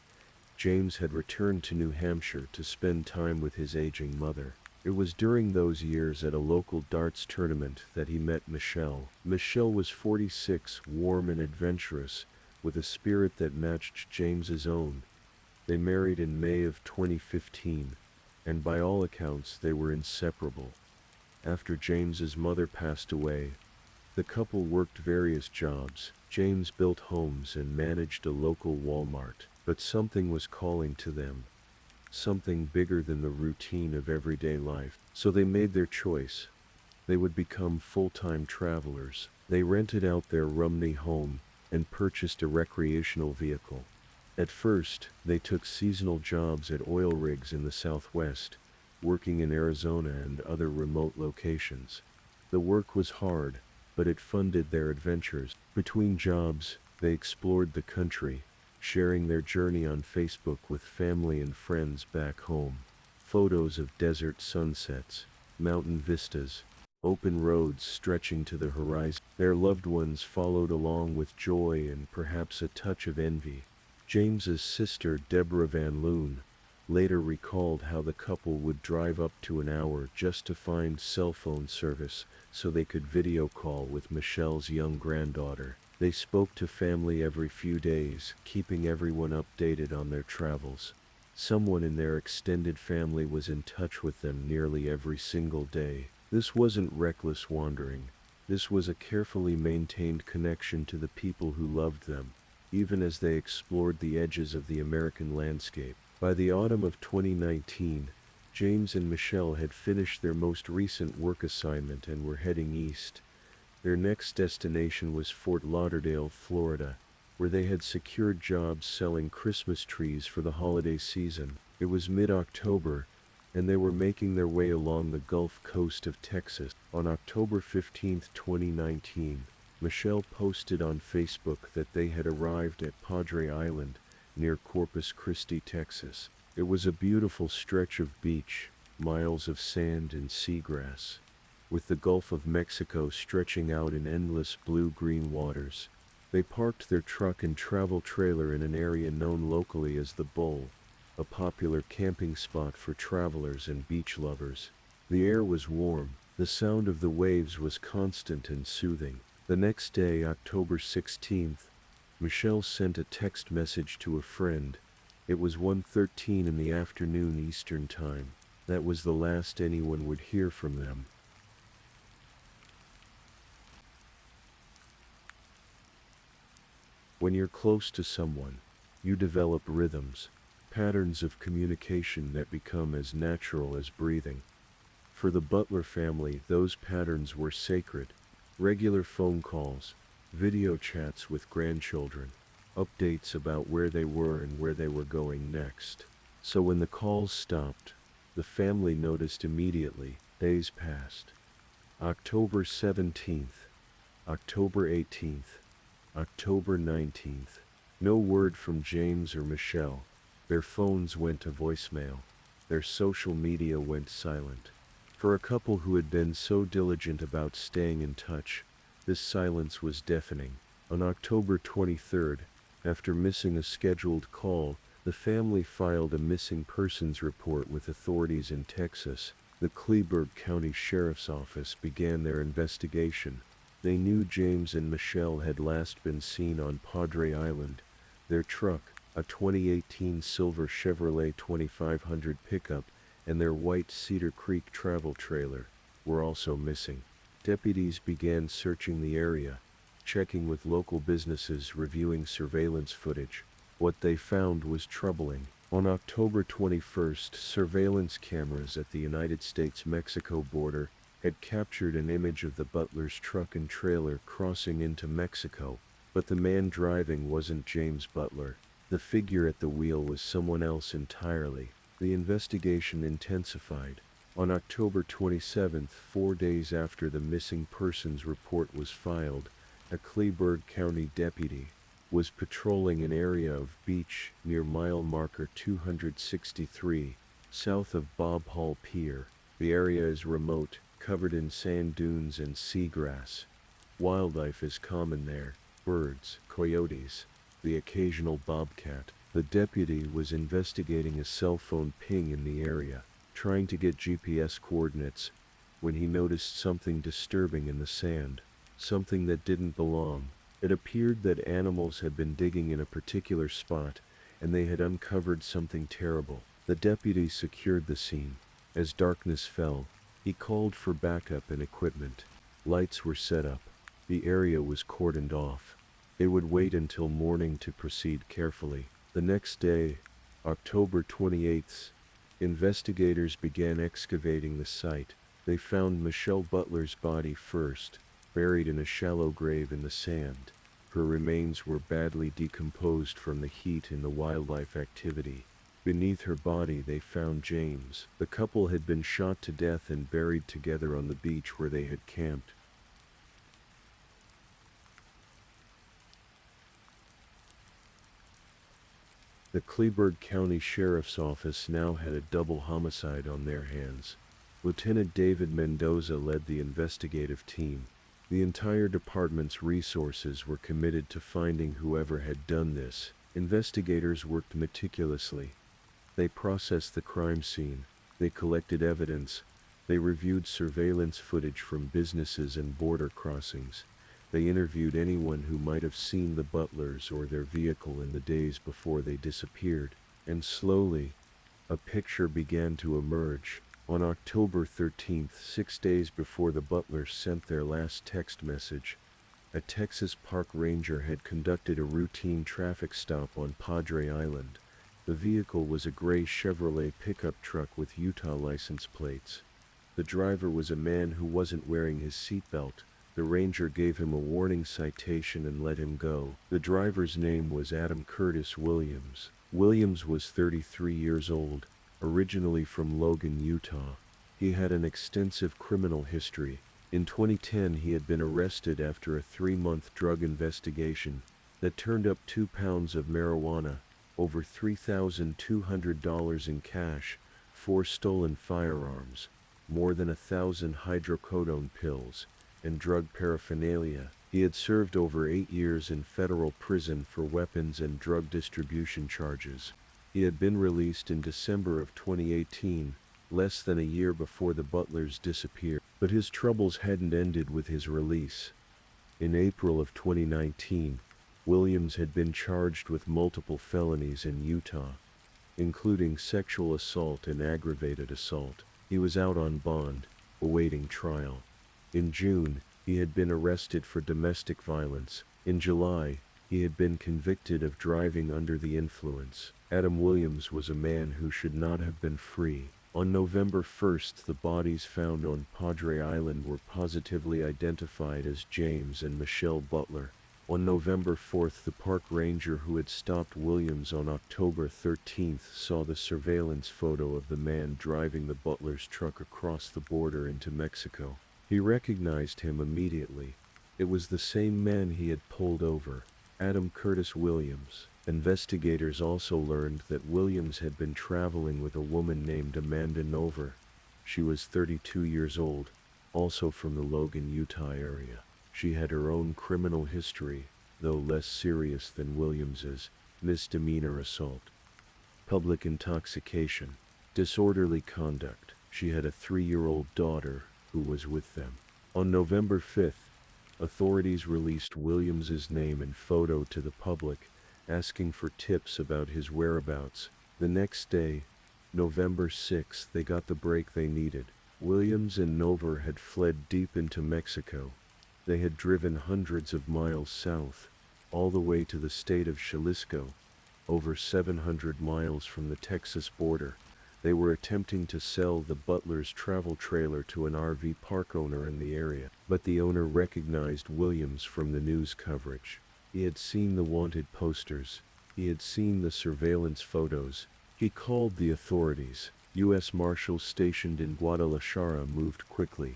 James had returned to New Hampshire to spend time with his aging mother. It was during those years at a local darts tournament that he met Michelle. Michelle was 46, warm and adventurous, with a spirit that matched James's own. They married in May of 2015, and by all accounts they were inseparable. After James's mother passed away, the couple worked various jobs. James built homes and managed a local Walmart, but something was calling to them. Something bigger than the routine of everyday life. So they made their choice. they would become full-time travelers. They rented out their Rumney home and purchased a recreational vehicle. At first, they took seasonal jobs at oil rigs in the Southwest, working in Arizona and other remote locations. The work was hard, but it funded their adventures. Between jobs, they explored the country, sharing their journey on Facebook with family and friends back home. Photos of desert sunsets, mountain vistas, open roads stretching to the horizon. Their loved ones followed along with joy and perhaps a touch of envy. James's sister, Deborah Van Loon, later recalled how the couple would drive up to an hour just to find cell phone service so they could video call with Michelle's young granddaughter. They spoke to family every few days, keeping everyone updated on their travels. Someone in their extended family was in touch with them nearly every single day. This wasn't reckless wandering. This was a carefully maintained connection to the people who loved them, even as they explored the edges of the American landscape. By the autumn of 2019, James and Michelle had finished their most recent work assignment and were heading east. Their next destination was Fort Lauderdale, Florida, where they had secured jobs selling Christmas trees for the holiday season. It was mid-October, and they were making their way along the Gulf Coast of Texas. On October 15, 2019, Michelle posted on Facebook that they had arrived at Padre Island, near Corpus Christi, Texas. It was a beautiful stretch of beach, miles of sand and seagrass, with the Gulf of Mexico stretching out in endless blue-green waters. They parked their truck and travel trailer in an area known locally as the Bull, a popular camping spot for travelers and beach lovers. The air was warm, the sound of the waves was constant and soothing. The next day, October 16th, Michelle sent a text message to a friend. It was 1:13 in the afternoon Eastern Time. That was the last anyone would hear from them. When you're close to someone, you develop rhythms, patterns of communication that become as natural as breathing. For the Butler family, those patterns were sacred. Regular phone calls, video chats with grandchildren, updates about where they were and where they were going next. So when the calls stopped, the family noticed immediately. Days passed. October 17th, October 18th, October 19th. No word from James or Michelle. Their phones went to voicemail. Their social media went silent. For a couple who had been so diligent about staying in touch, this silence was deafening. On October 23rd, after missing a scheduled call, the family filed a missing persons report with authorities in Texas. The Kleberg County Sheriff's Office began their investigation. They knew James and Michelle had last been seen on Padre Island. Their truck, a 2018 silver Chevrolet 2500 pickup, and their white Cedar Creek travel trailer, were also missing. Deputies began searching the area, checking with local businesses, reviewing surveillance footage. What they found was troubling. On October 21st, surveillance cameras at the United States-Mexico border had captured an image of the Butler's truck and trailer crossing into Mexico, but the man driving wasn't James Butler. The figure at the wheel was someone else entirely. The investigation intensified. On October 27th, 4 days after the missing persons report was filed, a Kleberg County deputy was patrolling an area of beach near mile marker 263, south of Bob Hall Pier. The area is remote, covered in sand dunes and seagrass. Wildlife is common there: birds, coyotes, the occasional bobcat. The deputy was investigating a cell phone ping in the area, trying to get GPS coordinates, when he noticed something disturbing in the sand, something that didn't belong. It appeared that animals had been digging in a particular spot, and they had uncovered something terrible. The deputy secured the scene. As darkness fell, he called for backup and equipment. Lights were set up. The area was cordoned off. They would wait until morning to proceed carefully. The next day, October 28th, investigators began excavating the site. They found Michelle Butler's body first, buried in a shallow grave in the sand. Her remains were badly decomposed from the heat and the wildlife activity. Beneath her body they found James. The couple had been shot to death and buried together on the beach where they had camped. The Kleberg County Sheriff's Office now had a double homicide on their hands. Lieutenant David Mendoza led the investigative team. The entire department's resources were committed to finding whoever had done this. Investigators worked meticulously. They processed the crime scene. They collected evidence. They reviewed surveillance footage from businesses and border crossings. They interviewed anyone who might have seen the Butlers or their vehicle in the days before they disappeared. And slowly, a picture began to emerge. On October 13th, 6 days before the Butlers sent their last text message, a Texas park ranger had conducted a routine traffic stop on Padre Island. The vehicle was a gray Chevrolet pickup truck with Utah license plates. The driver was a man who wasn't wearing his seatbelt. The ranger gave him a warning citation and let him go. The driver's name was Adam Curtis Williams. Williams was 33 years old, originally from Logan, Utah. He had an extensive criminal history. In 2010, he had been arrested after a 3-month drug investigation that turned up 2 pounds of marijuana, over $3,200 in cash, 4 stolen firearms, more than 1,000 hydrocodone pills, and drug paraphernalia. He had served over 8 years in federal prison for weapons and drug distribution charges. He had been released in December of 2018, less than a year before the Butlers disappeared. But his troubles hadn't ended with his release. In April of 2019, Williams had been charged with multiple felonies in Utah, including sexual assault and aggravated assault. He was out on bond, awaiting trial. In June, he had been arrested for domestic violence. In July, he had been convicted of driving under the influence. Adam Williams was a man who should not have been free. On November 1st, the bodies found on Padre Island were positively identified as James and Michelle Butler. On November 4th, the park ranger who had stopped Williams on October 13th saw the surveillance photo of the man driving the Butler's truck across the border into Mexico. He recognized him immediately. It was the same man he had pulled over, Adam Curtis Williams. Investigators also learned that Williams had been traveling with a woman named Amanda Nover. She was 32 years old, also from the Logan, Utah area. She had her own criminal history, though less serious than Williams's: misdemeanor assault, public intoxication, disorderly conduct. She had a 3-year-old daughter who was with them. On November 5th, authorities released Williams's name and photo to the public, asking for tips about his whereabouts. The next day, November 6th, they got the break they needed. Williams and Nover had fled deep into Mexico. They had driven hundreds of miles south, all the way to the state of Jalisco, over 700 miles from the Texas border. They were attempting to sell the Butler's travel trailer to an RV park owner in the area, but the owner recognized Williams from the news coverage. He had seen the wanted posters. He had seen the surveillance photos. He called the authorities. U.S. Marshals stationed in Guadalajara moved quickly.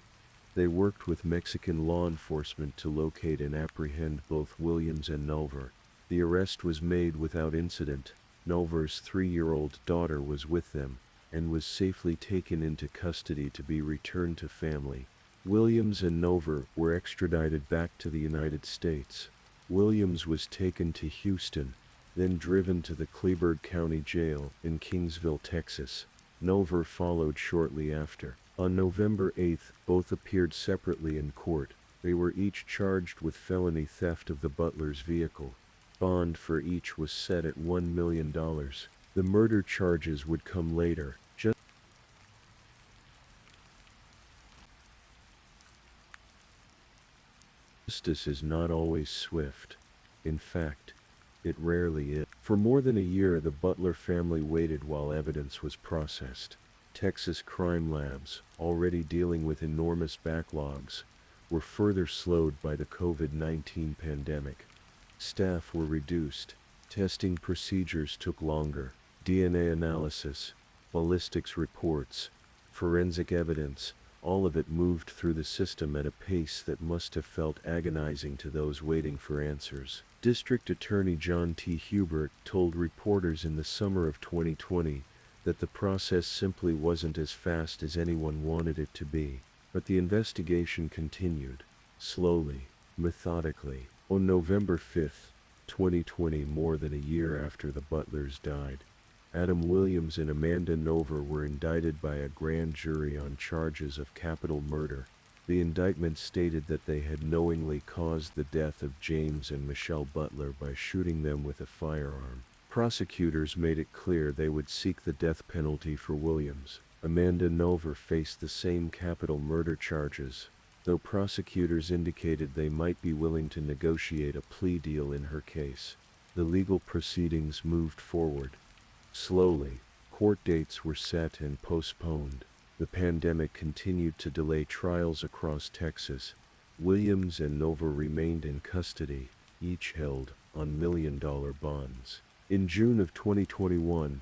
They worked with Mexican law enforcement to locate and apprehend both Williams and Nover. The arrest was made without incident. Nover's 3-year-old daughter was with them, and was safely taken into custody to be returned to family. Williams and Nover were extradited back to the United States. Williams was taken to Houston, then driven to the Kleberg County Jail in Kingsville, Texas. Nover followed shortly after. On November 8th, both appeared separately in court. They were each charged with felony theft of the Butler's vehicle. Bond for each was set at $1 million. The murder charges would come later. Justice is not always swift. In fact, it rarely is. For more than a year, the Butler family waited while evidence was processed. Texas crime labs, already dealing with enormous backlogs, were further slowed by the COVID-19 pandemic. Staff were reduced, testing procedures took longer, DNA analysis, ballistics reports, forensic evidence, all of it moved through the system at a pace that must have felt agonizing to those waiting for answers. District Attorney John T. Hubert told reporters in the summer of 2020 that the process simply wasn't as fast as anyone wanted it to be. But the investigation continued, slowly, methodically. On November 5, 2020, more than a year after the Butlers died, Adam Williams and Amanda Nover were indicted by a grand jury on charges of capital murder. The indictment stated that they had knowingly caused the death of James and Michelle Butler by shooting them with a firearm. Prosecutors made it clear they would seek the death penalty for Williams. Amanda Nover faced the same capital murder charges, though prosecutors indicated they might be willing to negotiate a plea deal in her case. The legal proceedings moved forward. Slowly, court dates were set and postponed. The pandemic continued to delay trials across Texas. Williams and Nover remained in custody, each held on million-dollar bonds. In June of 2021,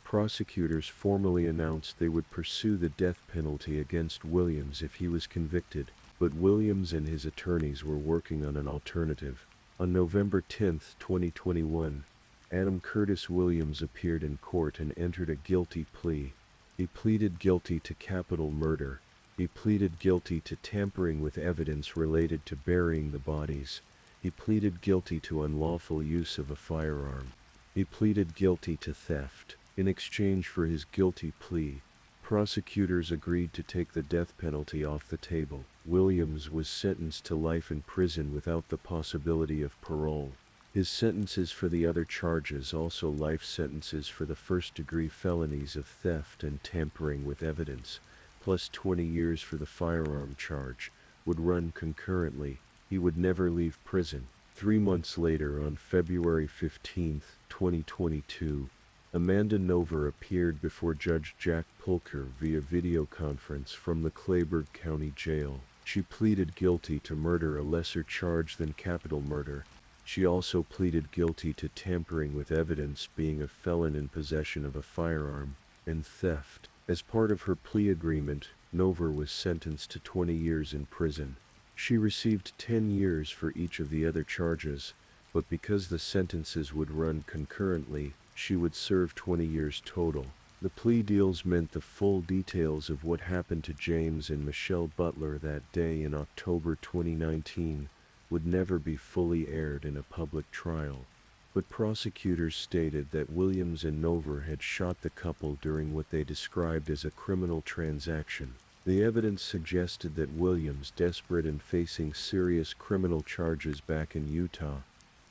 prosecutors formally announced they would pursue the death penalty against Williams if he was convicted, but Williams and his attorneys were working on an alternative. On November 10, 2021, Adam Curtis Williams appeared in court and entered a guilty plea. He pleaded guilty to capital murder. He pleaded guilty to tampering with evidence related to burying the bodies. He pleaded guilty to unlawful use of a firearm. He pleaded guilty to theft. In exchange for his guilty plea, prosecutors agreed to take the death penalty off the table. Williams was sentenced to life in prison without the possibility of parole. His sentences for the other charges, also life sentences for the first-degree felonies of theft and tampering with evidence, plus 20 years for the firearm charge, would run concurrently. He would never leave prison. 3 months later, on February 15, 2022, Amanda Nover appeared before Judge Jack Pulcher via video conference from the Clayburgh County Jail. She pleaded guilty to murder, a lesser charge than capital murder. She also pleaded guilty to tampering with evidence, being a felon in possession of a firearm, and theft. As part of her plea agreement, Nover was sentenced to 20 years in prison. She received 10 years for each of the other charges, but because the sentences would run concurrently, she would serve 20 years total. The plea deals meant the full details of what happened to James and Michelle Butler that day in October 2019 would never be fully aired in a public trial. But prosecutors stated that Williams and Nover had shot the couple during what they described as a criminal transaction. The evidence suggested that Williams, desperate and facing serious criminal charges back in Utah,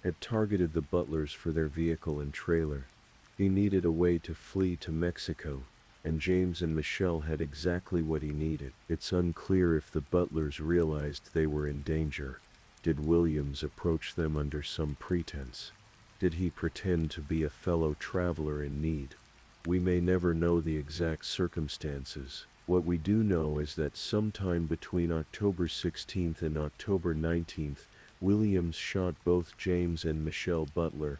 had targeted the Butlers for their vehicle and trailer. He needed a way to flee to Mexico, and James and Michelle had exactly what he needed. It's unclear if the Butlers realized they were in danger. Did Williams approach them under some pretense? Did he pretend to be a fellow traveler in need? We may never know the exact circumstances. What we do know is that sometime between October 16th and October 19th, Williams shot both James and Michelle Butler.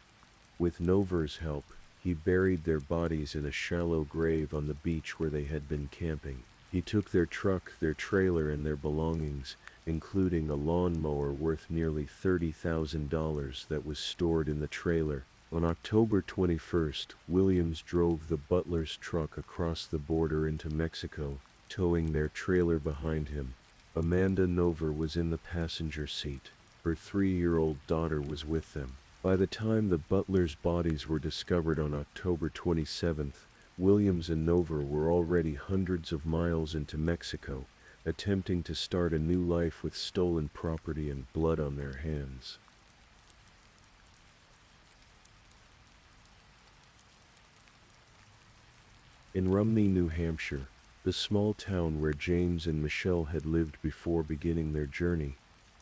With Nover's help, he buried their bodies in a shallow grave on the beach where they had been camping. He took their truck, their trailer, and their belongings, including a lawnmower worth nearly $30,000 that was stored in the trailer. On October 21st, Williams drove the Butlers' truck across the border into Mexico, towing their trailer behind him. Amanda Nover was in the passenger seat. Her 3-year-old daughter was with them. By the time the Butlers' bodies were discovered on October 27th, Williams and Nover were already hundreds of miles into Mexico, attempting to start a new life with stolen property and blood on their hands. In Rumney, New Hampshire, the small town where James and Michelle had lived before beginning their journey,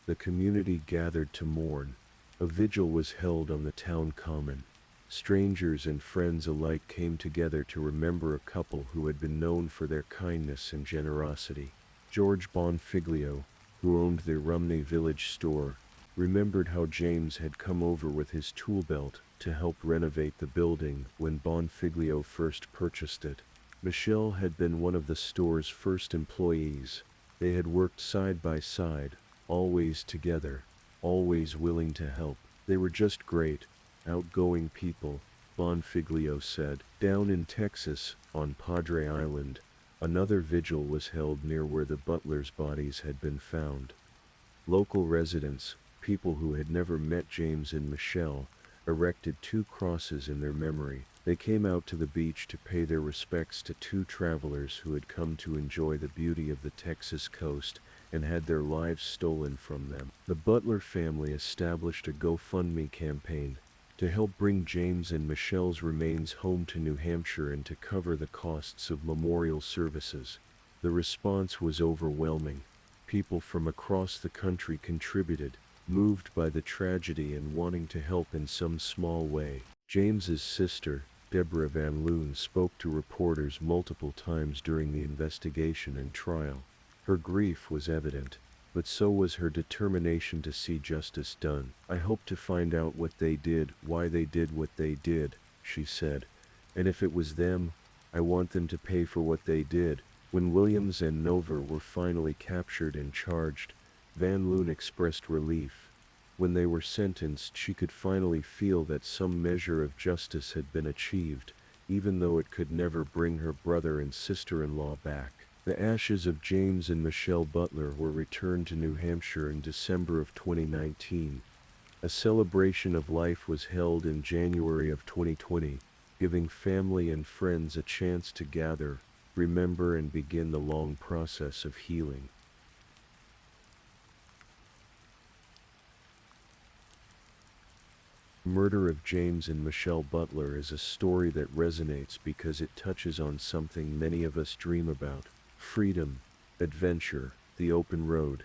the community gathered to mourn. A vigil was held on the town common. Strangers and friends alike came together to remember a couple who had been known for their kindness and generosity. George Bonfiglio, who owned the Rumney Village store, remembered how James had come over with his tool belt to help renovate the building when Bonfiglio first purchased it. Michelle had been one of the store's first employees. They had worked side by side, always together, always willing to help. They were just great, outgoing people, Bonfiglio said. Down in Texas, on Padre Island, another vigil was held near where the butlers' bodies had been found. Local residents, people who had never met James and Michelle, erected 2 crosses in their memory. They came out to the beach to pay their respects to 2 travelers who had come to enjoy the beauty of the Texas coast and had their lives stolen from them. The Butler family established a GoFundMe campaign to help bring James and Michelle's remains home to New Hampshire and to cover the costs of memorial services. The response was overwhelming. People from across the country contributed, moved by the tragedy and wanting to help in some small way. James's sister, Deborah Van Loon, spoke to reporters multiple times during the investigation and trial. Her grief was evident, but so was her determination to see justice done. "I hope to find out what they did, why they did what they did," she said. "And if it was them, I want them to pay for what they did." When Williams and Nover were finally captured and charged, Van Loon expressed relief. When they were sentenced, she could finally feel that some measure of justice had been achieved, even though it could never bring her brother and sister-in-law back. The ashes of James and Michelle Butler were returned to New Hampshire in December of 2019. A celebration of life was held in January of 2020, giving family and friends a chance to gather, remember, and begin the long process of healing. The murder of James and Michelle Butler is a story that resonates because it touches on something many of us dream about: freedom, adventure, the open road.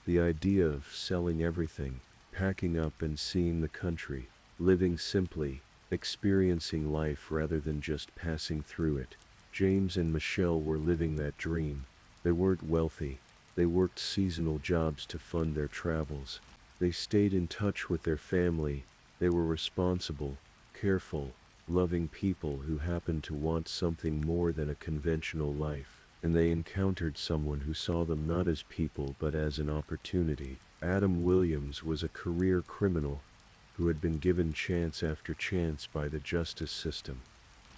The idea of selling everything, packing up and seeing the country, living simply, experiencing life rather than just passing through it. James and Michelle were living that dream. They weren't wealthy. They worked seasonal jobs to fund their travels. They stayed in touch with their family. They were responsible, careful, loving people who happened to want something more than a conventional life. And they encountered someone who saw them not as people but as an opportunity. Adam Williams was a career criminal who had been given chance after chance by the justice system.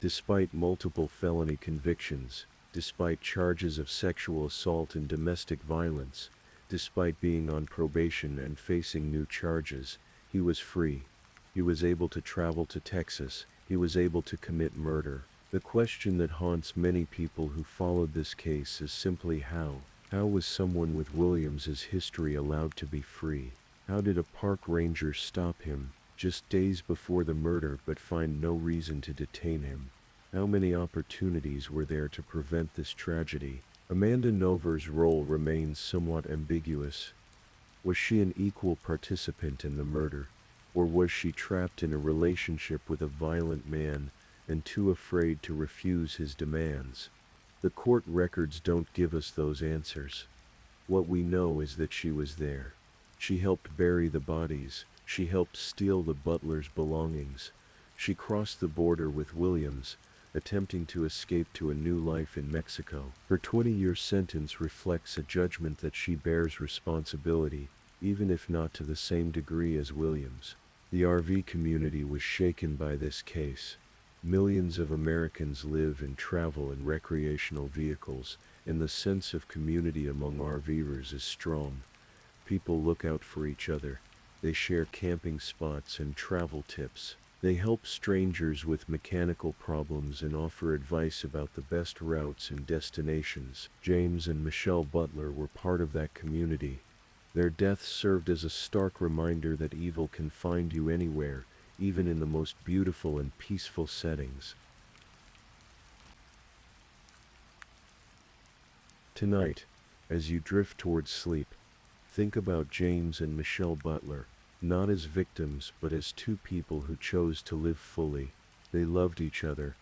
Despite multiple felony convictions, despite charges of sexual assault and domestic violence, despite being on probation and facing new charges, he was free. He was able to travel to Texas. He was able to commit murder. The question that haunts many people who followed this case is simply how. How was someone with Williams's history allowed to be free? How did a park ranger stop him just days before the murder but find no reason to detain him? How many opportunities were there to prevent this tragedy? Amanda Nover's role remains somewhat ambiguous. Was she an equal participant in the murder? Or was she trapped in a relationship with a violent man and too afraid to refuse his demands? The court records don't give us those answers. What we know is that she was there. She helped bury the bodies. She helped steal the Butler's belongings. She crossed the border with Williams, attempting to escape to a new life in Mexico. Her 20-year sentence reflects a judgment that she bears responsibility, even if not to the same degree as Williams. The RV community was shaken by this case. Millions of Americans live and travel in recreational vehicles, and the sense of community among RVers is strong. People look out for each other. They share camping spots and travel tips. They help strangers with mechanical problems and offer advice about the best routes and destinations. James and Michelle Butler were part of that community. Their deaths served as a stark reminder that evil can find you anywhere, even in the most beautiful and peaceful settings. Tonight, as you drift towards sleep, think about James and Michelle Butler. not as victims but as two people who chose to live fully. They loved each other.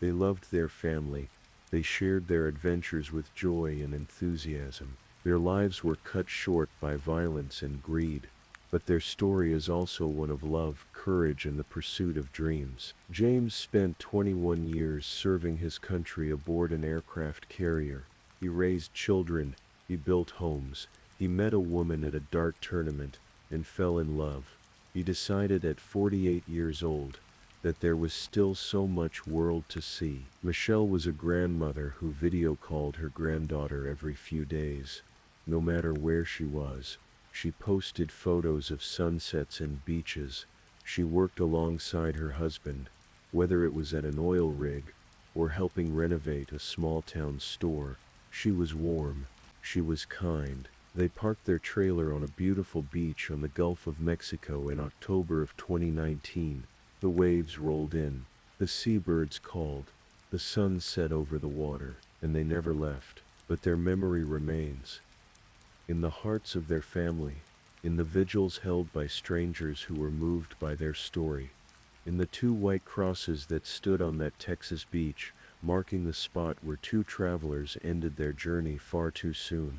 They loved their family. They shared their adventures with joy and enthusiasm. Their lives were cut short by violence and greed, but their story is also one of love, courage, and the pursuit of dreams. James spent 21 years serving his country aboard an aircraft carrier. He raised children, he built homes, he met a woman at a dart tournament, and fell in love. He decided at 48 years old that there was still so much world to see. Michelle was a grandmother who video called her granddaughter every few days. No matter where she was, she posted photos of sunsets and beaches. She worked alongside her husband, whether it was at an oil rig or helping renovate a small town store. She was warm. She was kind. They parked their trailer on a beautiful beach on the Gulf of Mexico in October of 2019. The waves rolled in. The seabirds called. The sun set over the water, and they never left. But their memory remains in the hearts of their family, in the vigils held by strangers who were moved by their story, in the two white crosses that stood on that Texas beach, marking the spot where two travelers ended their journey far too soon.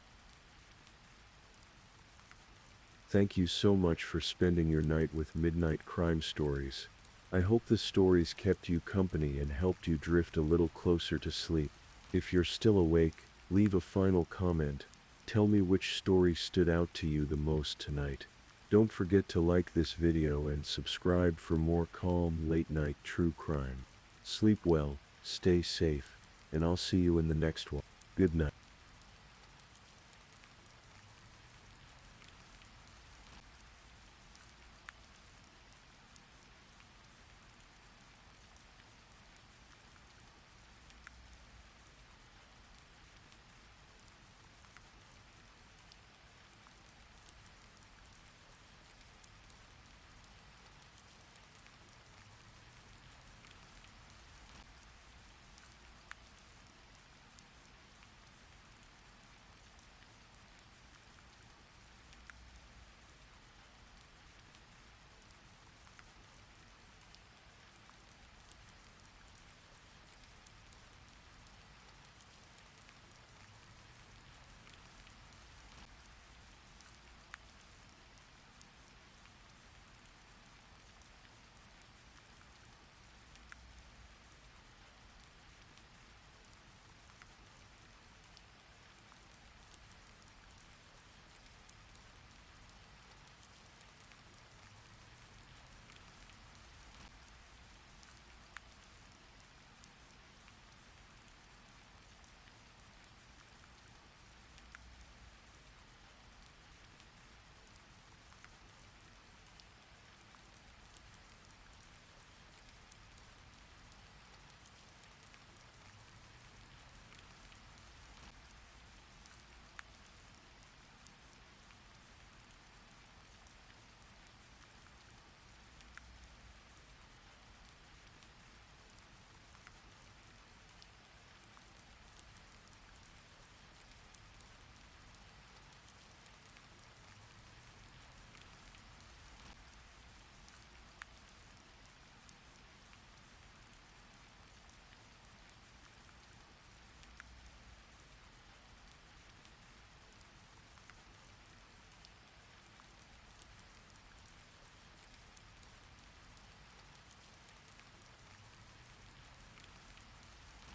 Thank you so much for spending your night with Midnight Crime Stories. I hope the stories kept you company and helped you drift a little closer to sleep. If you're still awake, leave a final comment. Tell me which story stood out to you the most tonight. Don't forget to like this video and subscribe for more calm, late-night true crime. Sleep well, stay safe, and I'll see you in the next one. Good night.